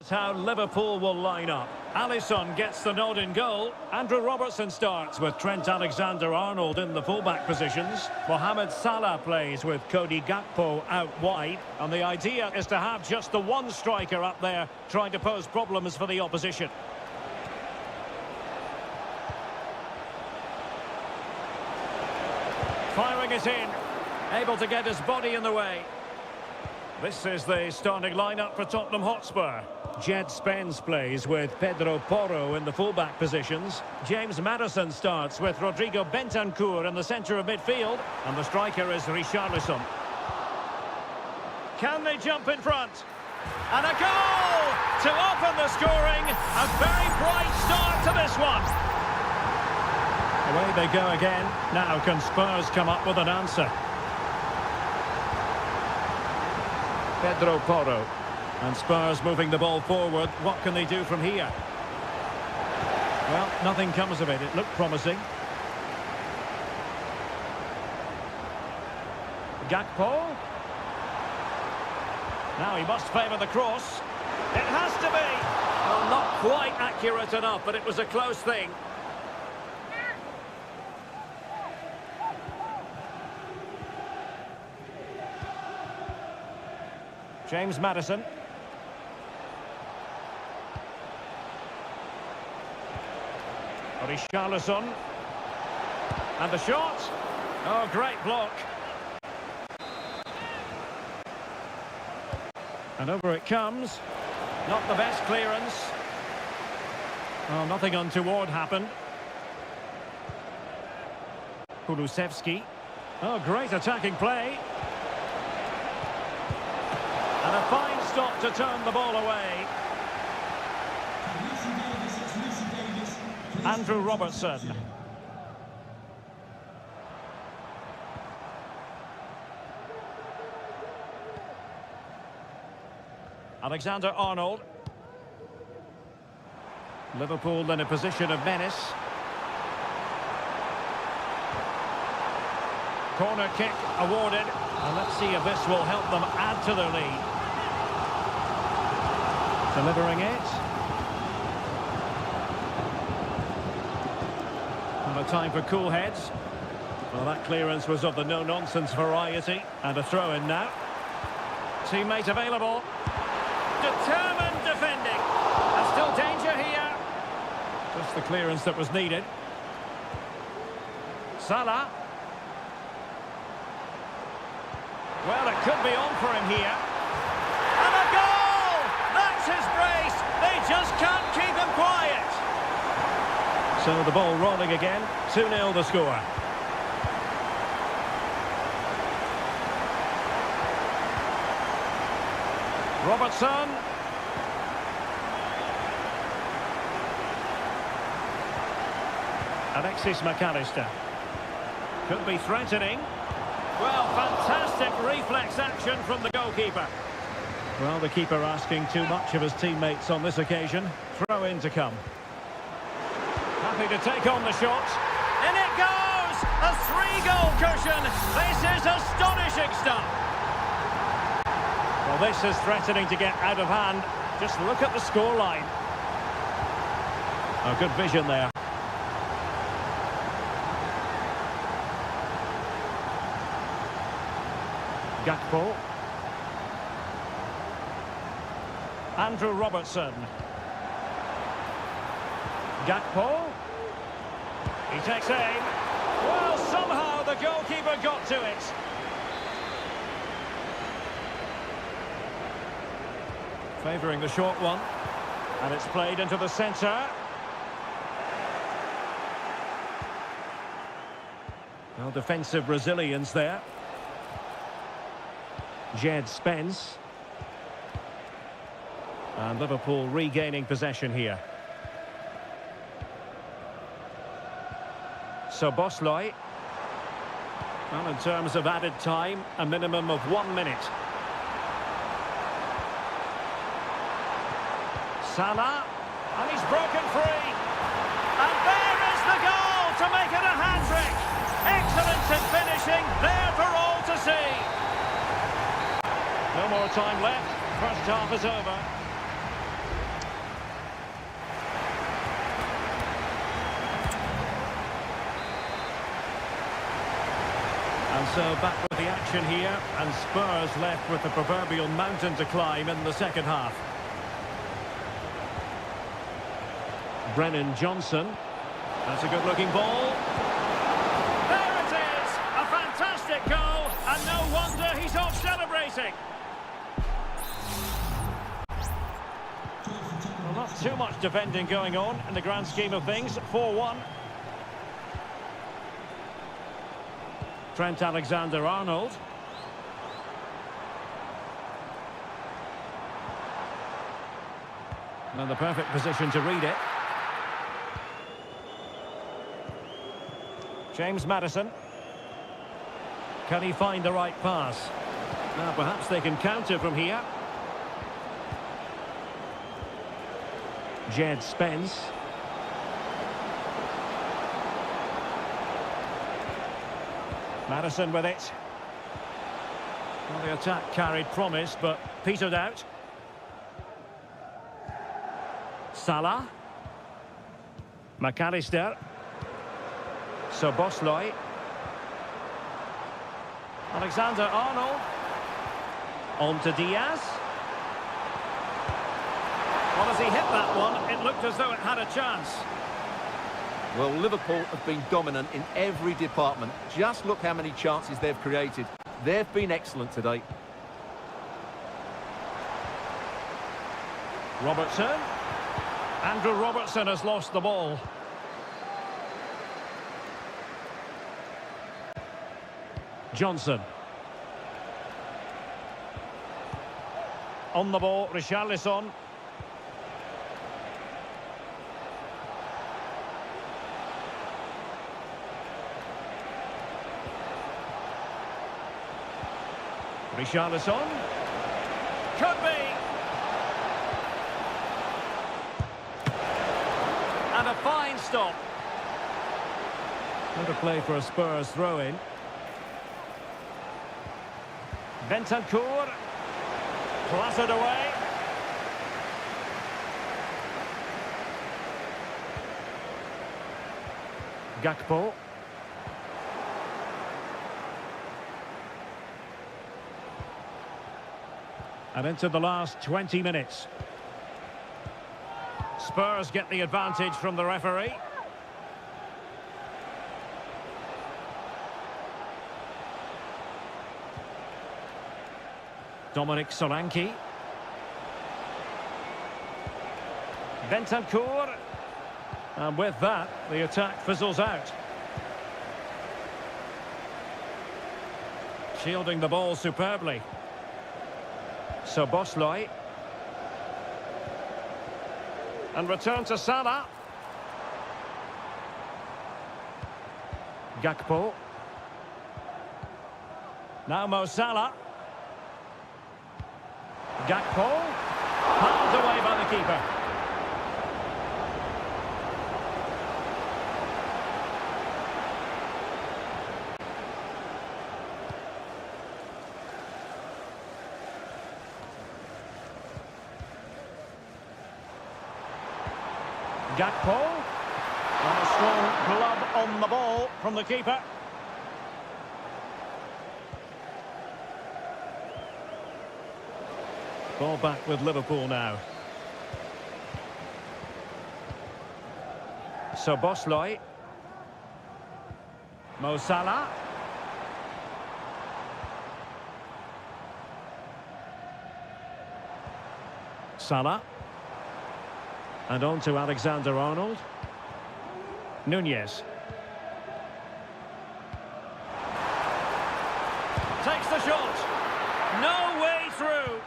just how Liverpool will line up. Alisson gets the nod in goal. Andrew Robertson starts with Trent Alexander-Arnold in the fullback positions. Mohamed Salah plays with Cody Gakpo out wide. And the idea is to have just the one striker up there trying to pose problems for the opposition. Firing it in. Able to get his body in the way. This is the starting lineup for Tottenham Hotspur. Jed Spence plays with Pedro Porro in the fullback positions. James Maddison starts with Rodrigo Bentancur in the centre of midfield. And the striker is Richarlison. Can they jump in front? And a goal to open the scoring. A very bright start to this one. Away they go again. Now can Spurs come up with an answer? Pedro Porro. And Spurs moving the ball forward. What can they do from here? Well, nothing comes of it. It looked promising. Gakpo. Now he must favour the cross. It has to be. Well, not quite accurate enough, but it was a close thing. James Maddison. Richarlison. And the shot. Oh, great block. And over it comes. Not the best clearance. Oh, nothing untoward happened. Kulusevski. Oh, great attacking play. And a fine stop to turn the ball away. Andrew Robertson. Alexander-Arnold. Liverpool in a position of menace. Corner kick awarded. And let's see if this will help them add to their lead. Delivering it. And a time for cool heads. Well, that clearance was of the no-nonsense variety. And a throw-in now. Teammate available. Determined defending. And still danger here. Just the clearance that was needed. Salah. Well, it could be on for him here. And a goal! That's his brace. They just can't keep him quiet. So the ball rolling again. 2-0 the score. Robertson. Alexis McAllister. Could be threatening. Well, fantastic reflex action from the goalkeeper. Well, the keeper asking too much of his teammates on this occasion. Throw in to come. Happy to take on the shot. In it goes! A 3-goal cushion. This is astonishing stuff. Well, this is threatening to get out of hand. Just look at the scoreline. Oh, good vision there. Gakpo. Andrew Robertson. Gakpo. He takes aim. Well, somehow the goalkeeper got to it. Favouring the short one. And it's played into the centre. Well, defensive resilience there. Jed Spence. And Liverpool regaining possession here. So Bosley. Well, in terms of added time, a minimum of 1 minute. Salah. And he's broken free. And there is the goal to make it a hat-trick. Excellent in finishing, there for all to see. No more time left. First half is over. So back with the action here, and Spurs left with the proverbial mountain to climb in the second half. Brennan Johnson. That's a good-looking ball. There it is! A fantastic goal, and no wonder he's off celebrating. Well, not too much defending going on in the grand scheme of things. 4-1. Trent Alexander-Arnold. And the perfect position to read it. James Maddison. Can he find the right pass? Now perhaps they can counter from here. Jed Spence. Maddison with it. Well, the attack carried promise, but petered out. Salah. McAllister. Szoboszlai. Alexander-Arnold. On to Diaz. Well, as he hit that one, it looked as though it had a chance. Well, Liverpool have been dominant in every department. Just look how many chances they've created. They've been excellent today. Robertson. Andrew Robertson has lost the ball. Johnson. On the ball, Richarlison. Richarlison. Could be. And a fine stop. What a play for a Spurs throw-in. Bentancur. Clattered away. Gakpo. And into the last 20 minutes. Spurs get the advantage from the referee. Dominic Solanke. Bentancur. And with that, the attack fizzles out. Shielding the ball superbly. Szoboszlai. And return to Salah. Gakpo. Now Mo Salah. Gakpo. Palmed away by the keeper. Gakpo. And a strong glove on the ball from the keeper. Ball back with Liverpool now. Szoboszlai. Mo Salah. Salah. And on to Alexander-Arnold. Nunez. Takes the shot. No way through.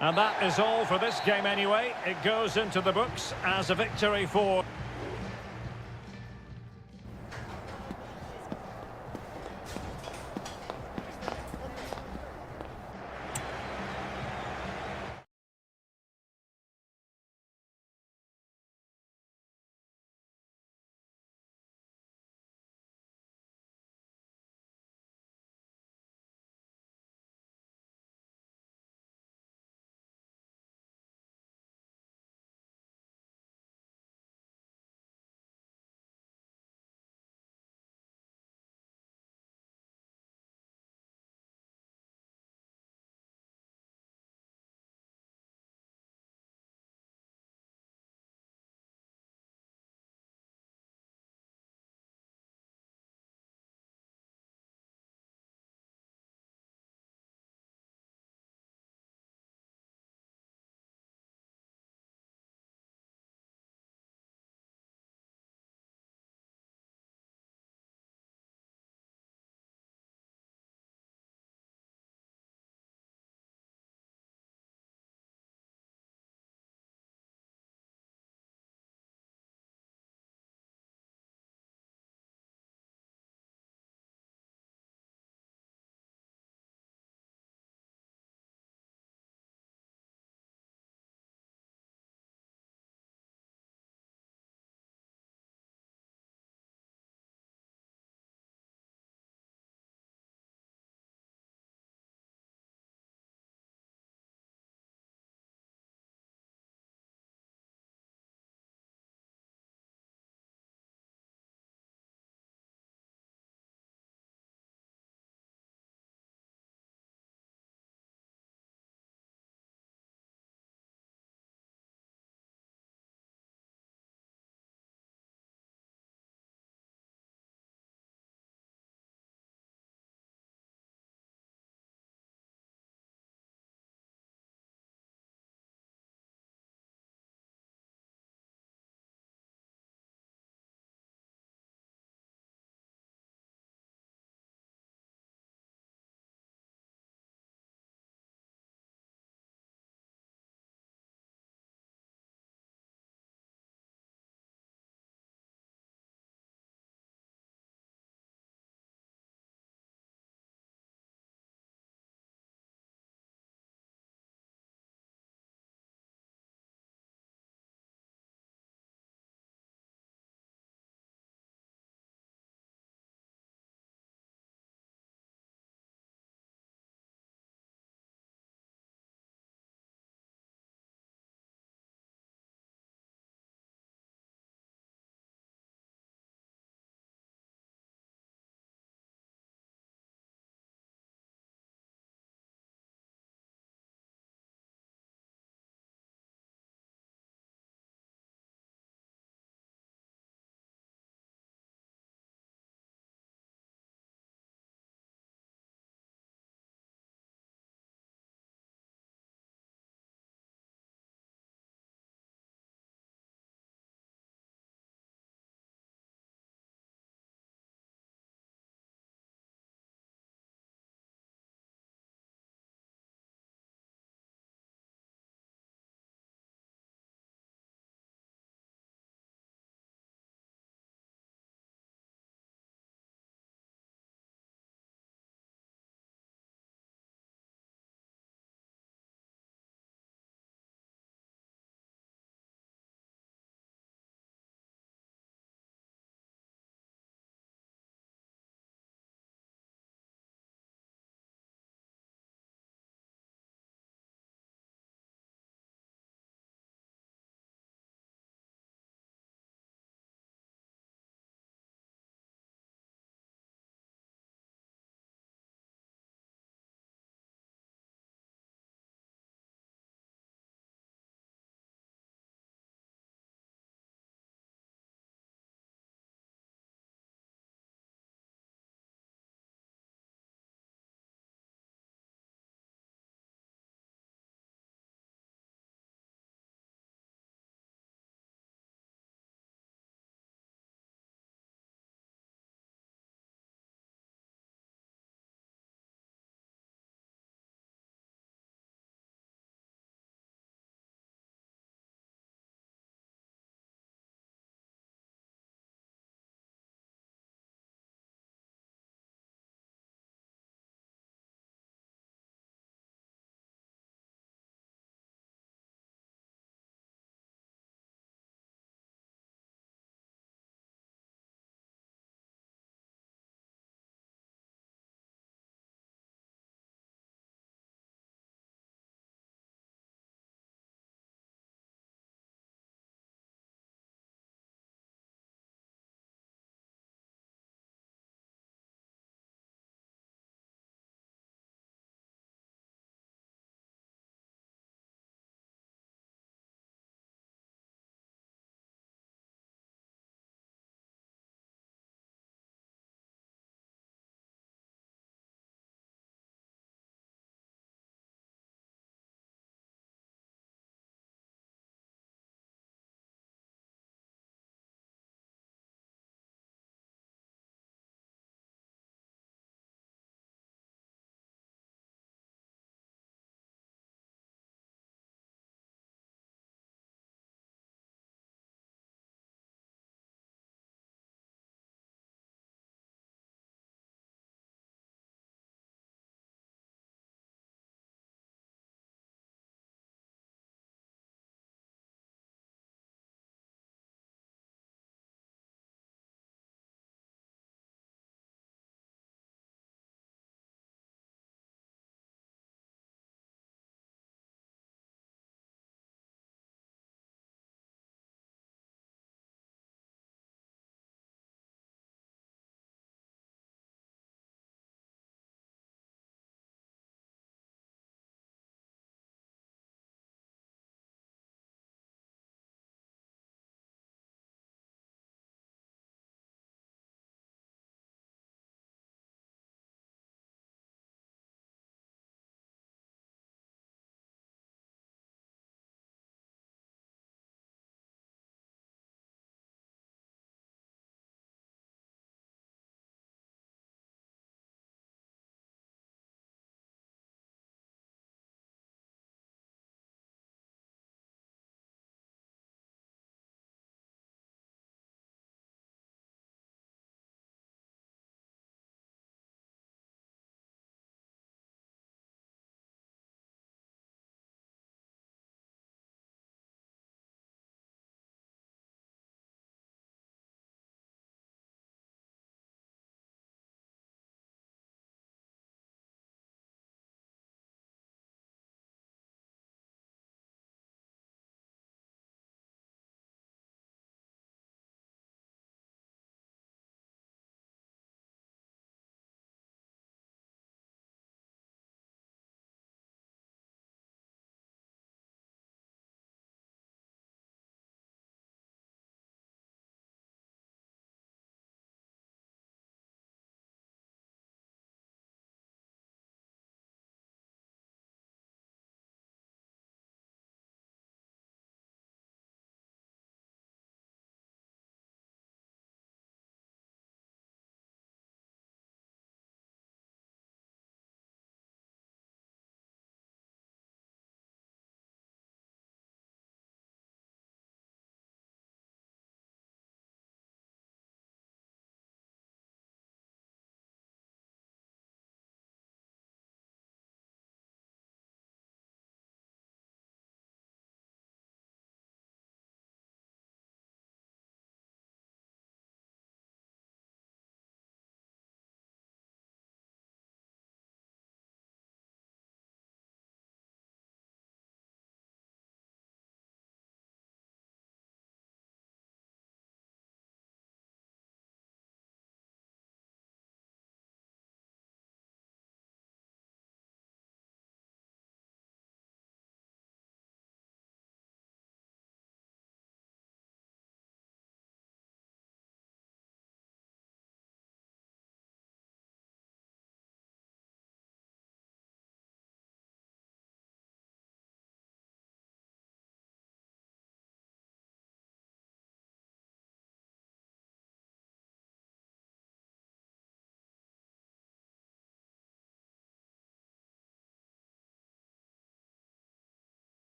And that is all for this game anyway. It goes into the books as a victory for...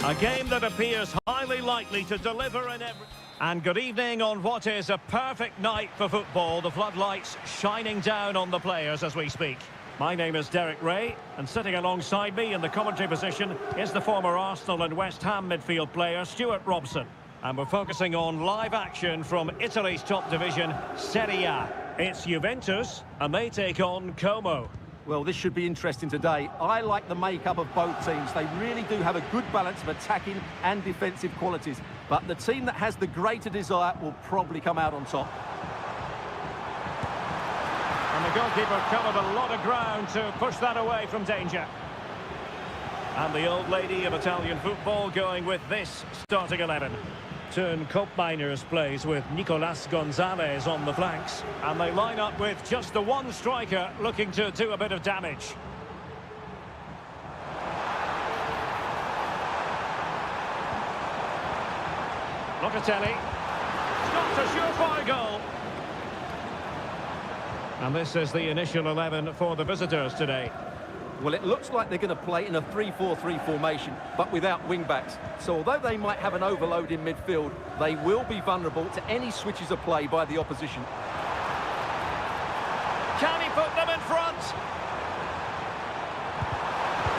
A game that appears highly likely to deliver in every... And good evening on what is a perfect night for football. The floodlights shining down on the players as we speak. My name is Derek Ray, and sitting alongside me in the commentary position is the former Arsenal and West Ham midfield player Stuart Robson. And we're focusing on live action from Italy's top division, Seria. It's Juventus, and they take on Como. Well, this should be interesting today. I like the makeup of both teams. They really do have a good balance of attacking and defensive qualities. But the team that has the greater desire will probably come out on top. And the goalkeeper covered a lot of ground to push that away from danger. And the old lady of Italian football going with this starting 11. Turn Koopmeiners plays with Nicolas Gonzalez on the flanks. And they line up with just the one striker looking to do a bit of damage. Locatelli. Stopped a surefire goal. And this is the initial 11 for the visitors today. Well, it looks like they're going to play in a 3-4-3 formation, but without wing-backs. So although they might have an overload in midfield, they will be vulnerable to any switches of play by the opposition. Can he put them in front?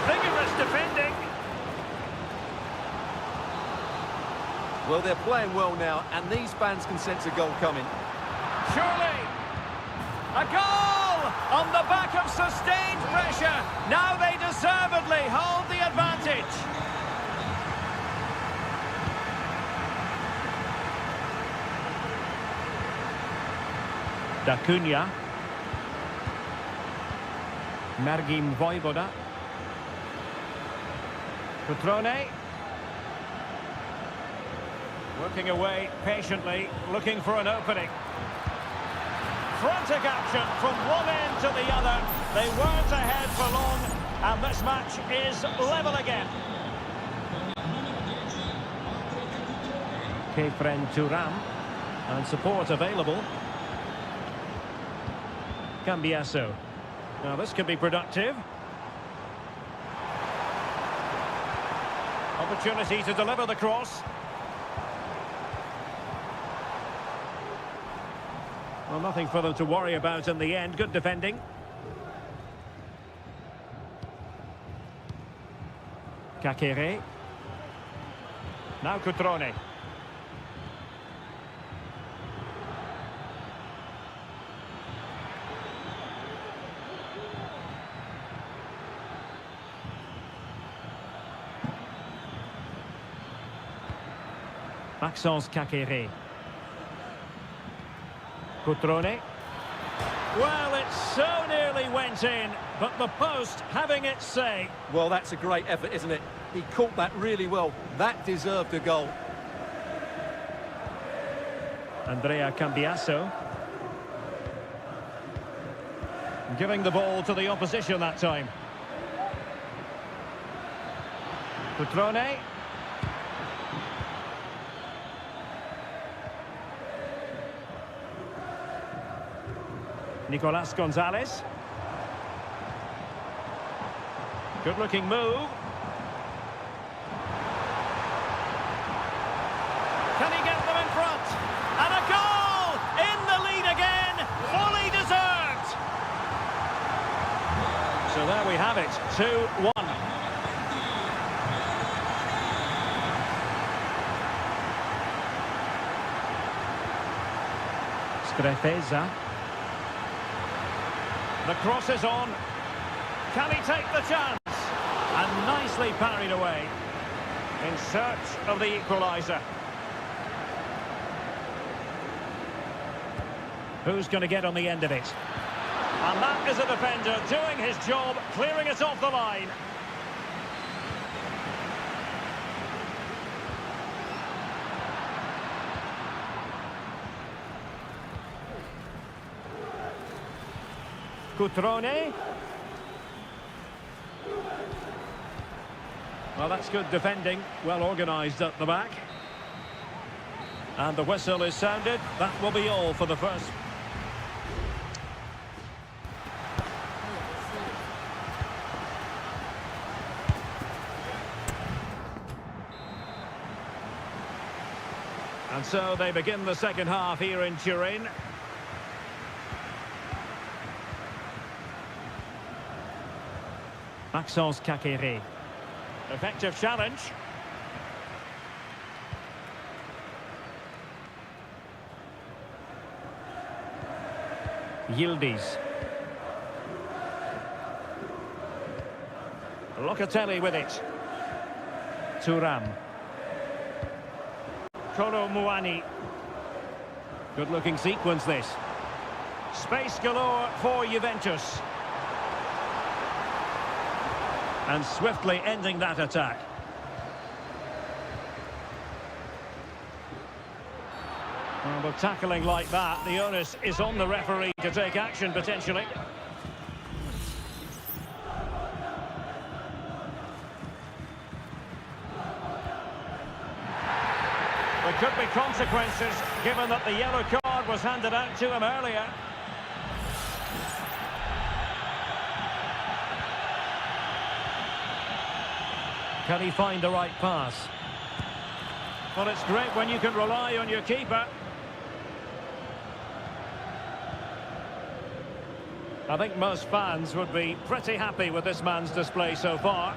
Vigorous defending. Well, they're playing well now, and these fans can sense a goal coming. Surely. A goal on the back of sustained pressure. Now they deservedly hold the advantage. Da Cunha. Mergim Vojvoda. Cutrone. Working away patiently, looking for an opening. Frantic action from one end to the other. They weren't ahead for long, and this match is level again. Kefren Turam, and support available. Cambiasso. Now this could be productive. Opportunity to deliver the cross. Well, nothing for them to worry about in the end. Good defending. Kakere. Now Cutrone. Maxence Kakere. Cutrone. Well, it so nearly went in, but the post having its say. Well, that's a great effort, isn't it? He caught that really well. That deserved a goal. Andrea Cambiasso. Giving the ball to the opposition that time. Cutrone. Nicolas Gonzalez. Good-looking move. Can he get them in front? And a goal! In the lead again! Fully deserved! So there we have it, 2-1. Strefeza. The cross is on. Can he take the chance? And nicely parried away. In search of the equaliser. Who's going to get on the end of it? And that is a defender doing his job, clearing it off the line. Cutrone. Well, that's good defending, well organised at the back. And the whistle is sounded. That will be all for the first. And so they begin the second half here in Turin. Maxence Kakere. Effective challenge. Yildiz. Locatelli with it. Thuram. Kolo Muani. Good looking sequence this. Space galore for Juventus. And swiftly ending that attack. Well, with tackling like that, the onus is on the referee to take action potentially. There could be consequences given that the yellow card was handed out to him earlier. Can he find the right pass? Well, it's great when you can rely on your keeper. I think most fans would be pretty happy with this man's display so far.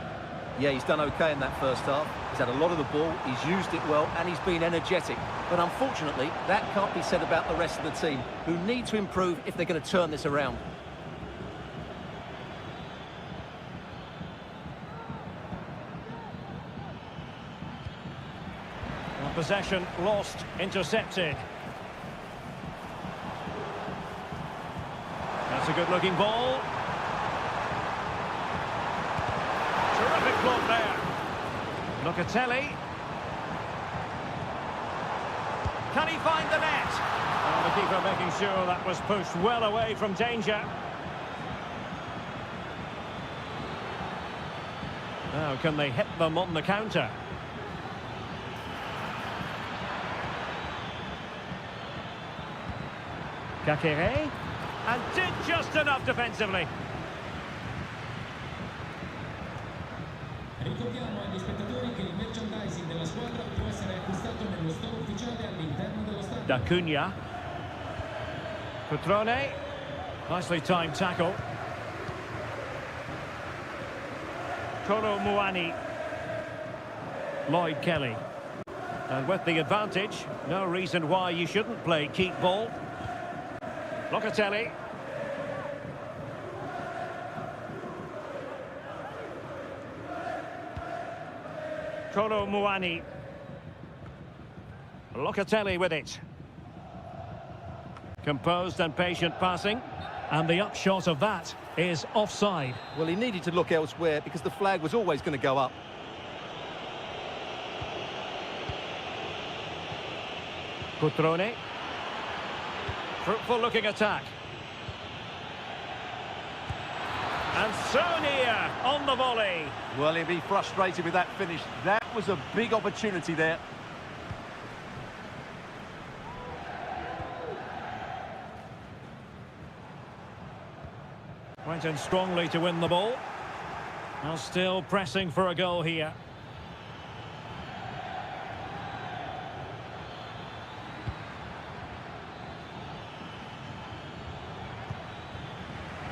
Yeah, he's done okay in that first half. He's had a lot of the ball, he's used it well, and he's been energetic. But unfortunately, that can't be said about the rest of the team, who need to improve if they're going to turn this around. Well, possession lost, intercepted. That's a good-looking ball. Terrific block there. Locatelli. Can he find the net? And the keeper making sure that was pushed well away from danger. Now, can they hit them on the counter? Kakere. And did just enough defensively. Ricordiamo agli spettatori che il merchandising della squadra può essere acquistato nello store ufficiale all'interno dello stadio. Da Cunha. Petrone. Nicely timed tackle. Kolo Muani. Lloyd Kelly. And with the advantage, no reason why you shouldn't play keep ball. Locatelli. Kolo Muani. Locatelli with it. Composed and patient passing. And the upshot of that is offside. Well, he needed to look elsewhere because the flag was always going to go up. Petrone. Fruitful looking attack. And Seria on the volley. Well, he'll be frustrated with that finish. That was a big opportunity there. Went in strongly to win the ball. Now still pressing for a goal here.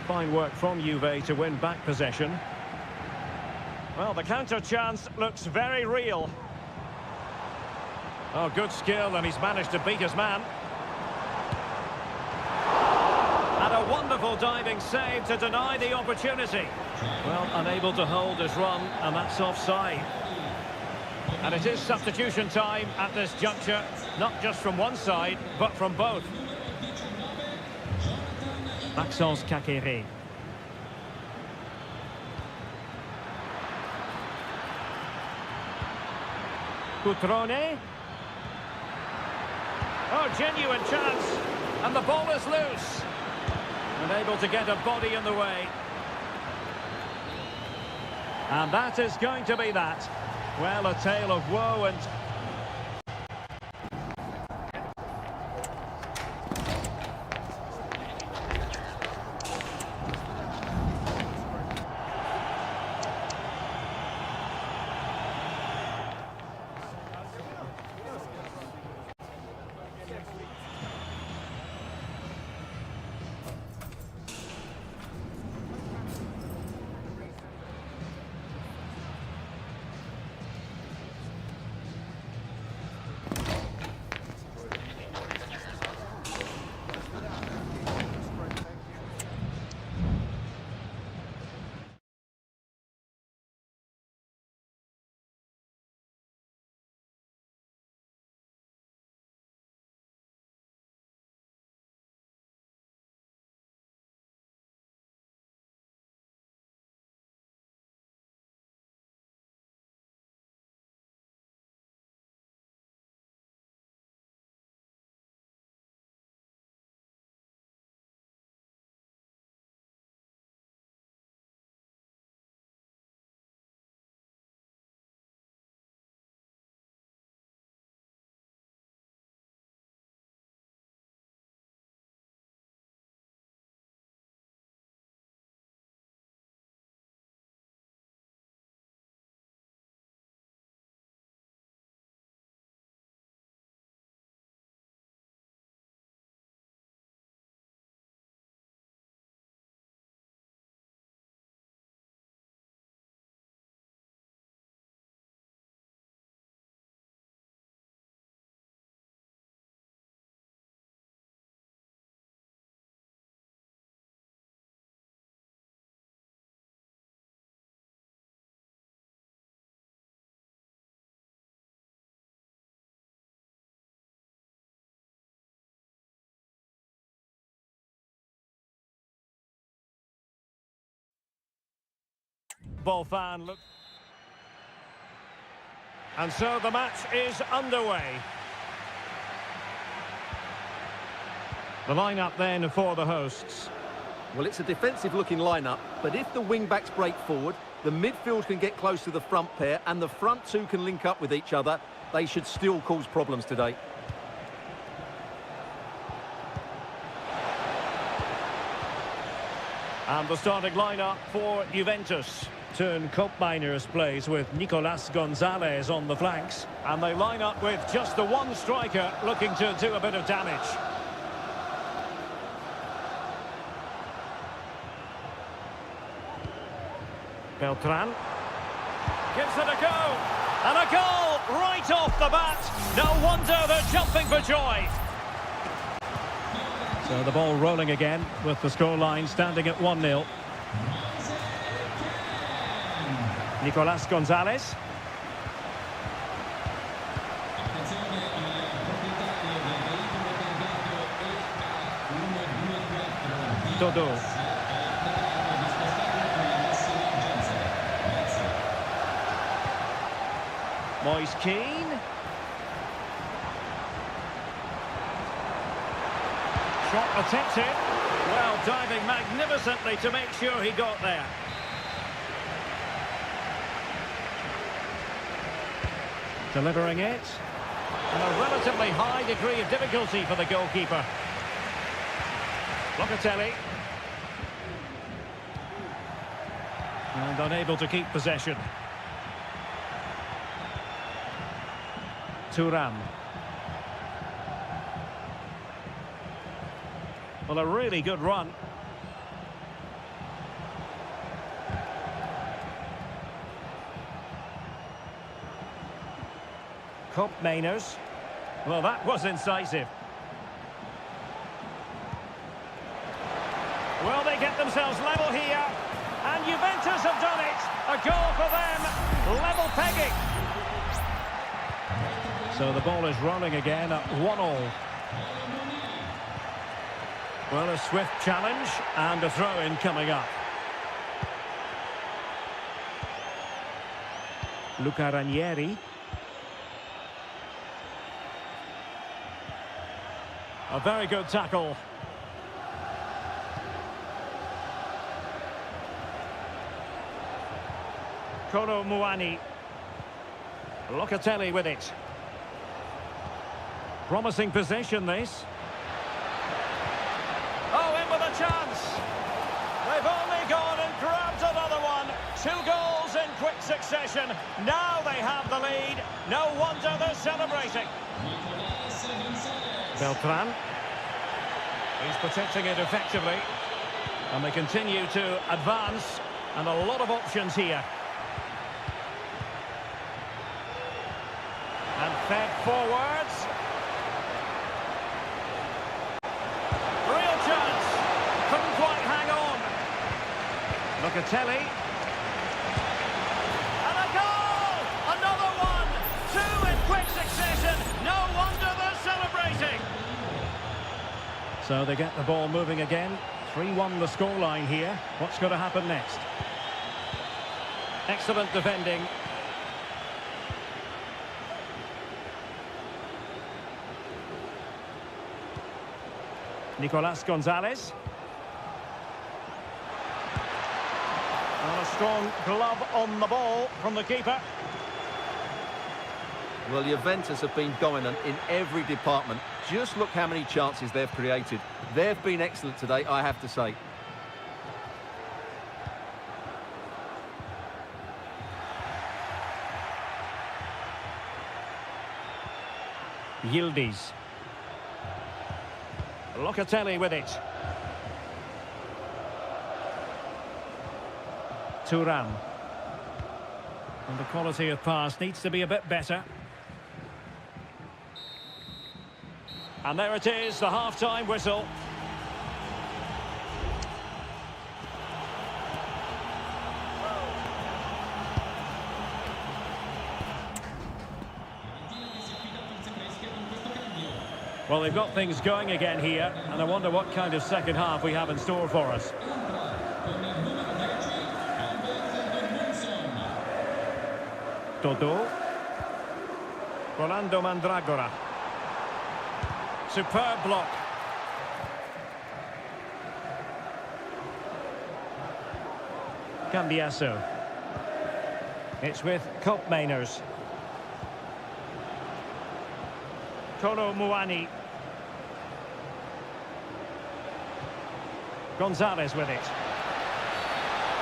Fine work from Juve to win back possession. Well, the counter chance looks very real. Oh, good skill, and he's managed to beat his man. And a wonderful diving save to deny the opportunity. Well, unable to hold his run, and that's offside. And it is substitution time at this juncture, not just from one side, but from both. Maxence Kakere. Petrone. Oh, genuine chance. And the ball is loose. Unable to get a body in the way. And that is going to be that. Well, a tale of woe and... football fan. Look. And so the match is underway. The lineup then for the hosts. Well, it's a defensive-looking lineup, but if the wing-backs break forward, the midfield can get close to the front pair, and the front two can link up with each other, they should still cause problems today. And the starting lineup for Juventus. Turn Miners plays with Nicolas Gonzalez on the flanks. And they line up with just the one striker looking to do a bit of damage. Beltran gives it a go, and a goal right off the bat. No wonder they're jumping for joy. So the ball rolling again with the scoreline standing at 1-0. Nicolas Gonzalez. Dodo. Moise Keane. Shot attempted. Well, diving magnificently to make sure he got there. Delivering it. And a relatively high degree of difficulty for the goalkeeper. Locatelli. And unable to keep possession. Thuram. Well, a really good run. Mainers. Well, that was incisive. Will they get themselves level here? And Juventus have done it. A goal for them. Level pegging. So the ball is rolling again at 1-1. Well, a swift challenge and a throw-in coming up. Luca Ranieri. A very good tackle. Kolo Muani. Locatelli with it. Promising possession, this. Oh, in with a chance. They've only gone and grabbed another one. 2 goals in quick succession. Now they have the lead. No wonder they're celebrating. Beltran. He's protecting it effectively. And they continue to advance. And a lot of options here. And fed forwards. Real chance. Couldn't quite hang on. Locatelli. And a goal! Another one! 2 in quick succession. No wonder they're celebrating. So they get the ball moving again. 3-1 the scoreline here. What's going to happen next? Excellent defending. Nicolas Gonzalez. And a strong glove on the ball from the keeper. Well, Juventus have been dominant in every department. Just look how many chances they've created. They've been excellent today, I have to say. Yildiz. Locatelli with it. Thuram. And the quality of pass needs to be a bit better. And there it is, the half-time whistle. Well, they've got things going again here, and I wonder what kind of second half we have in store for us. Dodo. Rolando Mandragora. Superb block. Cambiasso. It's with Kopmeiners. Kolo Muani. Gonzalez with it.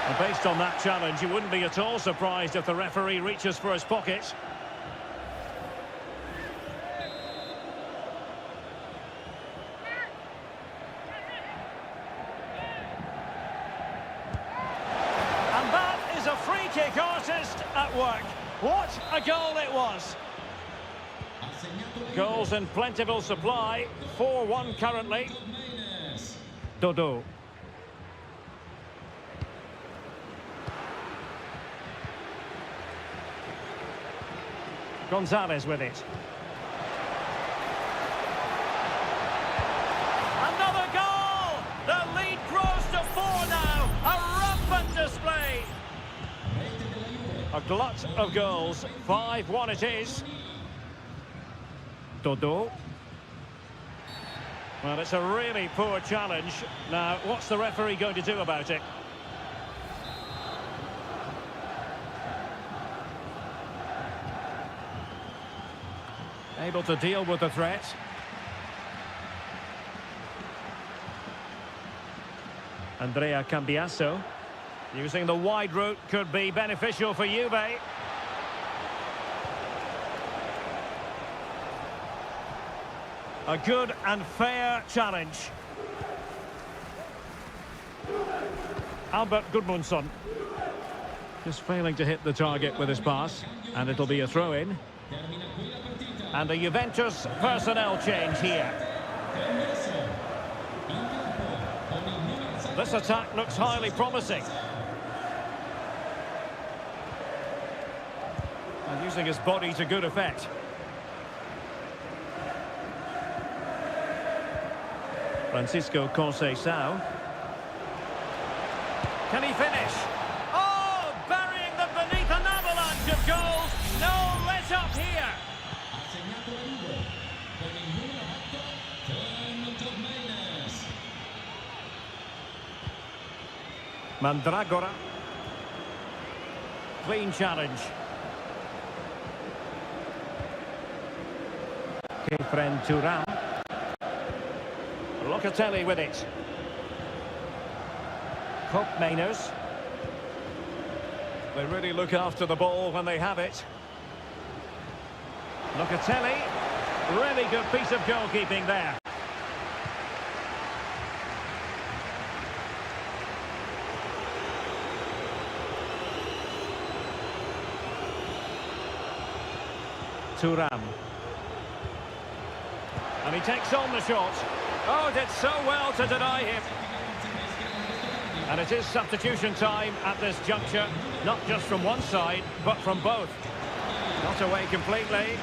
And based on that challenge, you wouldn't be at all surprised if the referee reaches for his pocket. And that is a free kick artist at work. What a goal it was! Goals in plentiful supply. 4-1 currently. Dodo. Gonzalez with it. Another goal! The lead grows to 4 now. A rampant display. A glut of goals. 5-1 it is. Dodo. Well, it's a really poor challenge. Now, what's the referee going to do about it? Able to deal with the threat. Andrea Cambiasso. Using the wide route could be beneficial for Juve. A good and fair challenge. Albert Gudmundsson. Just failing to hit the target with his pass. And it'll be a throw-in. And a Juventus personnel change here. This attack looks highly promising. And using his body to good effect. Francisco Conceição. Can he finish? Oh, burying them beneath an avalanche of goals. No let up here. Mandragora. Clean challenge. Kefren Turam. Locatelli with it. Kopmeiners. They really look after the ball when they have it. Locatelli. Really good piece of goalkeeping there. Turam. And he takes on the shot. Oh, did so well to deny him. And it is substitution time at this juncture, not just from one side, but from both. Not away completely.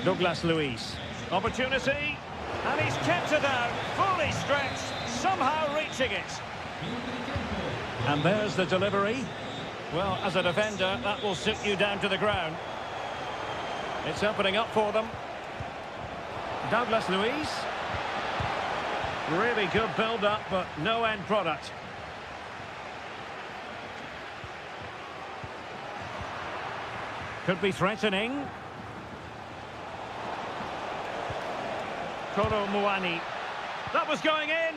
Douglas Luiz. Opportunity. And he's kept it out, fully stretched, somehow reaching it. And there's the delivery. Well, as a defender, that will sit you down to the ground. It's opening up for them. Douglas Luiz. Really good build-up, but no end product. Could be threatening. Kolo Muani. That was going in.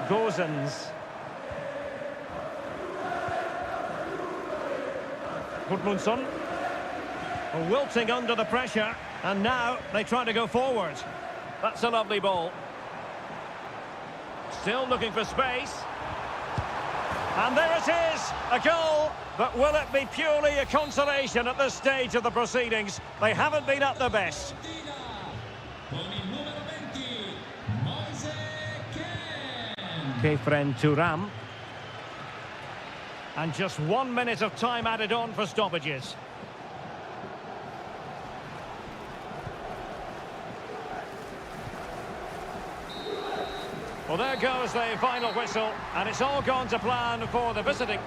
Gozens. Gudmundsson. Wilting under the pressure, and now they try to go forward. That's a lovely ball. Still looking for space. And there it is, a goal. But will it be purely a consolation at this stage of the proceedings? They haven't been at their best. Kefren Turam. And just 1 minute of time added on for stoppages. Well, there goes the final whistle, and it's all gone to plan for the visiting.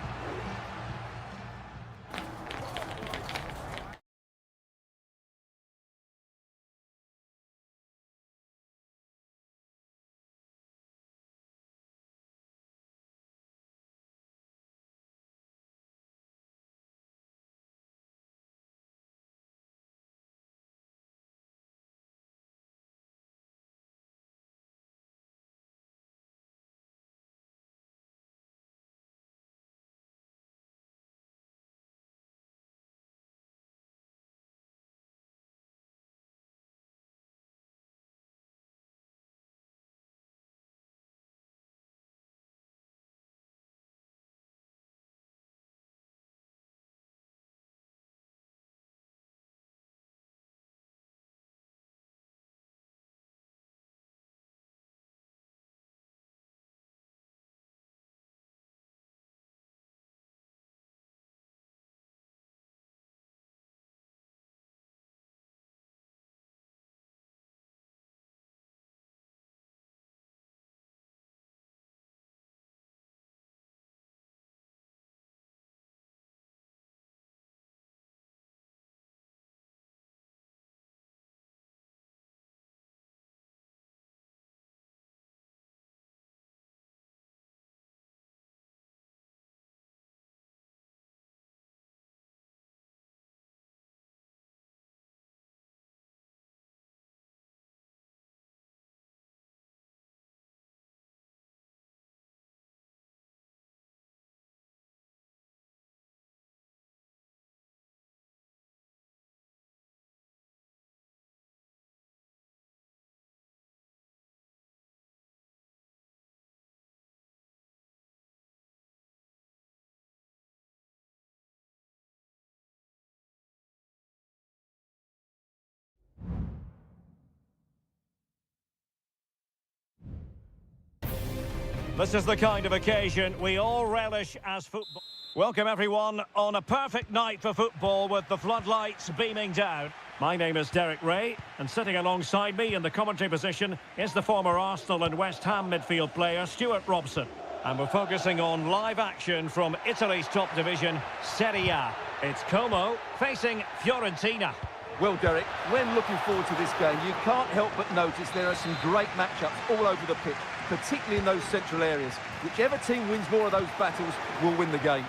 This is the kind of occasion we all relish as football. Welcome everyone on a perfect night for football with the floodlights beaming down. My name is Derek Ray, and sitting alongside me in the commentary position is the former Arsenal and West Ham midfield player Stuart Robson. And we're focusing on live action from Italy's top division, Seria. It's Como facing Fiorentina. Well, Derek, when looking forward to this game, you can't help but notice there are some great matchups all over the pitch, particularly in those central areas. Whichever team wins more of those battles will win the game.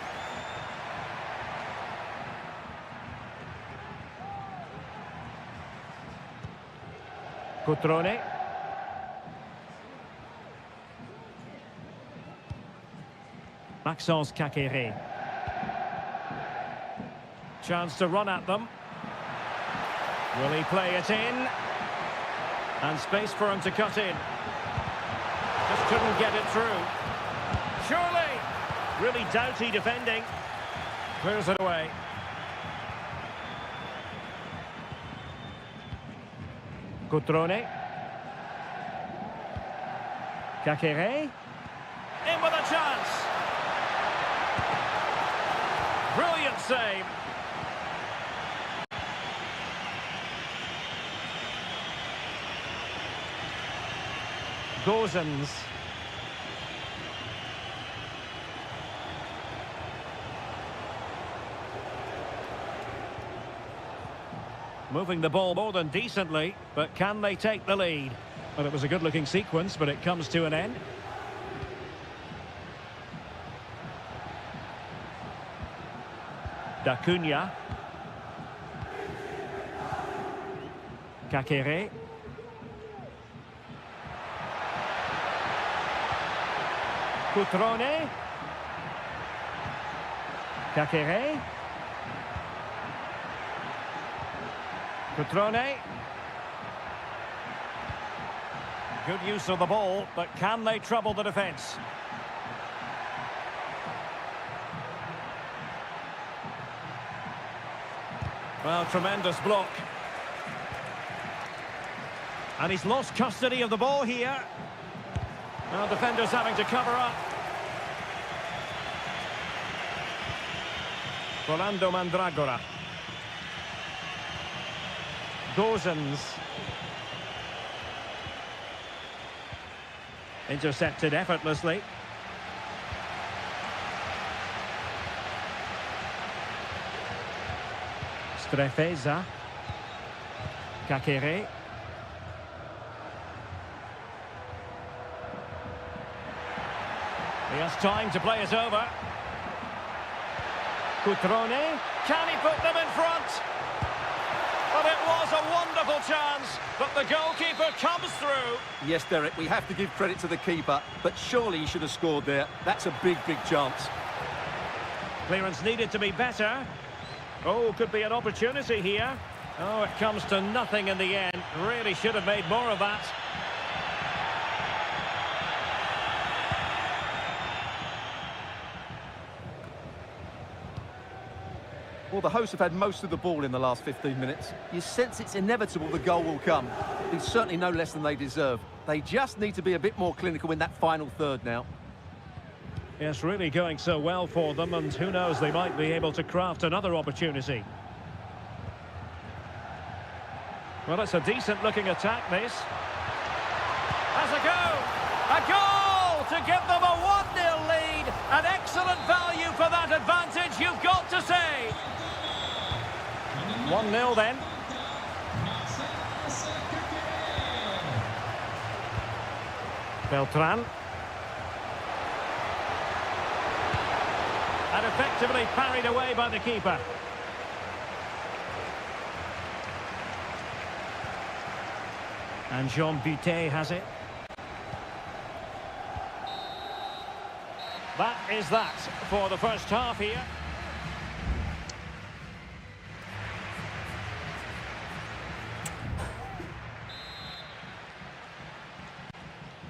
Cutrone. Maxence Caqueret. Chance to run at them. Will he play it in? And space for him to cut in. Just couldn't get it through. Surely! Really doughty defending. Clears it away. Cutrone. Caqueret. In with a chance. Brilliant save. Gozens. Moving the ball more than decently, but can they take the lead? Well, it was a good-looking sequence, but it comes to an end. D'Acunha. Caqueret. Cutrone. Caqueret. Cutrone. Good use of the ball, but can they trouble the defence? Well, tremendous block. And he's lost custody of the ball here. Well, defenders having to cover up. Rolando Mandragora. Gozens. Intercepted effortlessly. Strefeza. Kakere. He has time to play it over. Cutrone. Can he put them in front? But it was a wonderful chance, but the goalkeeper comes through. Yes, Derek, we have to give credit to the keeper, but surely he should have scored there. That's a big, big chance. Clearance needed to be better. Oh, could be an opportunity here. Oh, it comes to nothing in the end. Really should have made more of that. Well, the hosts have had most of the ball in the last 15 minutes. You sense it's inevitable the goal will come. It's certainly no less than they deserve. They just need to be a bit more clinical in that final third now. Yes, really going so well for them, and who knows, they might be able to craft another opportunity. Well, it's a decent-looking attack, this. Has a go! A goal to give them a 1-0 lead! An excellent value for that advantage, you've got to say! 1-0 then. Beltran. And effectively parried away by the keeper. And Jean Butet has it. That is that for the first half here.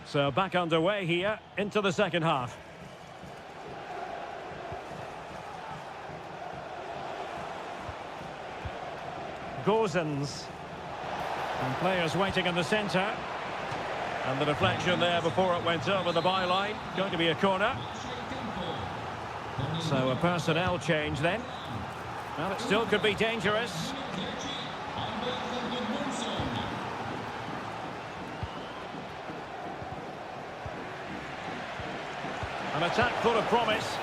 So back underway here into the second half. Gozens. And players waiting in the centre. And the deflection there before it went over the byline. Going to be a corner. So a personnel change then. Well, it still could be dangerous. An attack full of promise.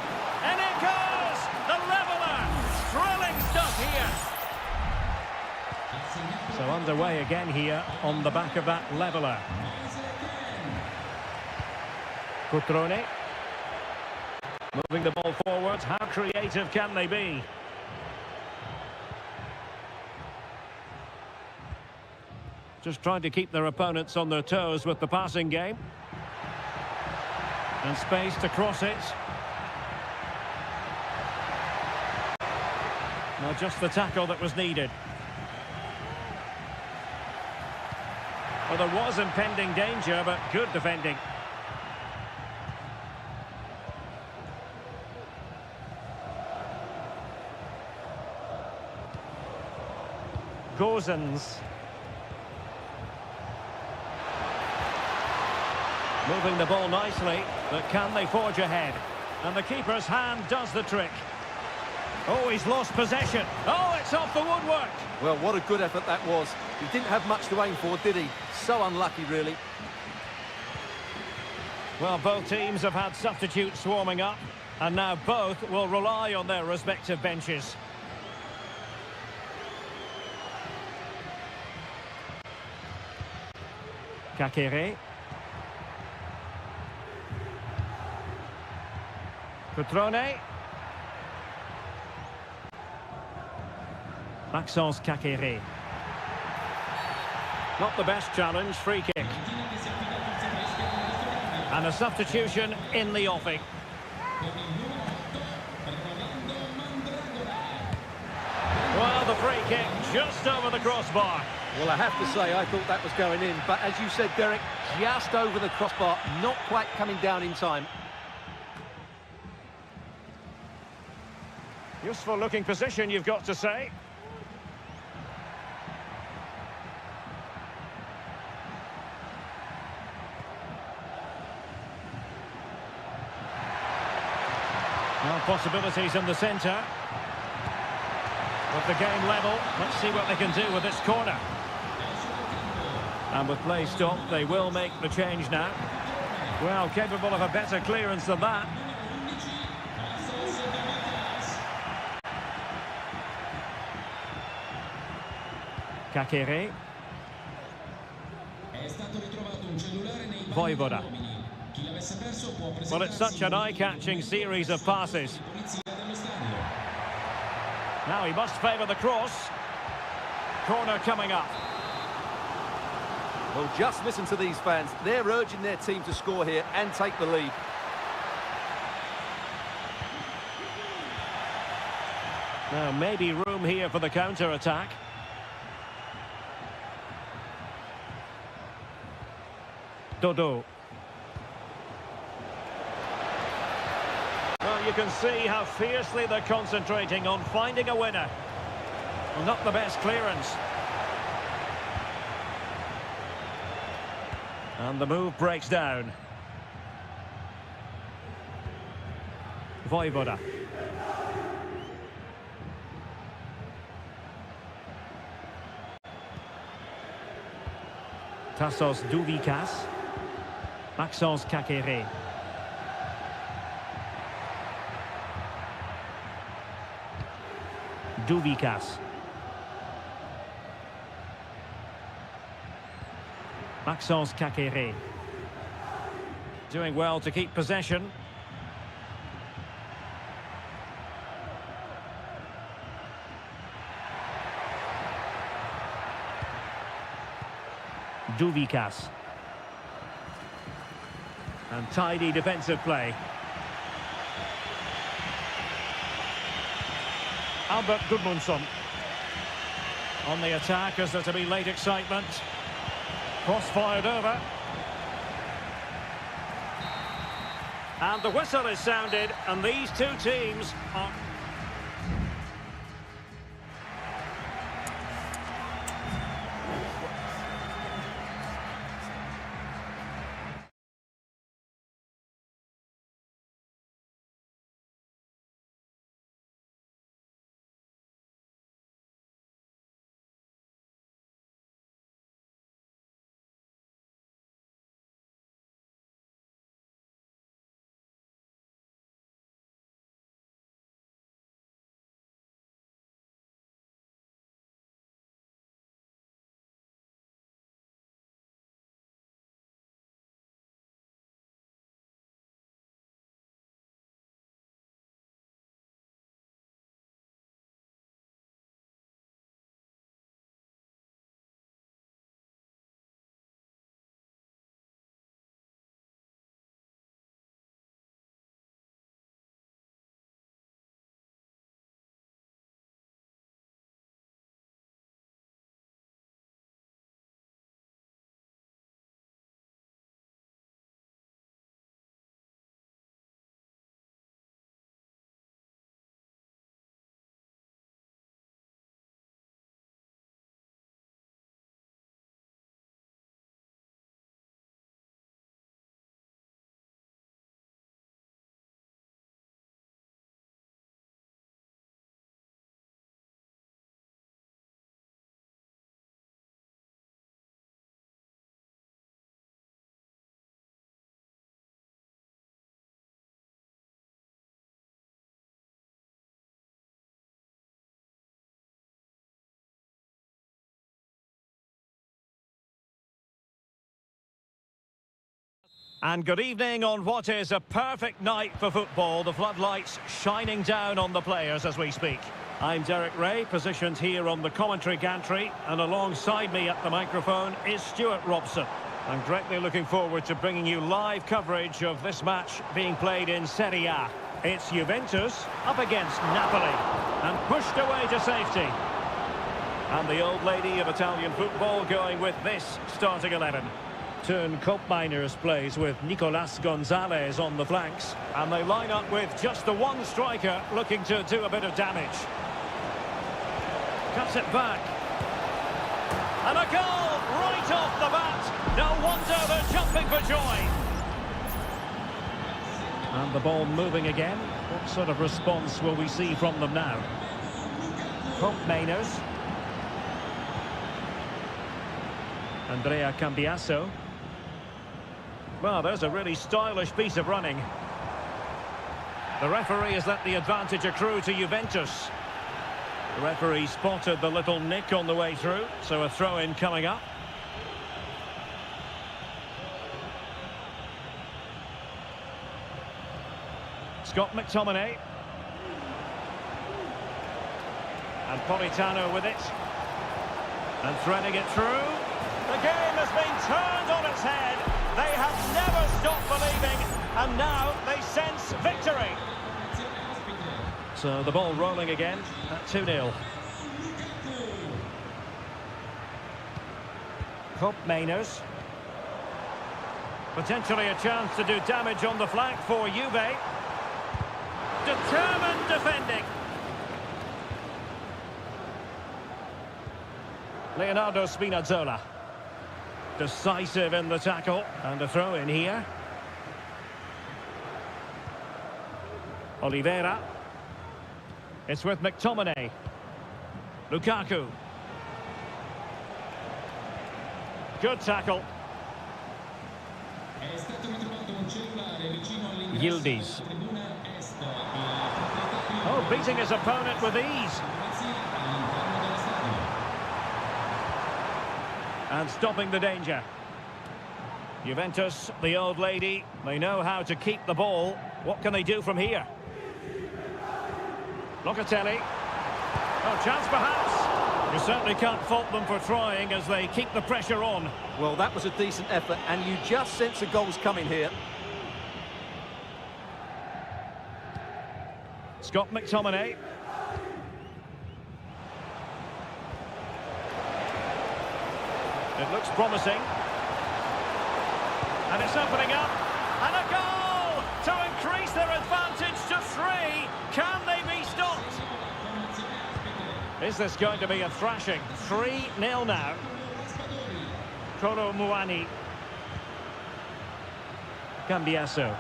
And it goes! The leveller! Thrilling stuff here. So underway again here on the back of that leveller. Cutrone. Moving the ball forward. How creative can they be? Just trying to keep their opponents on their toes with the passing game. And space to cross it. Well, just the tackle that was needed. Well, there was impending danger, but good defending. Gozens. Moving the ball nicely, but can they forge ahead? And the keeper's hand does the trick. Oh, he's lost possession. Oh, it's off the woodwork. Well, what a good effort that was. He didn't have much to aim for, did he? So unlucky, really. Well, both teams have had substitutes warming up, and now both will rely on their respective benches. Kakere. Cutrone. Maxence Kakere. Not the best challenge, free kick. And a substitution in the offing. Well, the free kick just over the crossbar. Well, I have to say, I thought that was going in. But as you said, Derek, just over the crossbar, not quite coming down in time. Useful looking position, you've got to say. Well, possibilities in the centre. With the game level, let's see what they can do with this corner. And with play stopped, they will make the change now. Well, capable of a better clearance than that. Kakere. Voivoda. Well, it's such an eye-catching series of passes. Now he must favour the cross. Corner coming up. Well, just listen to these fans. They're urging their team to score here and take the lead. Now, maybe room here for the counter-attack. Dodo. Well, you can see how fiercely they're concentrating on finding a winner. Well, not the best clearance. And the move breaks down. Voivoda. Tassos Douvikas. Maxence Kakere. Douvikas. Maxence Kakere. Doing well to keep possession. Douvikas. And tidy defensive play. Albert Gudmundsson. On the attack as there to be late excitement. Cross fired over. And the whistle is sounded, and these two teams are... And good evening on what is a perfect night for football. The floodlights shining down on the players as we speak. I'm Derek Ray, positioned here on the commentary gantry, and alongside me at the microphone is Stuart Robson. I'm greatly looking forward to bringing you live coverage of this match being played in Seria. It's Juventus up against Napoli and pushed away to safety. And the old lady of Italian football going with this starting 11. Turn Koopmeiners plays with Nicolas Gonzalez on the flanks, and they line up with just the one striker looking to do a bit of damage. Cuts it back. And a goal right off the bat. No wonder they're jumping for joy. And the ball moving again. What sort of response will we see from them now? Koopmeiners. Andrea Cambiasso. Well, there's a really stylish piece of running. The referee has let the advantage accrue to Juventus. The referee spotted the little nick on the way through, so a throw-in coming up. Scott McTominay. And Politano with it. And threading it through. The game has been turned on its head. They have never stopped believing, and now they sense victory. So the ball rolling again at 2-0. Hope Mainers. Potentially a chance to do damage on the flank for Juve. Determined defending. Leonardo Spinazzola. Decisive in the tackle. And a throw in here. Oliveira. It's with McTominay. Lukaku. Good tackle. Yildiz. Oh, beating his opponent with ease. And stopping the danger. Juventus, the old lady, they know how to keep the ball. What can they do from here? Locatelli. Oh, chance perhaps. You certainly can't fault them for trying as they keep the pressure on. Well, that was a decent effort, and you just sense the goals coming here. Scott McTominay. It looks promising. And it's opening up. And a goal to increase their advantage to 3. Can they be stopped? Is this going to be a thrashing? 3-0 now. Kolo Muani. Cambiasso.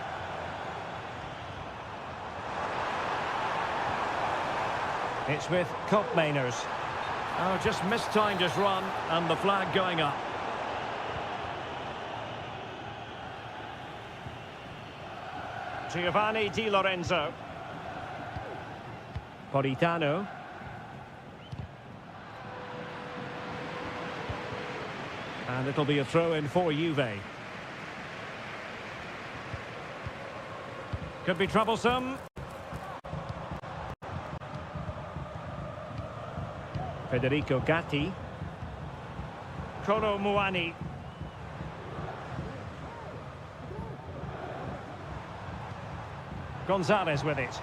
It's with Mainers. Oh, just mistimed his run, and the flag going up. Giovanni Di Lorenzo. Politano. And it'll be a throw-in for Juve. Could be troublesome. Federico Gatti. Kolo Muani. Gonzalez with it.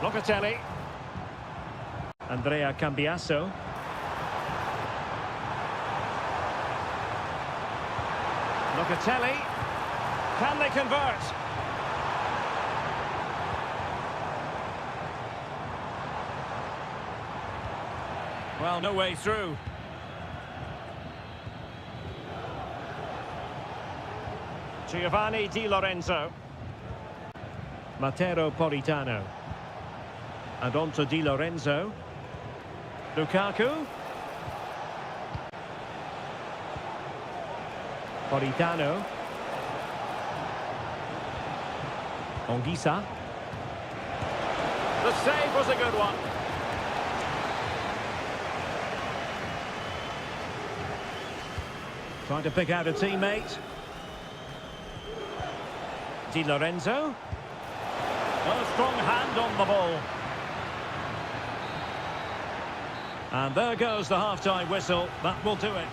Locatelli. Andrea Cambiasso. Locatelli. Can they convert? Well, no way through. Giovanni Di Lorenzo. Matteo Politano. And on to Di Lorenzo. Lukaku. Politano. Onguisa. The save was a good one. Trying to pick out a teammate. Di Lorenzo. A strong hand on the ball. And there goes the half-time whistle. That will do it.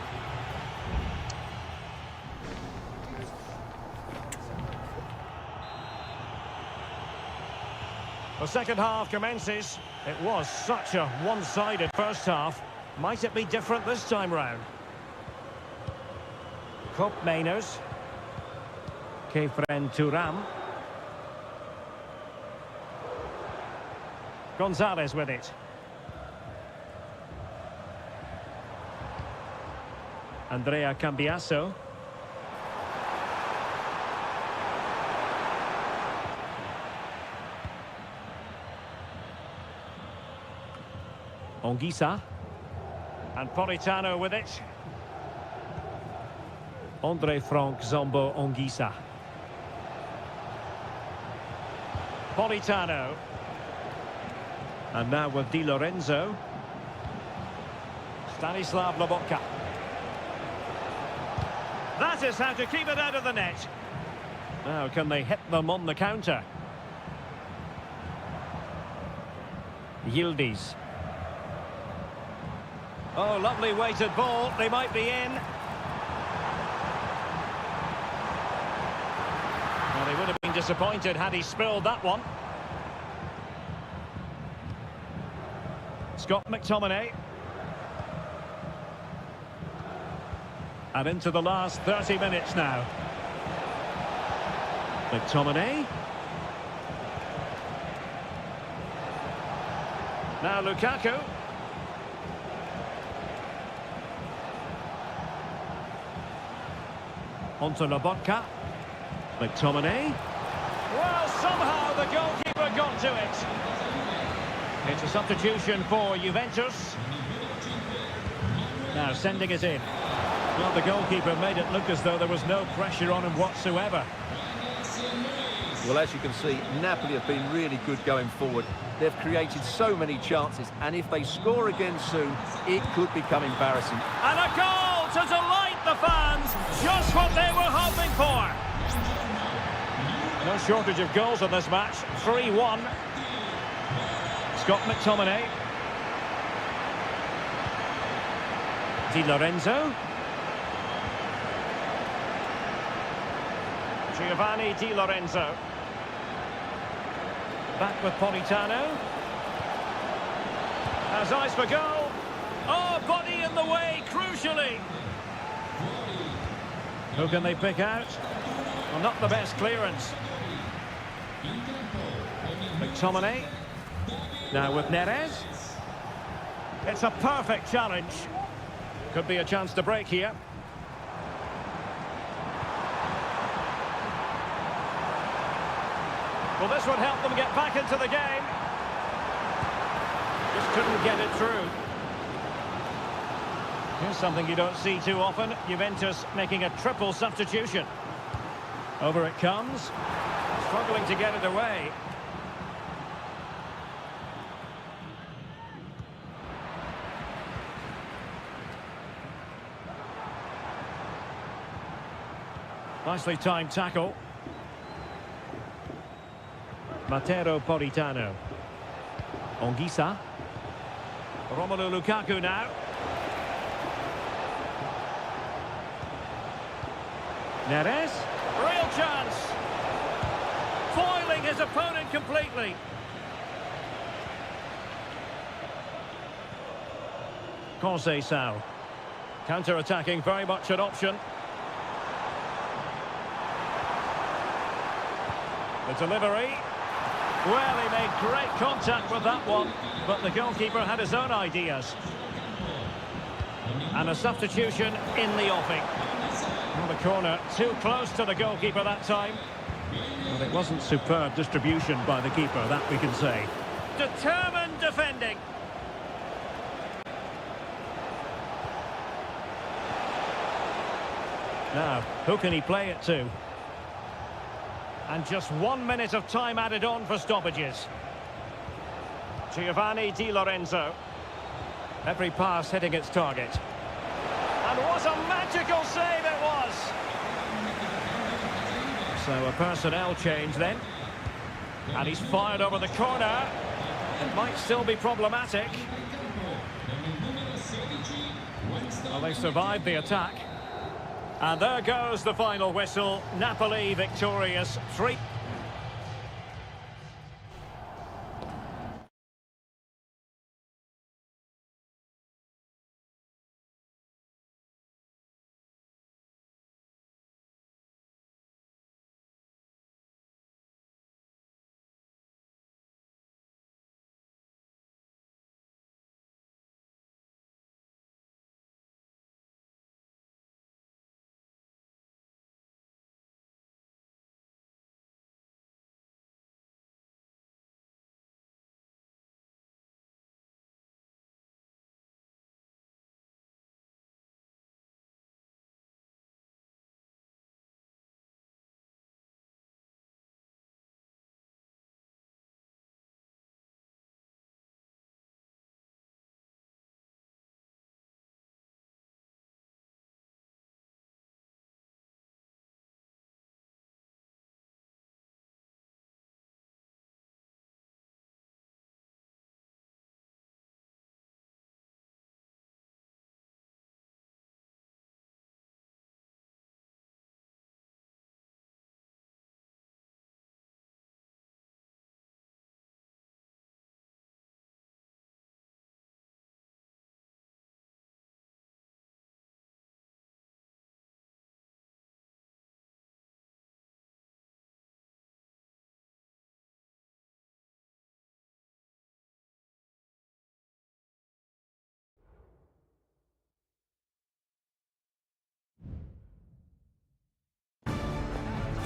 The second half commences. It was such a one-sided first half. Might it be different this time round? Mainers. Kefren Turam. Gonzalez with it. Andrea Cambiasso. Onguisa. And Politano with it. Andre Frank Zombo Ongisa. Politano. And now with Di Lorenzo. Stanislav Lobotka. That is how to keep it out of the net. Now can they hit them on the counter? Yildiz. Oh, lovely weighted ball. They might be in. Well, he would have been disappointed had he spilled that one. Scott McTominay. And into the last 30 minutes now. McTominay. Now Lukaku. Onto Lobotka. McTominay. Well, somehow the goalkeeper got to it. It's a substitution for Juventus. Now sending it in. Well, the goalkeeper made it look as though there was no pressure on him whatsoever. Well, as you can see, Napoli have been really good going forward. They've created so many chances, and if they score again soon, it could become embarrassing. And a goal to delight the fans, just what they were hoping for. No shortage of goals in this match, 3-1. Scott McTominay. Di Lorenzo. Giovanni Di Lorenzo. Back with Politano. Has eyes for goal. Oh, body in the way, crucially. Who can they pick out? Well, not the best clearance. McTominay. Now with Neres. It's a perfect challenge. Could be a chance to break here. Well, this would help them get back into the game. Just couldn't get it through. Here's something you don't see too often. Juventus making a triple substitution. Over it comes. Struggling to get it away. Nicely timed tackle. Matteo Politano. Ongisa. Romelu Lukaku now. Neres. Real chance. Foiling his opponent completely. Conceição. Counter-attacking, very much an option. The delivery. Well, he made great contact with that one, but the goalkeeper had his own ideas. And a substitution in the offing. Well, the corner too close to the goalkeeper that time. But it wasn't superb distribution by the keeper, that we can say. Determined defending. Now, who can he play it to? And just 1 minute of time added on for stoppages. Giovanni Di Lorenzo. Every pass hitting its target. And what a magical save it was! So a personnel change then. And he's fired over the corner. It might still be problematic. Well, they survived the attack. And there goes the final whistle. Napoli victorious 3.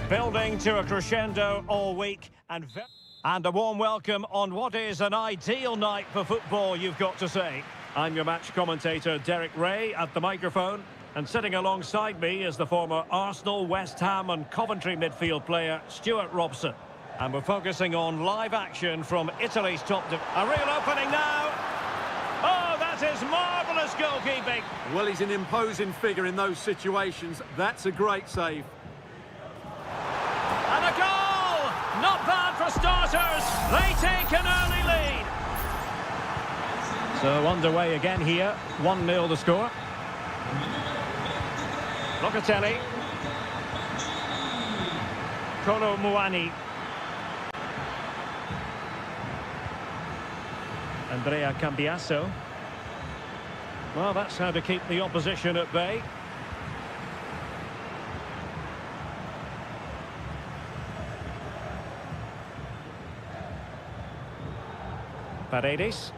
Building to a crescendo all week and a warm welcome on what is an ideal night for football, you've got to say. I'm your match commentator Derek Ray at the microphone, and sitting alongside me is the former Arsenal, West Ham and Coventry midfield player Stuart Robson. And we're focusing on live action from Italy's top... A real opening now! Oh, that is marvellous goalkeeping! Well, he's an imposing figure in those situations. That's a great save. And a goal! Not bad for starters. They take an early lead. So underway again here. 1-0 the score. Locatelli. Kolo Muani. Andrea Cambiasso. Well, that's how to keep the opposition at bay. Paredes.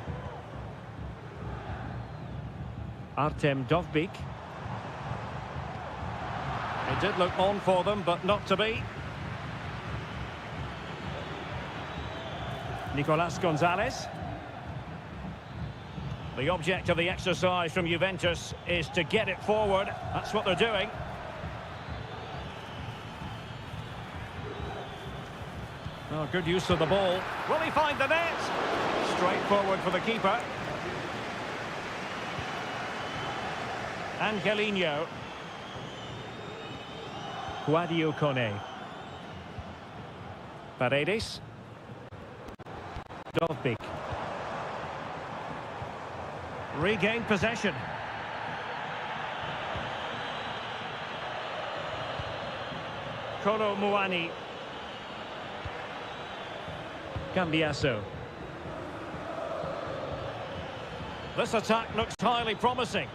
Artem Dovbyk. It did look on for them, but not to be. Nicolas Gonzalez. The object of the exercise from Juventus is to get it forward. That's what they're doing. Oh, good use of the ball. Will he find the net? Straight forward for the keeper. Angelino. Guadio Kone. Paredes. Dovbyk. Regained possession. Kolo Muani. Cambiasso. This attack looks highly promising.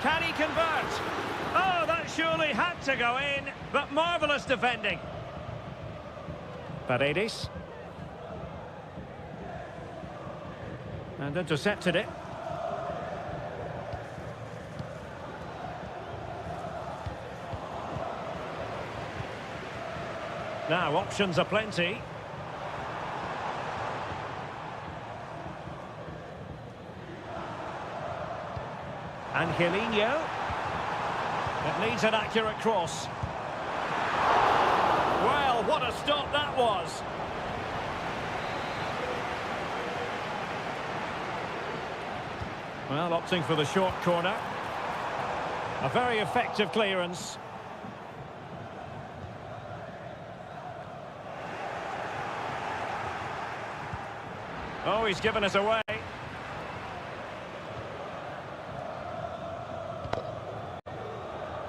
Can he convert? Oh, that surely had to go in, but marvellous defending. Paredes. And intercepted it. Now, options are plenty. Angelino. It needs an accurate cross. Well, what a stop that was. Well, opting for the short corner. A very effective clearance. Oh, he's given us away.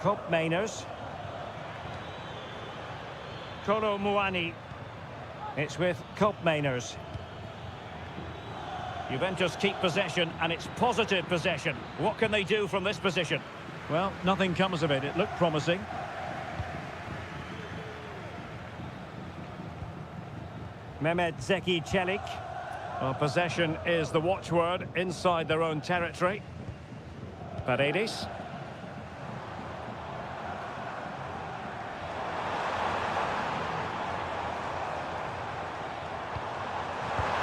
Koopmeiners. Kolo Muani. It's with Koopmeiners. Juventus keep possession, and it's positive possession. What can they do from this position? Well, nothing comes of it. It looked promising. Mehmet Zeki Çelik. Well, possession is the watchword inside their own territory. Paredes.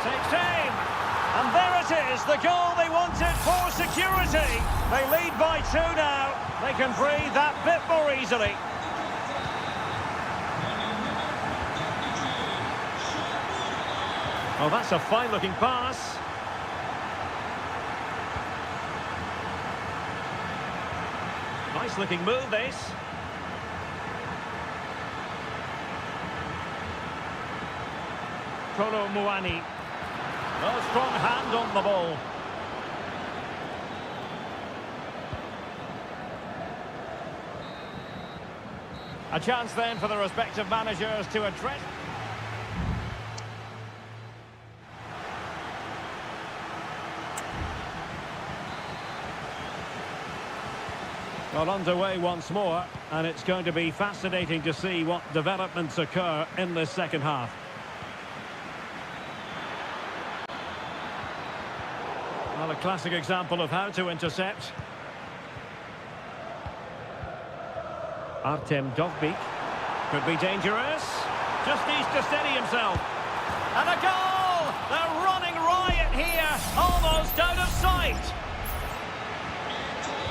Takes aim. And there it is, the goal they wanted for security. They lead by 2 now. They can breathe that bit more easily. Oh, that's a fine-looking pass. Nice-looking move, this. Kolo Muani. Well, strong hand on the ball. A chance then for the respective managers to address... Well, underway once more, and it's going to be fascinating to see what developments occur in this second half. Well, a classic example of how to intercept. Artem Dovbyk. Could be dangerous. Just needs to steady himself. And a goal! They're running riot here, almost out of sight.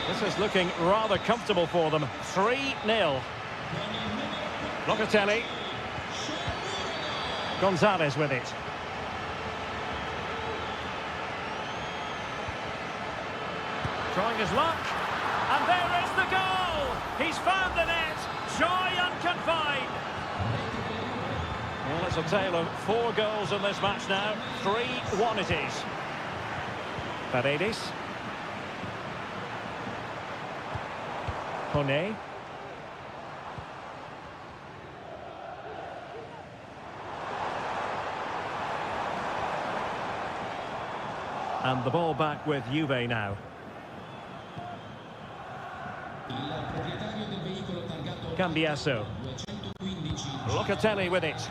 This is looking rather comfortable for them. 3-0. Locatelli. Gonzalez with it. Trying his luck. And there is the goal! He's found the net. Joy unconfined. Well, it's a tale of 4 goals in this match now. 3-1 it is. Paredes. Kone. And the ball back with Juve now. Cambiasso. Locatelli with it.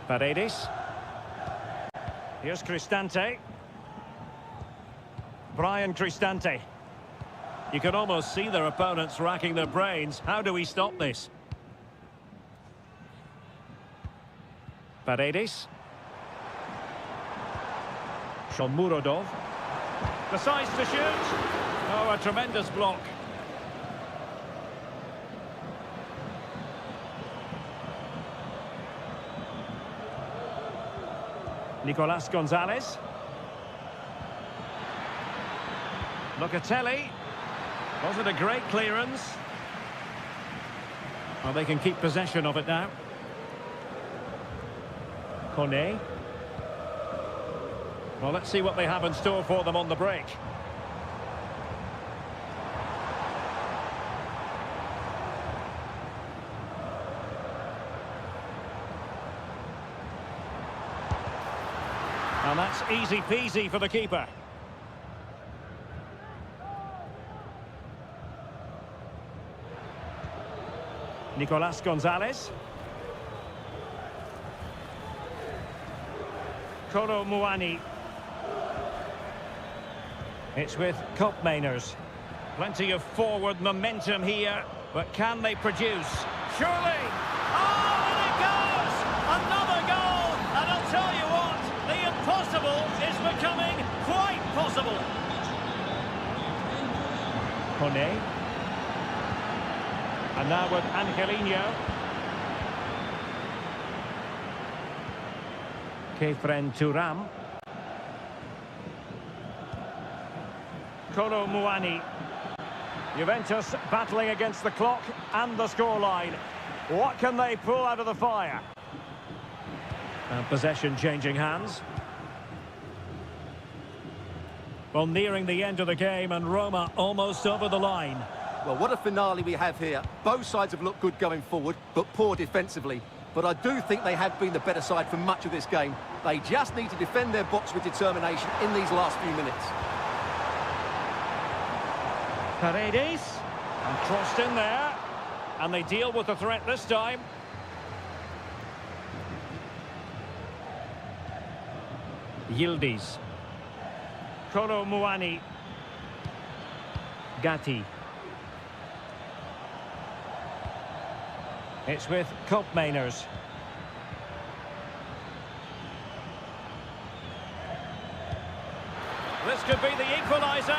Paredes. Here's Cristante. Brian Cristante. You can almost see their opponents racking their brains. How do we stop this? Paredes. Shomurodov. Decides to shoot. Oh, a tremendous block. Nicolas Gonzalez. Locatelli. Was it a great clearance? Well, they can keep possession of it now. Kone. Well, let's see what they have in store for them on the break. And that's easy peasy for the keeper. Nicolas Gonzalez. Kolo Muani. It's with Koopmeiners. Plenty of forward momentum here, but can they produce? Surely! Oh, and it goes! Another goal! And I'll tell you what, the impossible is becoming quite possible. Kone. And now with Angelino. Kefren Turam. Kolo Muani. Juventus battling against the clock and the scoreline. What can they pull out of the fire? And possession changing hands. Well, nearing the end of the game and Roma almost over the line. Well, what a finale we have here. Both sides have looked good going forward, but poor defensively. But I do think they have been the better side for much of this game. They just need to defend their box with determination in these last few minutes. Paredes. And crossed in there. And they deal with the threat this time. Yildiz. Kolo Muani. Gatti. It's with Koopmeiners. This could be the equaliser.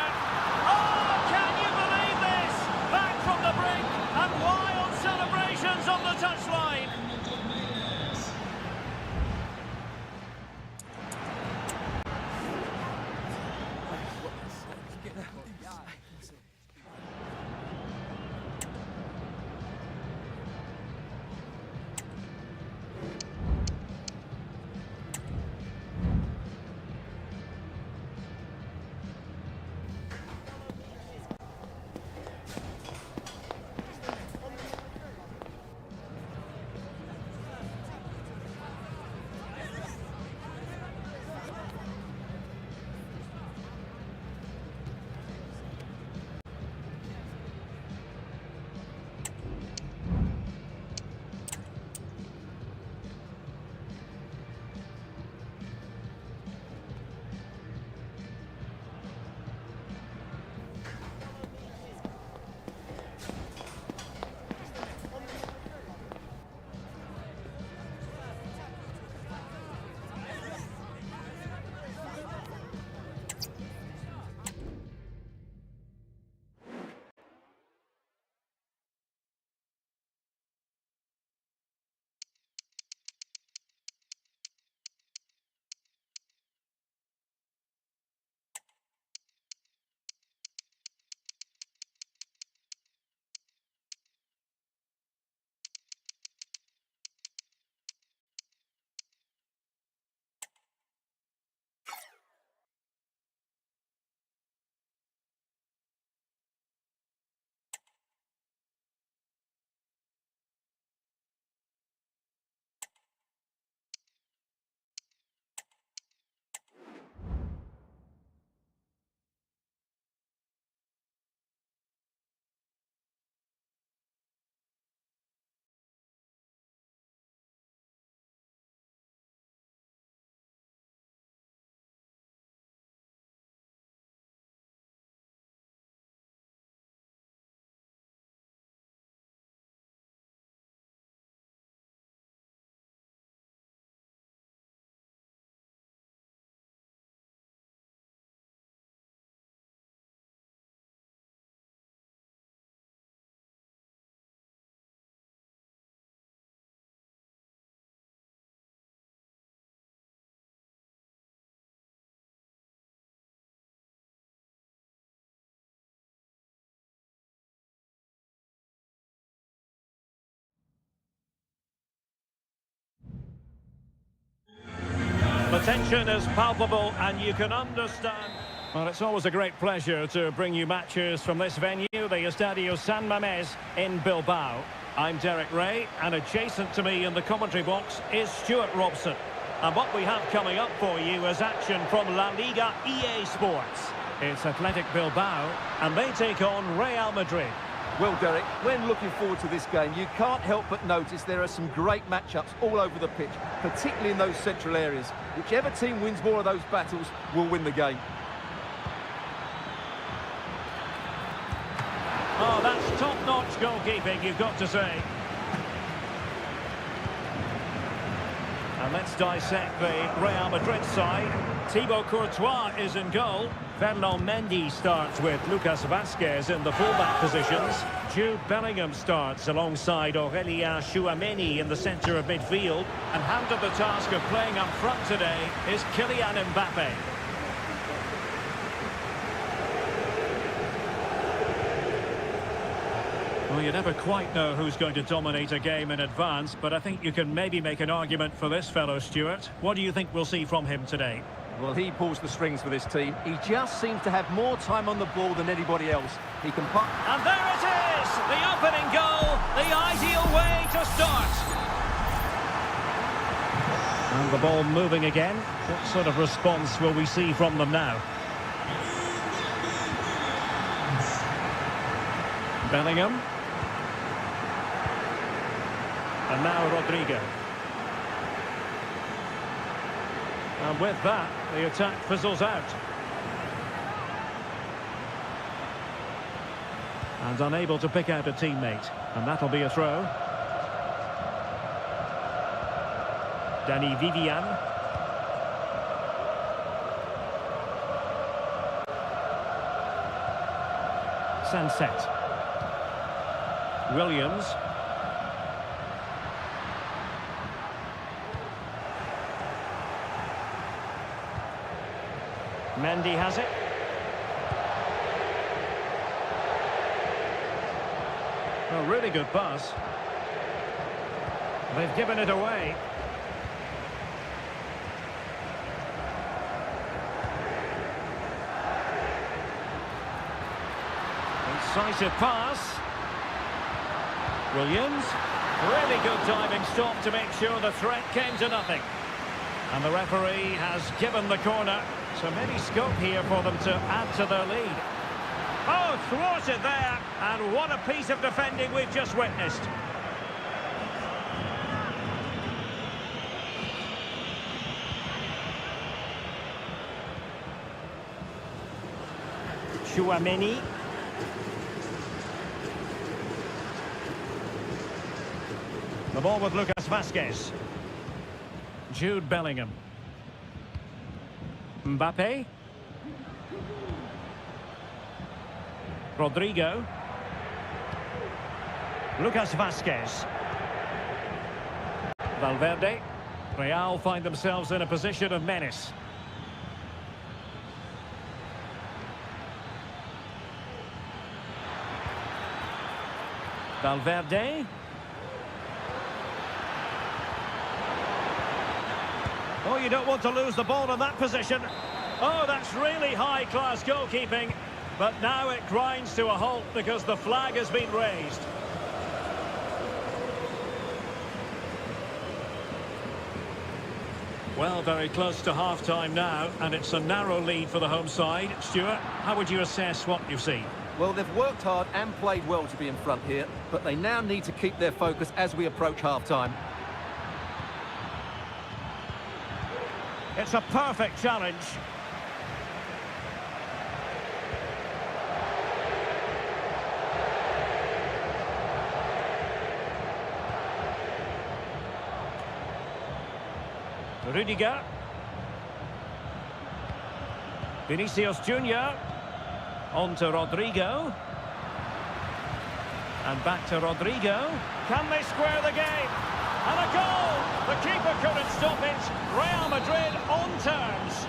Oh, can you believe this? Back from the brink and wild celebrations on the touchline. The tension is palpable and you can understand. Well, it's always a great pleasure to bring you matches from this venue, the Estadio San Mamés in Bilbao. I'm Derek Ray, and adjacent to me in the commentary box is Stuart Robson. And what we have coming up for you is action from La Liga EA Sports. It's Athletic Bilbao, and they take on Real Madrid. Well, Derek, when looking forward to this game, you can't help but notice there are some great matchups all over the pitch, particularly in those central areas. Whichever team wins more of those battles will win the game. Oh, that's top-notch goalkeeping, you've got to say. And let's dissect the Real Madrid side. Thibaut Courtois is in goal. Fernand Mendy starts with Lucas Vazquez in the fullback positions. Jude Bellingham starts alongside Aurélien Tchouameni in the centre of midfield. And handed the task of playing up front today is Kylian Mbappe. Well, you never quite know who's going to dominate a game in advance, but I think you can maybe make an argument for this fellow, Stuart. What do you think we'll see from him today? Well, he pulls the strings for this team. He just seems to have more time on the ball than anybody else. He can put... And there it is! The opening goal, the ideal way to start. And the ball moving again. What sort of response will we see from them now? Bellingham. And now Rodrigo. And with that, the attack fizzles out. And unable to pick out a teammate. And that'll be a throw. Danny Vivian. Sunset. Williams. Mendy has it. A really good pass. They've given it away. Incisive pass. Williams. Really good diving stop to make sure the threat came to nothing. And the referee has given the corner. So maybe scope here for them to add to their lead. Oh, thwarted there. And what a piece of defending we've just witnessed. Tchouameni. The ball with Lucas Vazquez. Jude Bellingham. Mbappe. Rodrigo. Lucas Vazquez. Valverde. Real find themselves in a position of menace. Valverde. Oh, you don't want to lose the ball in that position. Oh, that's really high-class goalkeeping. But now it grinds to a halt because the flag has been raised. Well, very close to half-time now, and it's a narrow lead for the home side. Stuart, how would you assess what you've seen? Well, they've worked hard and played well to be in front here, but they now need to keep their focus as we approach half-time. It's a perfect challenge. Rudiger. Vinicius Junior. On to Rodrigo. And back to Rodrigo. Can they square the game? And a goal! The keeper couldn't stop it. Real Madrid on terms.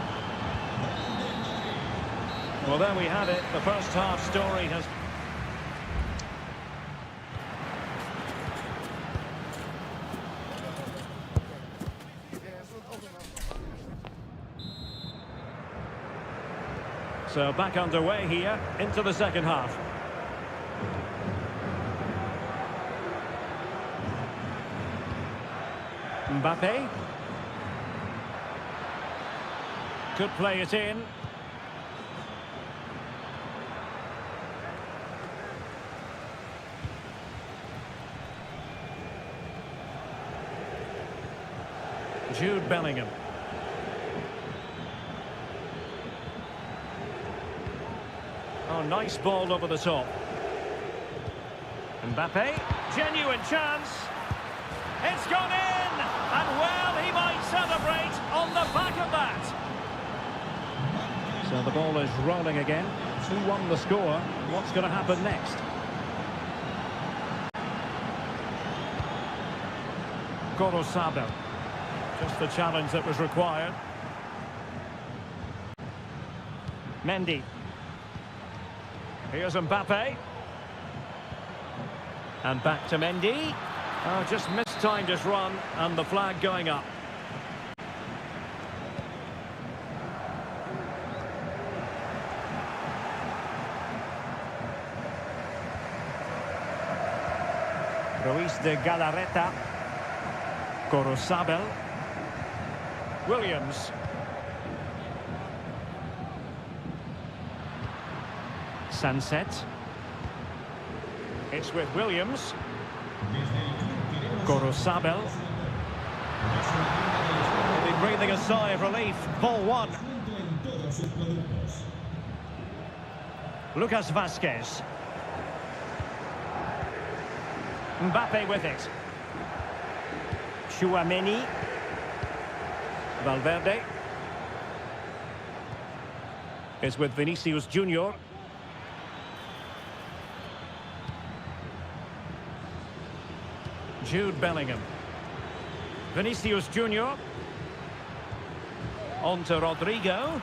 Well, there we have it. The first half story has... So back underway here into the second half. Mbappe. Could play it in. Jude Bellingham. Oh, nice ball over the top. Mbappe, genuine chance. It's gone in! And well, he might celebrate on the back of that. So the ball is rolling again. 2-1 the score. What's going to happen next? Gorosabel. Just the challenge that was required. Mendy. Here's Mbappe. And back to Mendy. Oh, just mistimed his run, and the flag going up. Ruiz de Galarreta. Gorosabel. Williams. Sunset. It's with Williams. Gorosabel. They'll be breathing a sigh of relief. Ball one. Lucas Vazquez. Mbappe with it. Chouameni. Valverde. It's with Vinicius Junior. Jude Bellingham. Vinicius Junior. On to Rodrigo.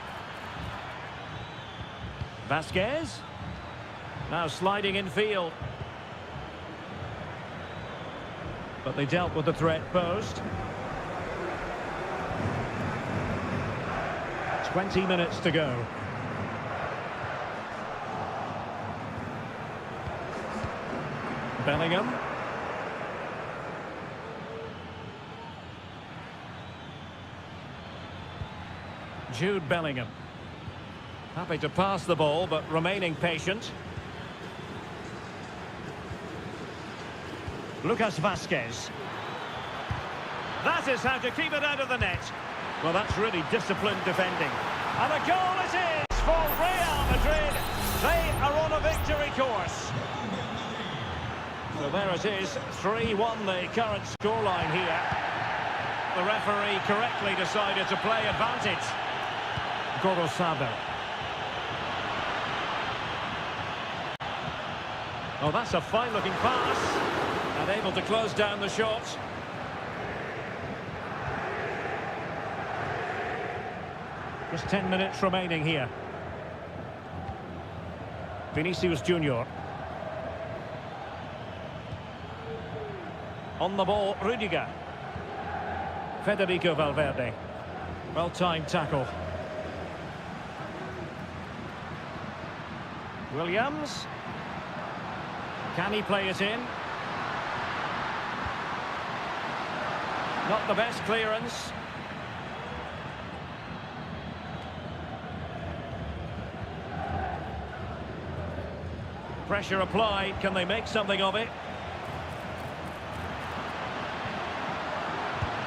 Vazquez. Now sliding in field. But they dealt with the threat posed. 20 minutes to go. Bellingham. Jude Bellingham. Happy to pass the ball, but remaining patient. Lucas Vazquez. That is how to keep it out of the net. Well, that's really disciplined defending. And a goal it is for Real Madrid. They are on a victory course. So there it is, 3-1 the current scoreline here. The referee correctly decided to play advantage. Gorosabel. Oh, that's a fine-looking pass. And able to close down the shot. Just 10 minutes remaining here. Vinicius Junior. On the ball, Rudiger. Federico Valverde. Well-timed tackle. Williams. Can he play it in? Not the best clearance. Pressure applied. Can they make something of it?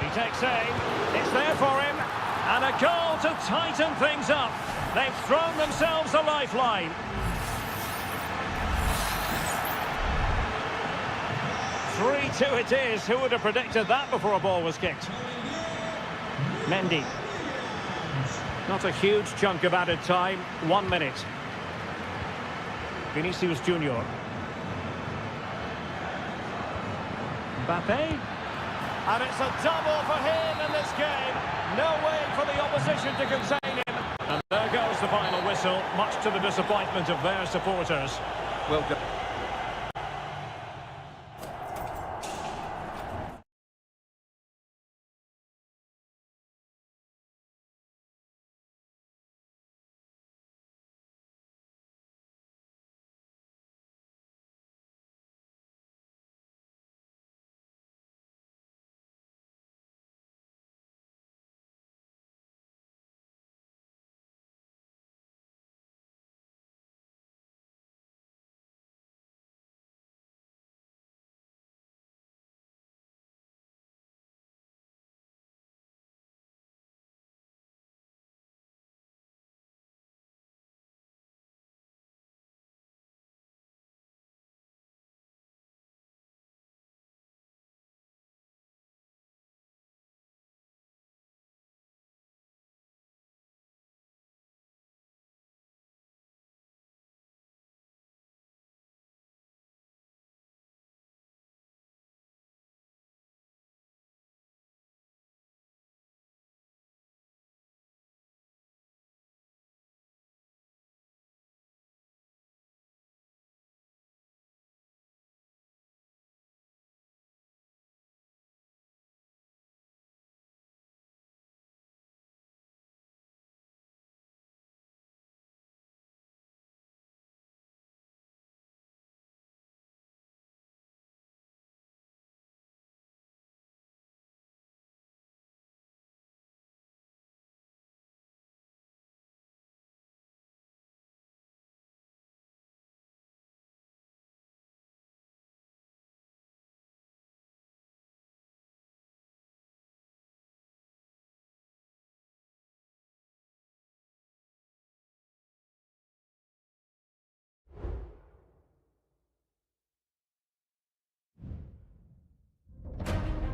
He takes aim. It's there for him. And a goal to tighten things up. They've thrown themselves a lifeline. 3-2 it is. Who would have predicted that before a ball was kicked? Mendy. Not a huge chunk of added time. 1 minute. Vinicius Junior. Mbappe. And it's a double for him in this game. No way for the opposition to contain him. And there goes the final whistle, much to the disappointment of their supporters. Well done.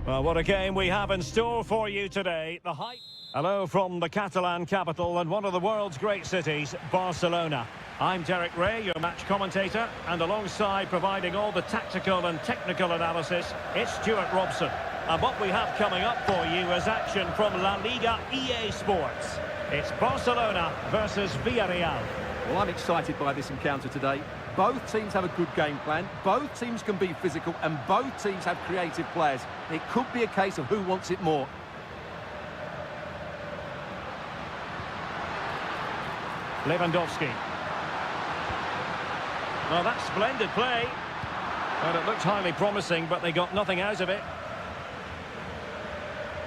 Well, what a game we have in store for you today. The hype. Hello from the Catalan capital and one of the world's great cities, Barcelona. I'm Derek Ray, your match commentator, and alongside providing all the tactical and technical analysis, it's Stuart Robson. And what we have coming up for you is action from La Liga EA Sports. It's Barcelona versus Villarreal. Well, I'm excited by this encounter today. Both teams have a good game plan, both teams can be physical, and both teams have creative players. It could be a case of who wants it more. Lewandowski. Well, that's splendid play. Well, it looked highly promising, but they got nothing out of it.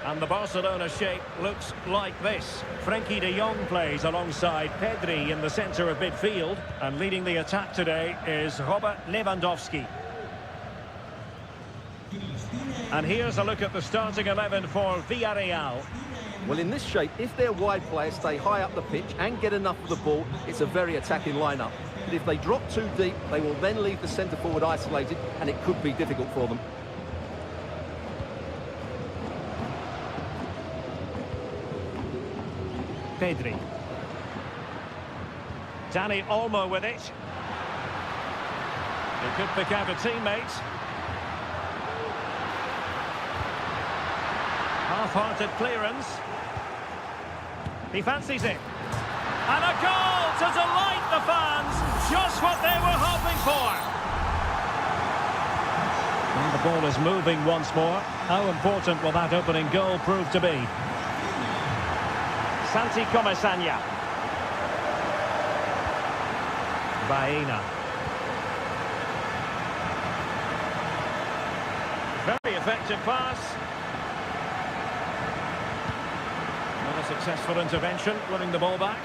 And the Barcelona shape looks like this. Frenkie de Jong plays alongside Pedri in the centre of midfield. And leading the attack today is Robert Lewandowski. And here's a look at the starting 11 for Villarreal. Well, in this shape, if their wide players stay high up the pitch and get enough of the ball, it's a very attacking lineup. But if they drop too deep, they will then leave the centre forward isolated, and it could be difficult for them. Pedri. Dani Olmo with it. He could pick out a teammate. Half-hearted clearance. He fancies it. And a goal to delight the fans. Just what they were hoping for. And the ball is moving once more. How important will that opening goal prove to be? Santi Comesaña. Baena. Very effective pass. Not a successful intervention, winning the ball back.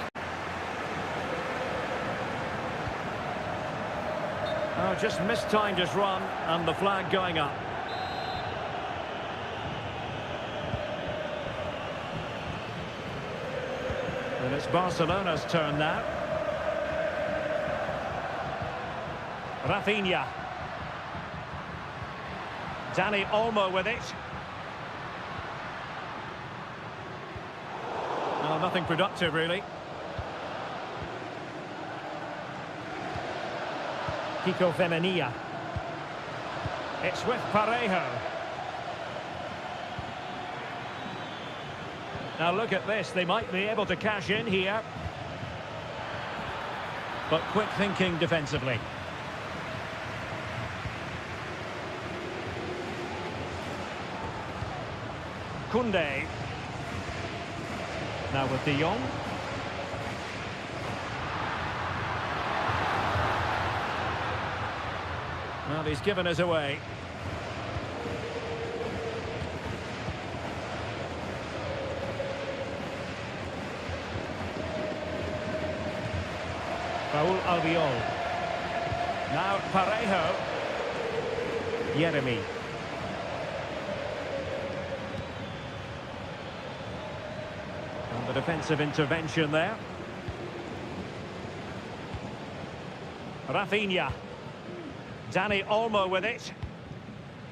Oh, just mistimed his run and the flag going up. And it's Barcelona's turn now. Rafinha. Dani Olmo with it. No, nothing productive, really. Kiko Femenia. It's with Parejo. Now look at this, they might be able to cash in here. But quick thinking defensively. Koundé. Now with De Jong. Well, he's given us away. Raúl Albiol. Now Parejo. Jeremy. And the defensive intervention there. Rafinha. Dani Olmo with it.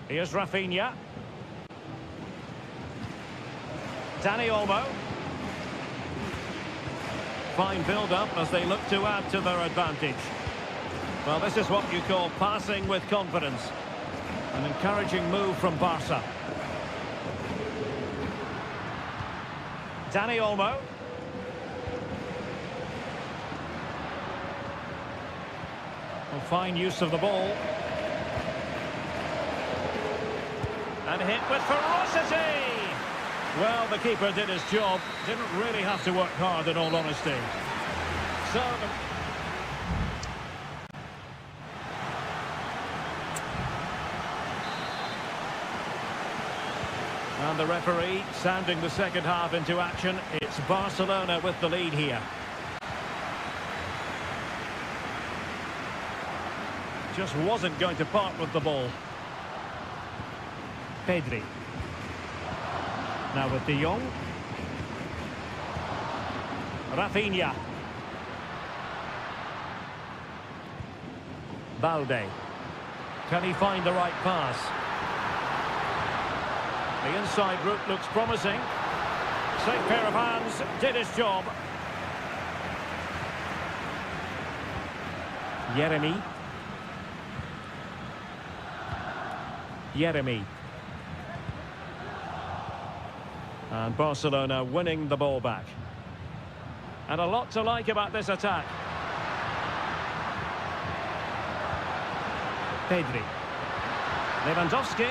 Here's Rafinha. Dani Olmo. Fine build-up as they look to add to their advantage. Well, this is what you call passing with confidence. An encouraging move from Barca. Dani Olmo. Well, fine use of the ball. And hit with ferocity! Well, the keeper did his job. Didn't really have to work hard, in all honesty. So... And the referee sounding the second half into action. It's Barcelona with the lead here. Just wasn't going to part with the ball. Pedri. Now with De Jong. Rafinha. Balde. Can he find the right pass? The inside route looks promising. Safe pair of hands, did his job. Jeremy. And Barcelona winning the ball back. And a lot to like about this attack. Pedri. Lewandowski.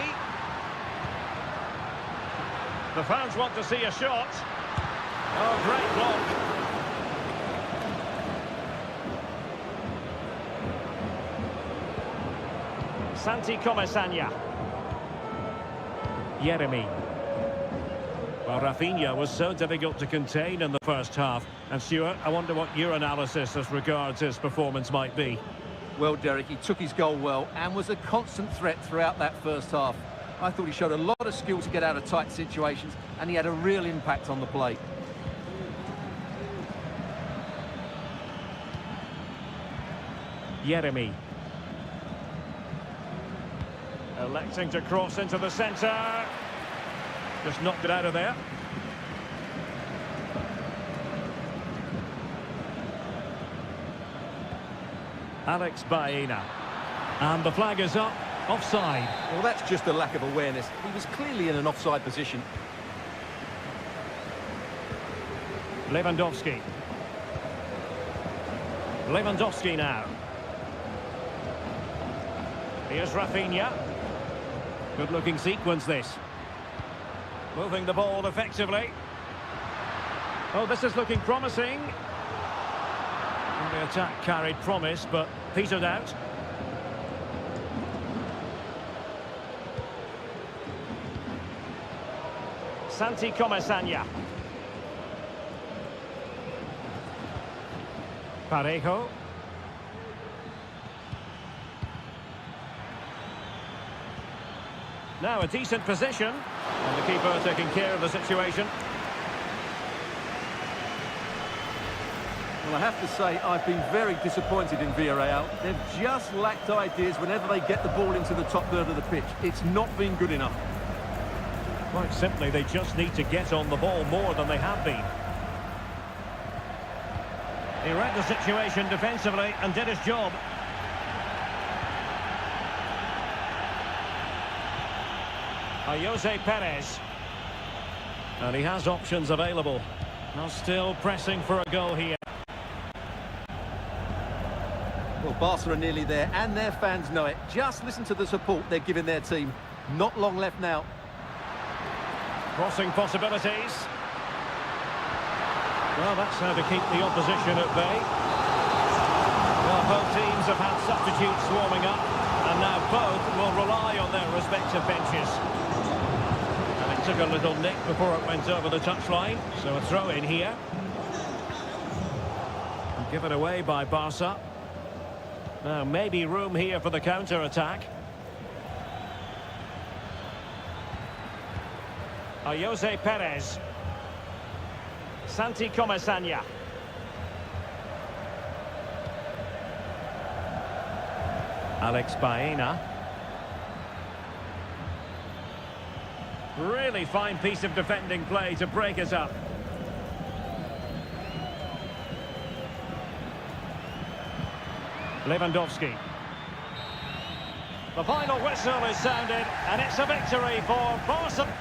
The fans want to see a shot. Oh, great block. Santi Comesaña. Jeremy. Well, Rafinha was so difficult to contain in the first half. And Stuart, I wonder what your analysis as regards his performance might be. Well, Derek, he took his goal well and was a constant threat throughout that first half. I thought he showed a lot of skill to get out of tight situations, and he had a real impact on the play. Jeremy. Electing to cross into the centre. Just knocked it out of there. Alex Baena. And the flag is up. Offside. Well, that's just a lack of awareness. He was clearly in an offside position. Lewandowski. Lewandowski now. Here's Rafinha. Good-looking sequence, this. Moving the ball effectively. Oh, this is looking promising. And the attack carried promise, but petered out. Santi Comesaña. Parejo. Now a decent position. And the keeper taking care of the situation. Well, I have to say, I've been very disappointed in Villarreal. They've just lacked ideas whenever they get the ball into the top third of the pitch. It's not been good enough. Quite simply, they just need to get on the ball more than they have been. He read the situation defensively and did his job. Jose Perez. And he has options available. Now still pressing for a goal here. Well, Barca are nearly there, and their fans know it. Just listen to the support they're giving their team. Not long left now. Crossing possibilities. Well, that's how to keep the opposition at bay. Well, both teams have had substitutes warming up, and now both will rely on their respective benches. And it took a little nick before it went over the touchline, so a throw in here. And given away by Barca. Now, maybe room here for the counter-attack. Jose Perez. Santi Comesaña. Alex Baena. Really fine piece of defending play to break us up. Lewandowski. The final whistle is sounded, and it's a victory for Barcelona.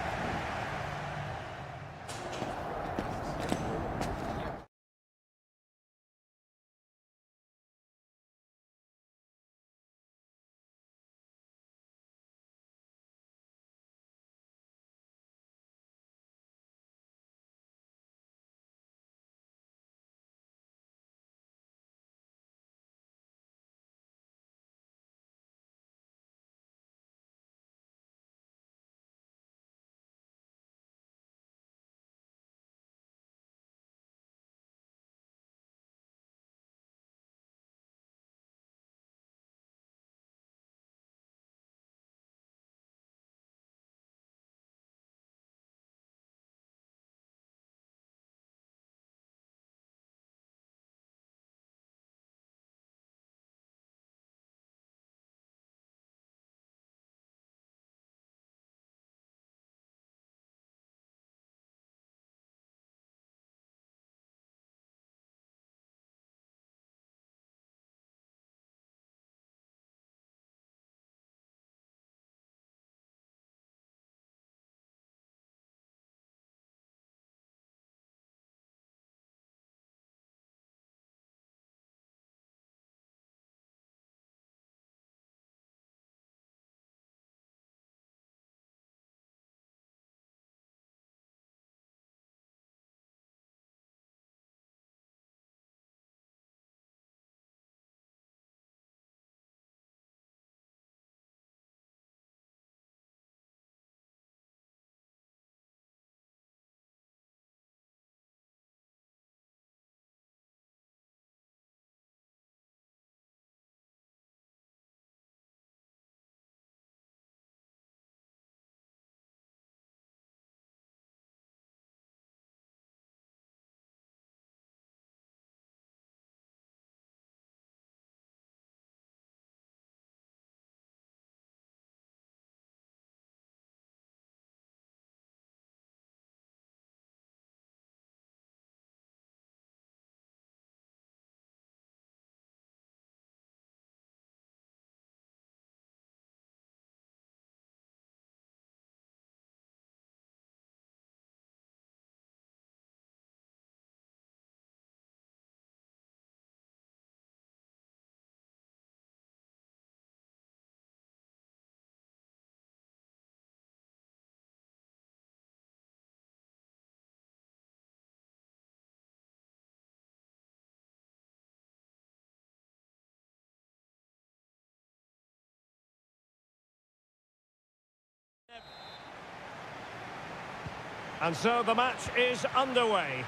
And so the match is underway.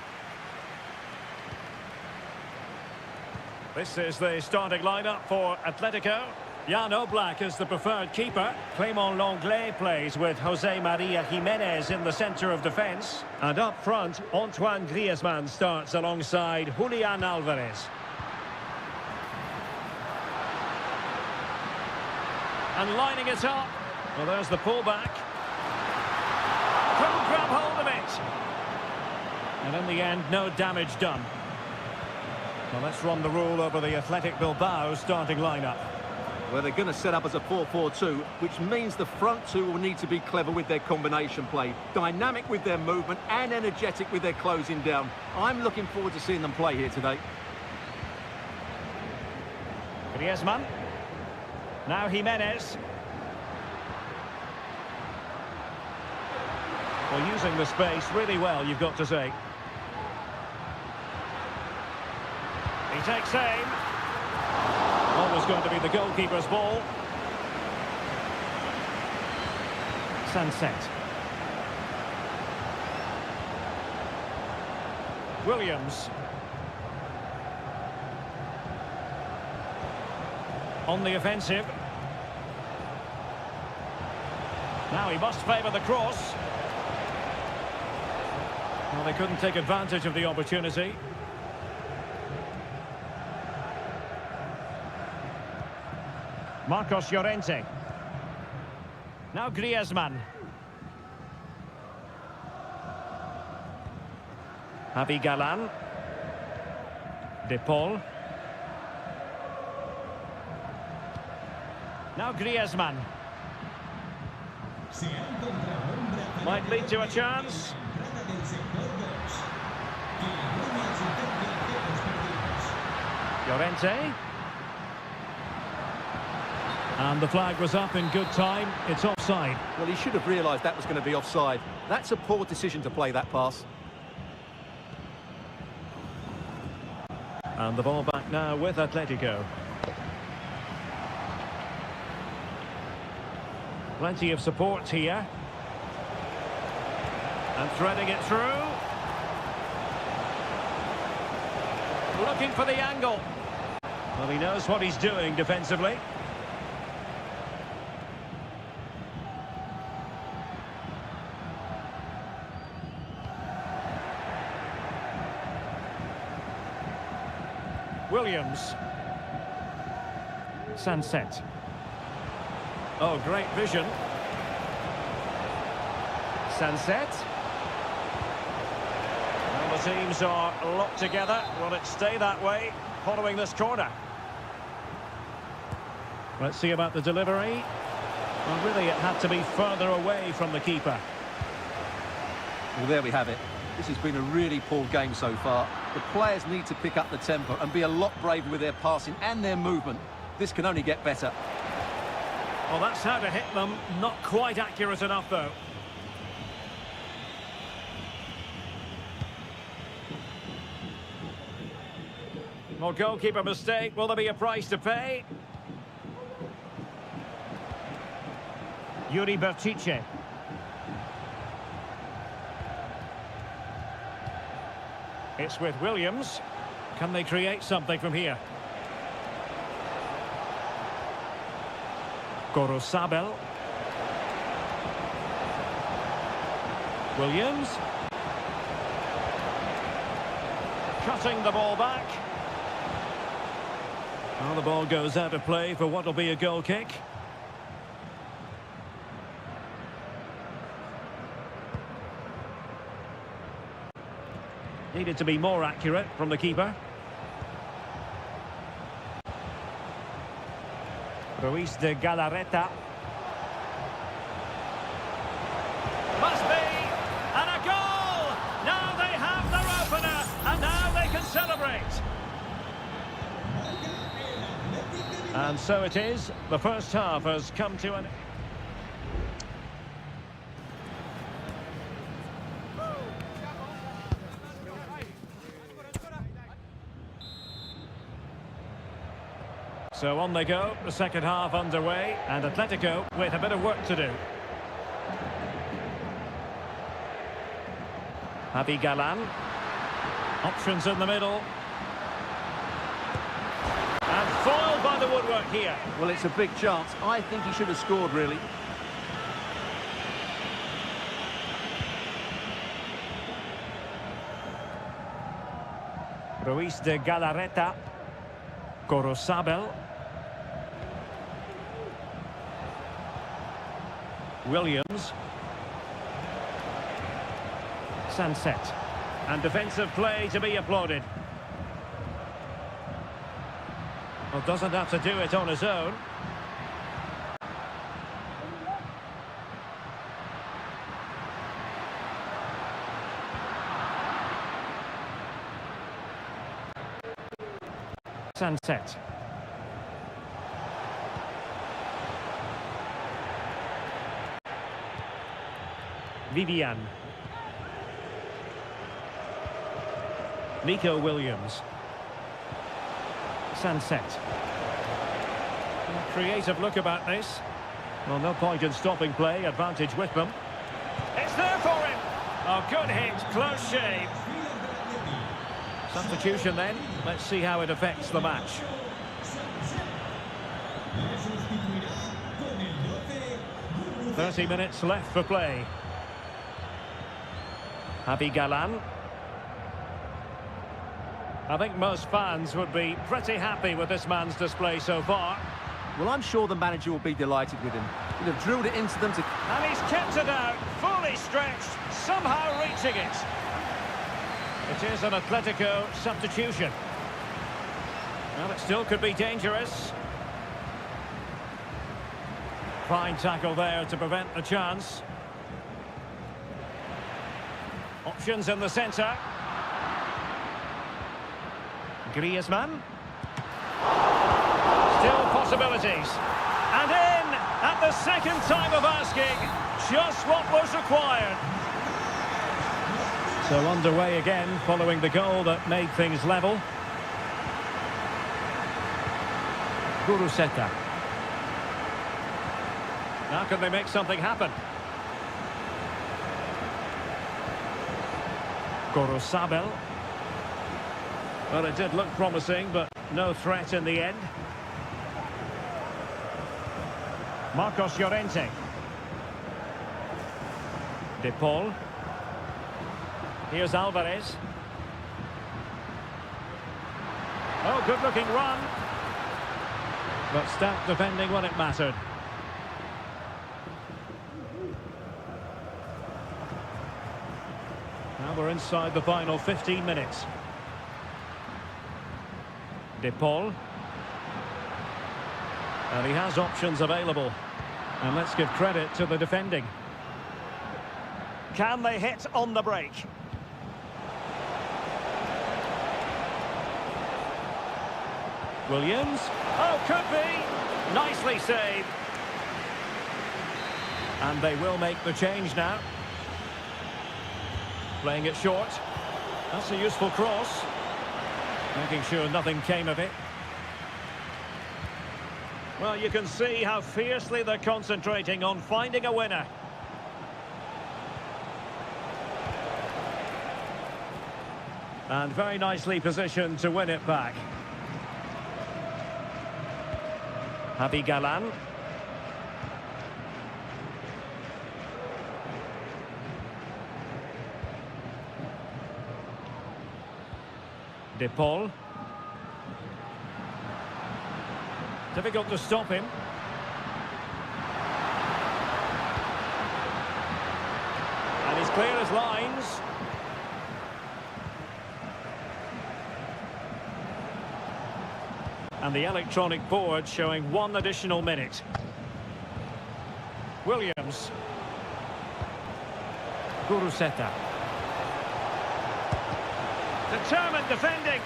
This is the starting lineup for Atletico. Jan Oblak is the preferred keeper. Clément Lenglet plays with José María Jiménez in the centre of defence. And up front, Antoine Griezmann starts alongside Julián Álvarez. And lining it up. Well, there's the pullback. Couldn't grab hold of it. And in the end, no damage done. Well, let's run the rule over the Athletic Bilbao starting lineup. Well, they're going to set up as a 4-4-2, which means the front two will need to be clever with their combination play, dynamic with their movement and energetic with their closing down. I'm looking forward to seeing them play here today. Griezmann. Now Jimenez. Well, using the space really well, you've got to say. He takes aim. Always going to be the goalkeeper's ball. Sunset. Williams. On the offensive. Now he must favour the cross. Well, they couldn't take advantage of the opportunity. Marcos Llorente. Now Griezmann. Javi Galán. De Paul. Now Griezmann. Might lead to a chance. Llorente. And the flag was up in good time. It's offside. Well, he should have realised that was going to be offside. That's a poor decision to play that pass. And the ball back now with Atletico. Plenty of support here. And threading it through. Looking for the angle. Well, he knows what he's doing defensively. Williams. Sunset. Oh, great vision. Sunset. Well, the teams are locked together. Will it stay that way following this corner? Let's see about the delivery. Well, really, it had to be further away from the keeper. Well, there we have it. This has been a really poor game so far. The players need to pick up the tempo and be a lot braver with their passing and their movement. This can only get better. Well, that's how to hit them. Not quite accurate enough, though. Well, goalkeeper mistake. Will there be a price to pay? Yuri Bertice. It's with Williams. Can they create something from here? Gorosabel. Williams. Cutting the ball back. Well, the ball goes out of play for what will be a goal kick. Needed to be more accurate from the keeper. Ruiz de Galarreta. Must be! And a goal! Now they have their opener, and now they can celebrate. And so it is. The first half has come to an... So on they go, the second half underway, and Atletico with a bit of work to do. Javi Galan. Options in the middle. And foiled by the woodwork here. Well, it's a big chance. I think he should have scored, really. Ruiz de Galarreta. Corosabel. Williams. Sunset. And defensive play to be applauded. Well, doesn't have to do it on his own. Sunset. Vivian. Nico Williams. Sunset. Creative look about this. Well, no point in stopping play. Advantage with them. It's there for him. Oh, good hit. Close shave. Substitution then. Let's see how it affects the match. "30 minutes left for play. Javi Galan. I think most fans would be pretty happy with this man's display so far. Well, I'm sure the manager will be delighted with him. He'll have drilled it into them to... And he's kept it out, fully stretched, somehow reaching it. It is an Atletico substitution. Well, it still could be dangerous. Fine tackle there to prevent the chance. Options in the centre. Griezmann. Still possibilities. And in at the second time of asking, just what was required. So underway again following the goal that made things level. Guruseta. Now can they make something happen? Corosabel. Well, it did look promising, but no threat in the end. Marcos Llorente. De Paul. Here's Alvarez. Oh, good-looking run. But stout defending when it mattered. Now we're inside the final 15 minutes. De Paul. And he has options available. And let's give credit to the defending. Can they hit on the break? Williams. Oh, could be. Nicely saved. And they will make the change now. Playing it short. That's a useful cross. Making sure nothing came of it. Well, you can see how fiercely they're concentrating on finding a winner. And very nicely positioned to win it back. Javi Galan. De Paul. Difficult to stop him. And he's clear as lines. And the electronic board showing 1 additional minute. Williams. Guruseta. Determined defending.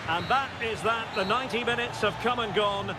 And that is that. The 90 minutes have come and gone.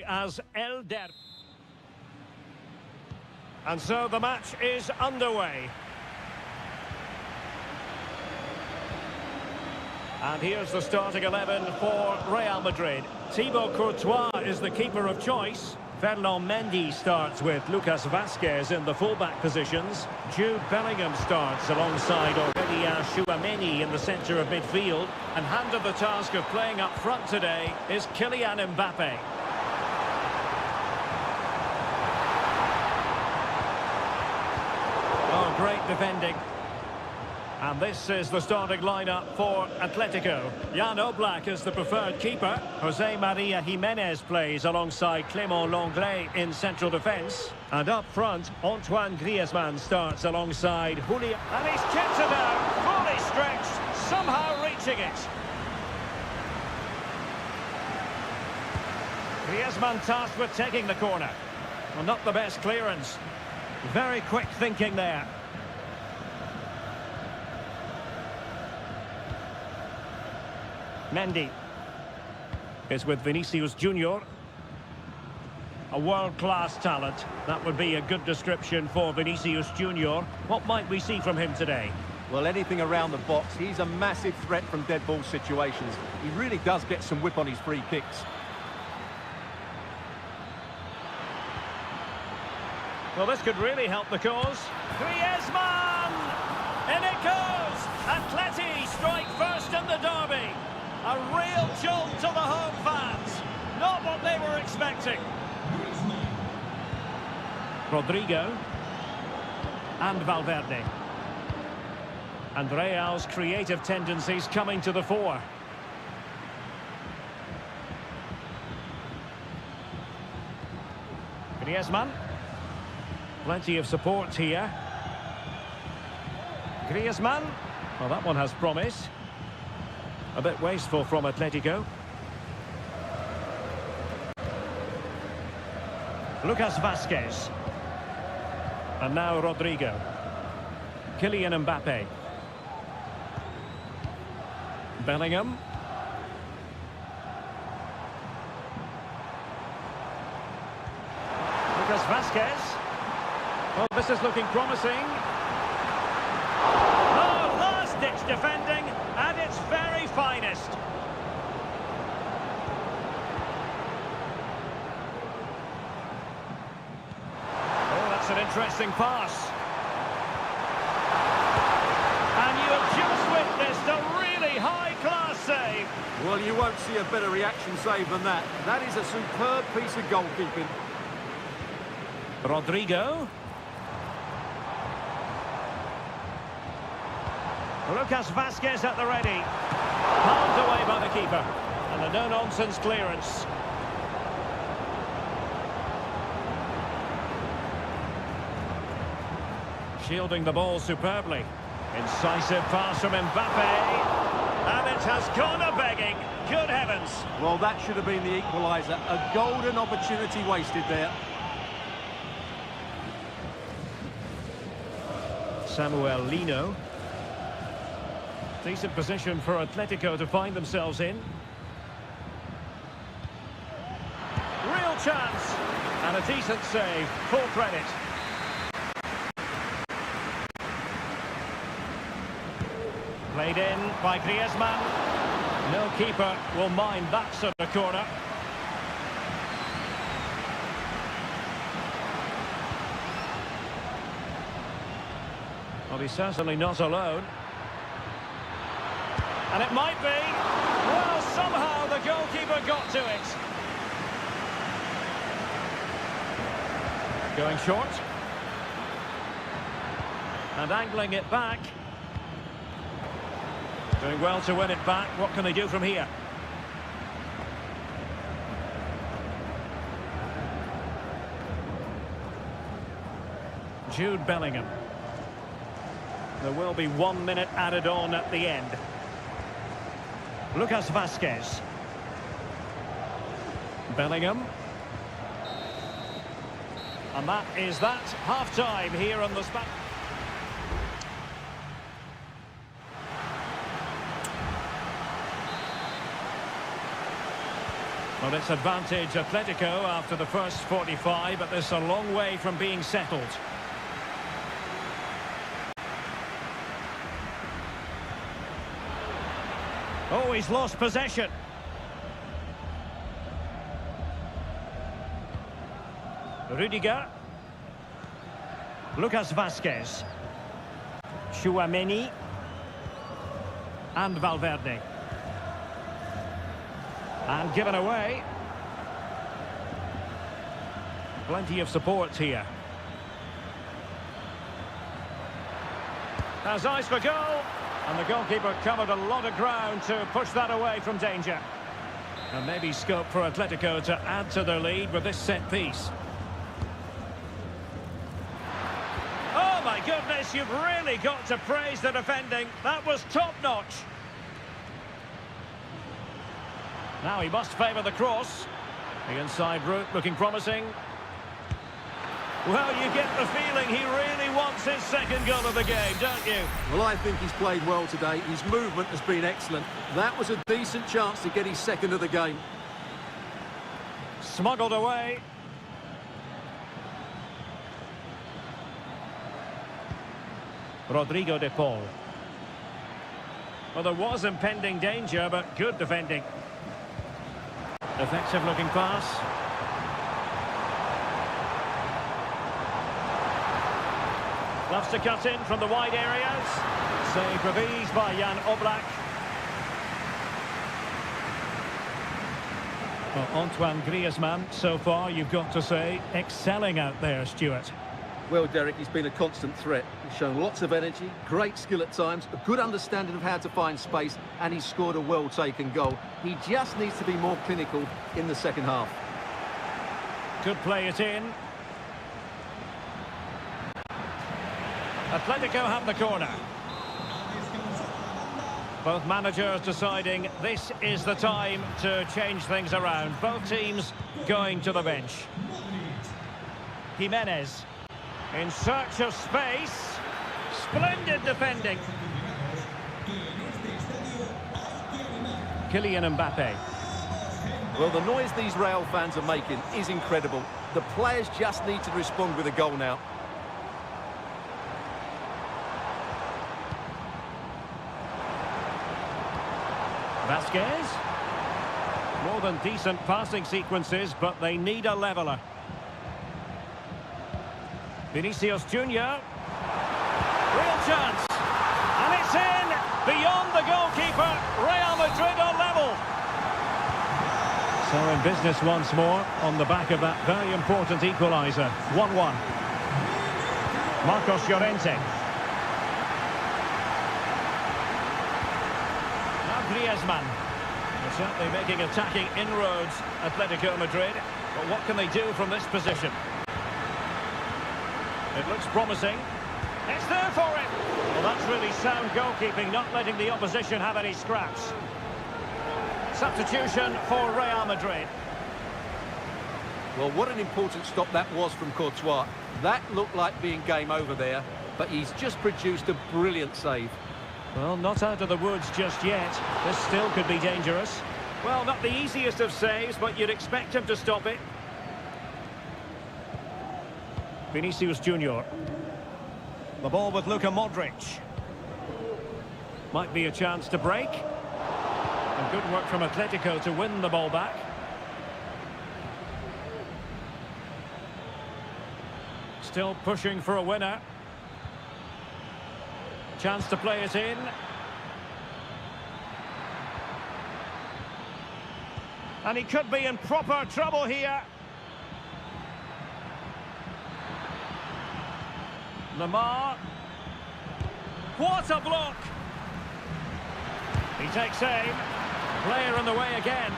as El Der. And so the match is underway. And here's the starting 11 for Real Madrid. Thibaut Courtois is the keeper of choice. Ferland Mendy starts with Lucas Vazquez in the fullback positions. Jude Bellingham starts alongside Aurelien Chouameni in the centre of midfield. And handed the task of playing up front today is Kylian Mbappe. Oh, great defending. And this is the starting lineup for Atletico. Jan Oblak is the preferred keeper. Jose Maria Jimenez plays alongside Clément Lenglet in central defence. And up front, Antoine Griezmann starts alongside Julian. And he's kicked it out, fully stretched, somehow reaching it. Griezmann tasked with taking the corner. Well, not the best clearance. Very quick thinking there. Mendy is with Vinicius Junior. A world-class talent. That would be a good description for Vinicius Junior. What might we see from him today? Well, anything around the box. He's a massive threat from dead ball situations. He really does get some whip on his free kicks. Well, this could really help the cause. Griezmann! In it goes! Atleti strike first in the derby. A real jolt to the home fans. Not what they were expecting. Rodrigo. And Valverde. And Real's creative tendencies coming to the fore. Griezmann. Plenty of support here. Griezmann. Well, that one has promise. A bit wasteful from Atletico. Lucas Vazquez. And now Rodrigo. Kylian Mbappe. Bellingham. Lucas Vazquez. Well, this is looking promising. Oh, last-ditch defending at its very finest. Oh, that's an interesting pass. And you have just witnessed a really high-class save. Well, you won't see a better reaction save than that. That is a superb piece of goalkeeping. Rodrigo. Lucas Vazquez at the ready. Palmed away by the keeper. And a no-nonsense clearance. Shielding the ball superbly. Incisive pass from Mbappe. And it has gone a-begging. Good heavens. Well, that should have been the equaliser. A golden opportunity wasted there. Samuel Lino. Decent position for Atletico to find themselves in. Real chance. And a decent save. Full credit. Played in by Griezmann. No keeper will mind that sort of corner. Well, he's certainly not alone. And it might be. Well, somehow the goalkeeper got to it. Going short. And angling it back. Doing well to win it back. What can they do from here? Jude Bellingham. There will be 1 minute added on at the end. Lucas Vazquez. Bellingham. And that is that. Half-time here on the spot. Well, it's advantage Atletico after the first 45, but there's a long way from being settled. Oh, he's lost possession. Rudiger. Lucas Vazquez. Chouameni. And Valverde. And given away. Plenty of support here. Has eyes for goal. And the goalkeeper covered a lot of ground to push that away from danger. And maybe scope for Atletico to add to their lead with this set piece. Oh my goodness, you've really got to praise the defending. That was top-notch. Now he must favour the cross. The inside route looking promising. Well, you get the feeling he really wants his second goal of the game, don't you? Well, I think he's played well today. His movement has been excellent. That was a decent chance to get his second of the game. Smuggled away. Rodrigo de Paul. Well, there was impending danger, but good defending. Effective looking pass. Loves to cut in from the wide areas. Save with ease by Jan Oblak. Well, Antoine Griezmann, so far, you've got to say, excelling out there, Stuart. Well, Derek, he's been a constant threat. He's shown lots of energy, great skill at times, a good understanding of how to find space, and he's scored a well-taken goal. He just needs to be more clinical in the second half. Could play it in. Atletico have the corner. Both managers deciding this is the time to change things around. Both teams going to the bench. Jimenez in search of space. Splendid defending. Kylian Mbappe. Well, the noise these Real fans are making is incredible. The players just need to respond with a goal now. Vazquez. More than decent passing sequences, but they need a leveller. Vinicius Junior. Real chance. And it's in. Beyond the goalkeeper. Real Madrid are level. So in business once more on the back of that very important equaliser. 1-1. Marcos Llorente. Griezmann. They're certainly making attacking inroads, Atletico Madrid. But what can they do from this position? It looks promising. It's there for him. Well, that's really sound goalkeeping, not letting the opposition have any scraps. Substitution for Real Madrid. Well, what an important stop that was from Courtois. That looked like being game over there, but he's just produced a brilliant save. Well, not out of the woods just yet. This still could be dangerous. Well, not the easiest of saves, but you'd expect him to stop it. Vinicius Junior. The ball with Luka Modric. Might be a chance to break. And good work from Atletico to win the ball back. Still pushing for a winner. Chance to play it in. And he could be in proper trouble here. Lamar. What a block! He takes aim. Player in the way again.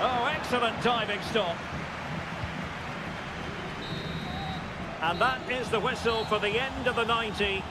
Oh, excellent diving stop. And that is the whistle for the end of the 90.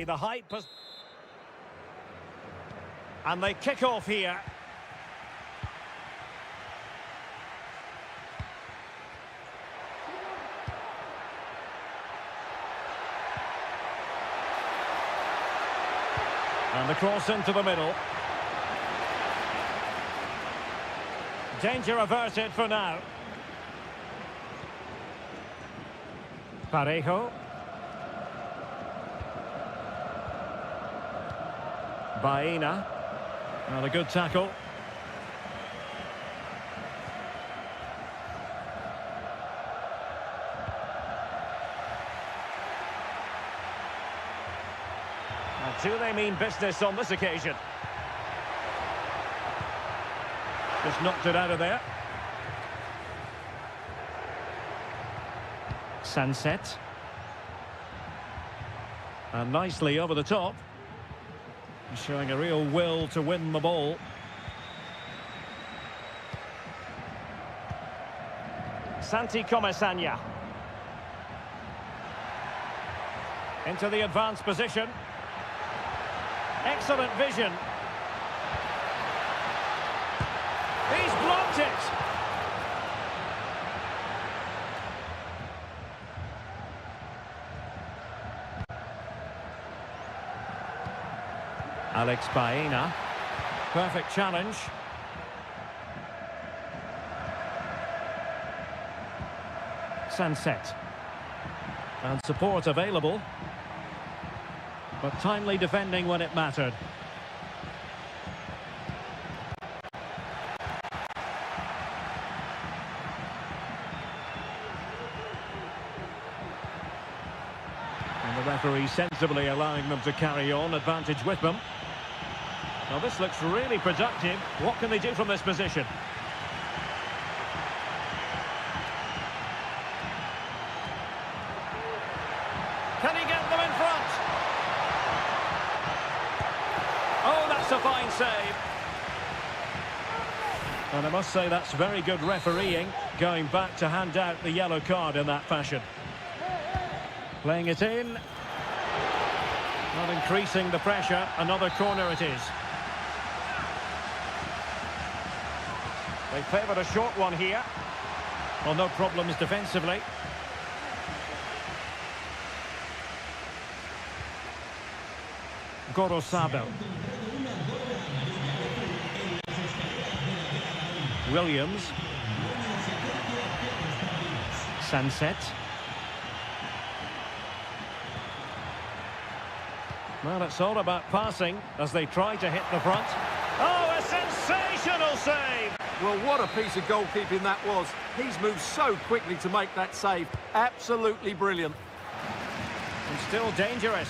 The height... And they kick off here. And the cross into the middle. Danger averted for now. Parejo. Baena. And a good tackle. And do they mean business on this occasion? Just knocked it out of there. Sunset. And nicely over the top. Showing a real will to win the ball. Santi Comesaña. Into the advanced position. Excellent vision. He's blocked it. Alex Baena. Perfect challenge. Sunset. And support available. But timely defending when it mattered. And the referee sensibly allowing them to carry on, advantage with them. Now this looks really productive. What can they do from this position? Can he get them in front? Oh, that's a fine save. And I must say that's very good refereeing, going back to hand out the yellow card in that fashion. Playing it in. Not increasing the pressure. Another corner it is. They favoured a short one here. Well, no problems defensively. Gorosabel. Williams. Sunset. Well, it's all about passing as they try to hit the front. Oh, a sensational save! Well, what a piece of goalkeeping that was. He's moved so quickly to make that save. Absolutely brilliant. And still dangerous.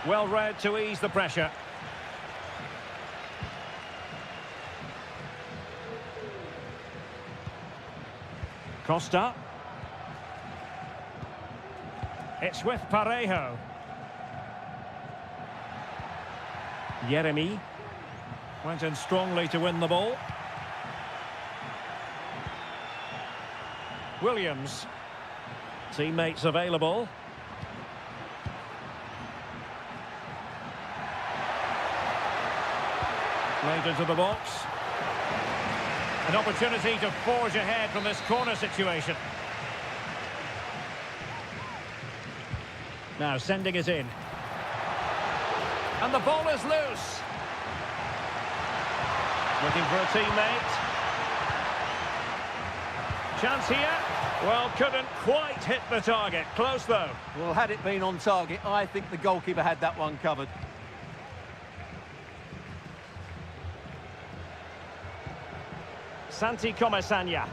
Well read to ease the pressure. Costa. It's with Parejo. Jeremy went in strongly to win the ball. Williams. Teammates available. Played into the box. An opportunity to forge ahead from this corner situation. Now sending it in. And the ball is loose. Looking for a teammate. Chance here. Well, couldn't quite hit the target. Close though. Well, had it been on target, I think the goalkeeper had that one covered. Santi Comesaña.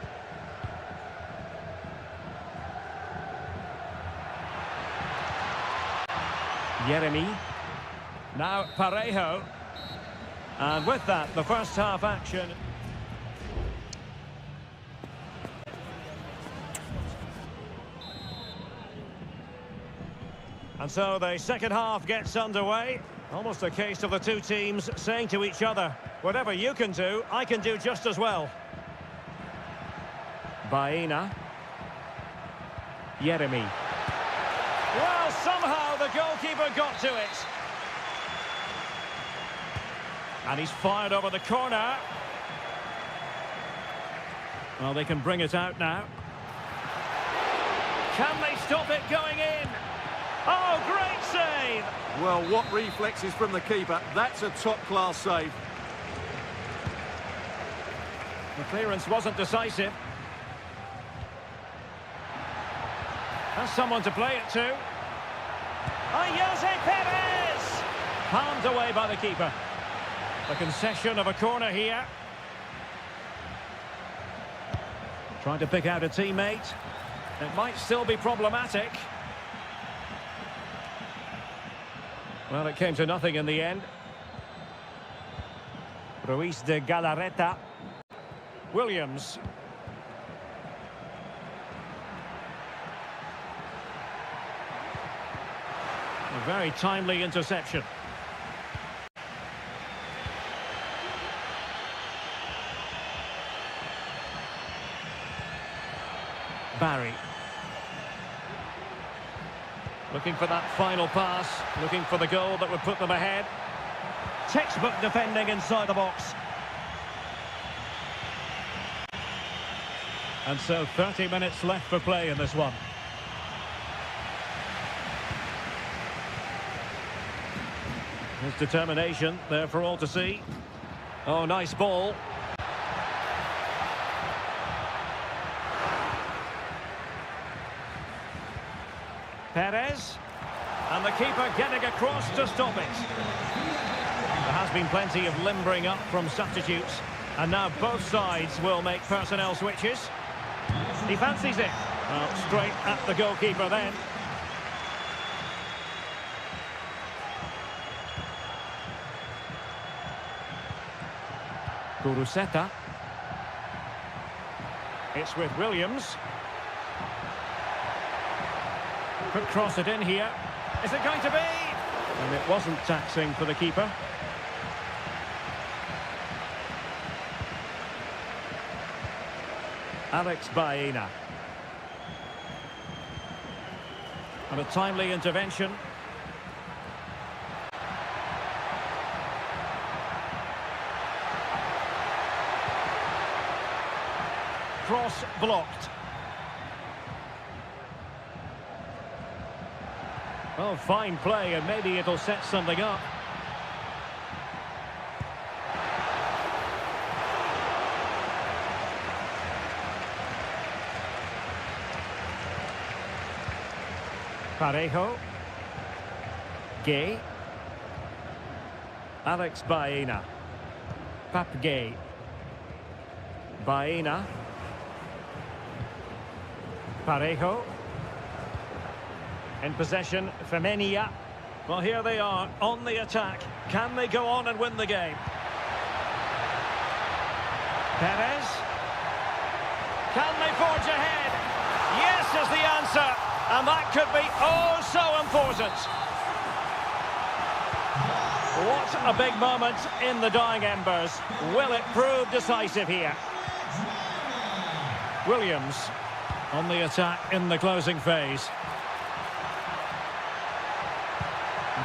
Jeremy. Now Parejo. And with that, the first half action. And so the second half gets underway. Almost a case of the two teams saying to each other, whatever you can do, I can do just as well. Baena. Jeremy. Well, somehow the goalkeeper got to it. And he's fired over the corner. Well, they can bring it out now. Can they stop it going in? Oh, great save! Well, what reflexes from the keeper. That's a top-class save. The clearance wasn't decisive. Has someone to play it to. Jose Perez! Palmed away by the keeper. The concession of a corner here. Trying to pick out a teammate. It might still be problematic. Well, it came to nothing in the end. Ruiz de Galarreta. Williams. A very timely interception. Barry. Looking for that final pass, looking for the goal that would put them ahead. Textbook defending inside the box. And so 30 minutes left for play in this one. His determination there for all to see. Oh, nice ball. Perez, and the keeper getting across to stop it. There has been plenty of limbering up from substitutes, and now both sides will make personnel switches. He fancies it. Well, straight at the goalkeeper then. Kuruseta. It's with Williams. Could cross it in here. Is it going to be? And it wasn't taxing for the keeper. Alex Baena. And a timely intervention. Cross blocked. Oh, fine play, and maybe it'll set something up. Parejo. Gay. Alex Baena. Pap Gay. Baena. Parejo. In possession, Femenia. Well, here they are on the attack. Can they go on and win the game? Perez. Can they forge ahead? Yes is the answer. And that could be oh so important. What a big moment in the dying embers. Will it prove decisive here? Williams on the attack in the closing phase.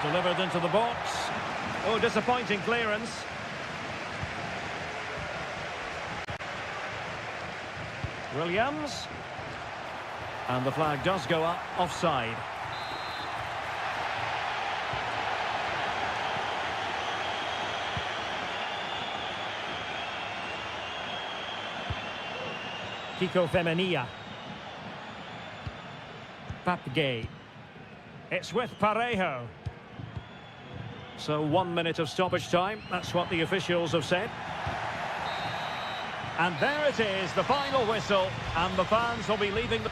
Delivered into the box. Oh, disappointing clearance. Williams. And the flag does go up, offside. Kiko Femenia. Pap Gay. It's with Parejo. So 1 minute of stoppage time, that's what the officials have said. And there it is, the final whistle, and the fans will be leaving the...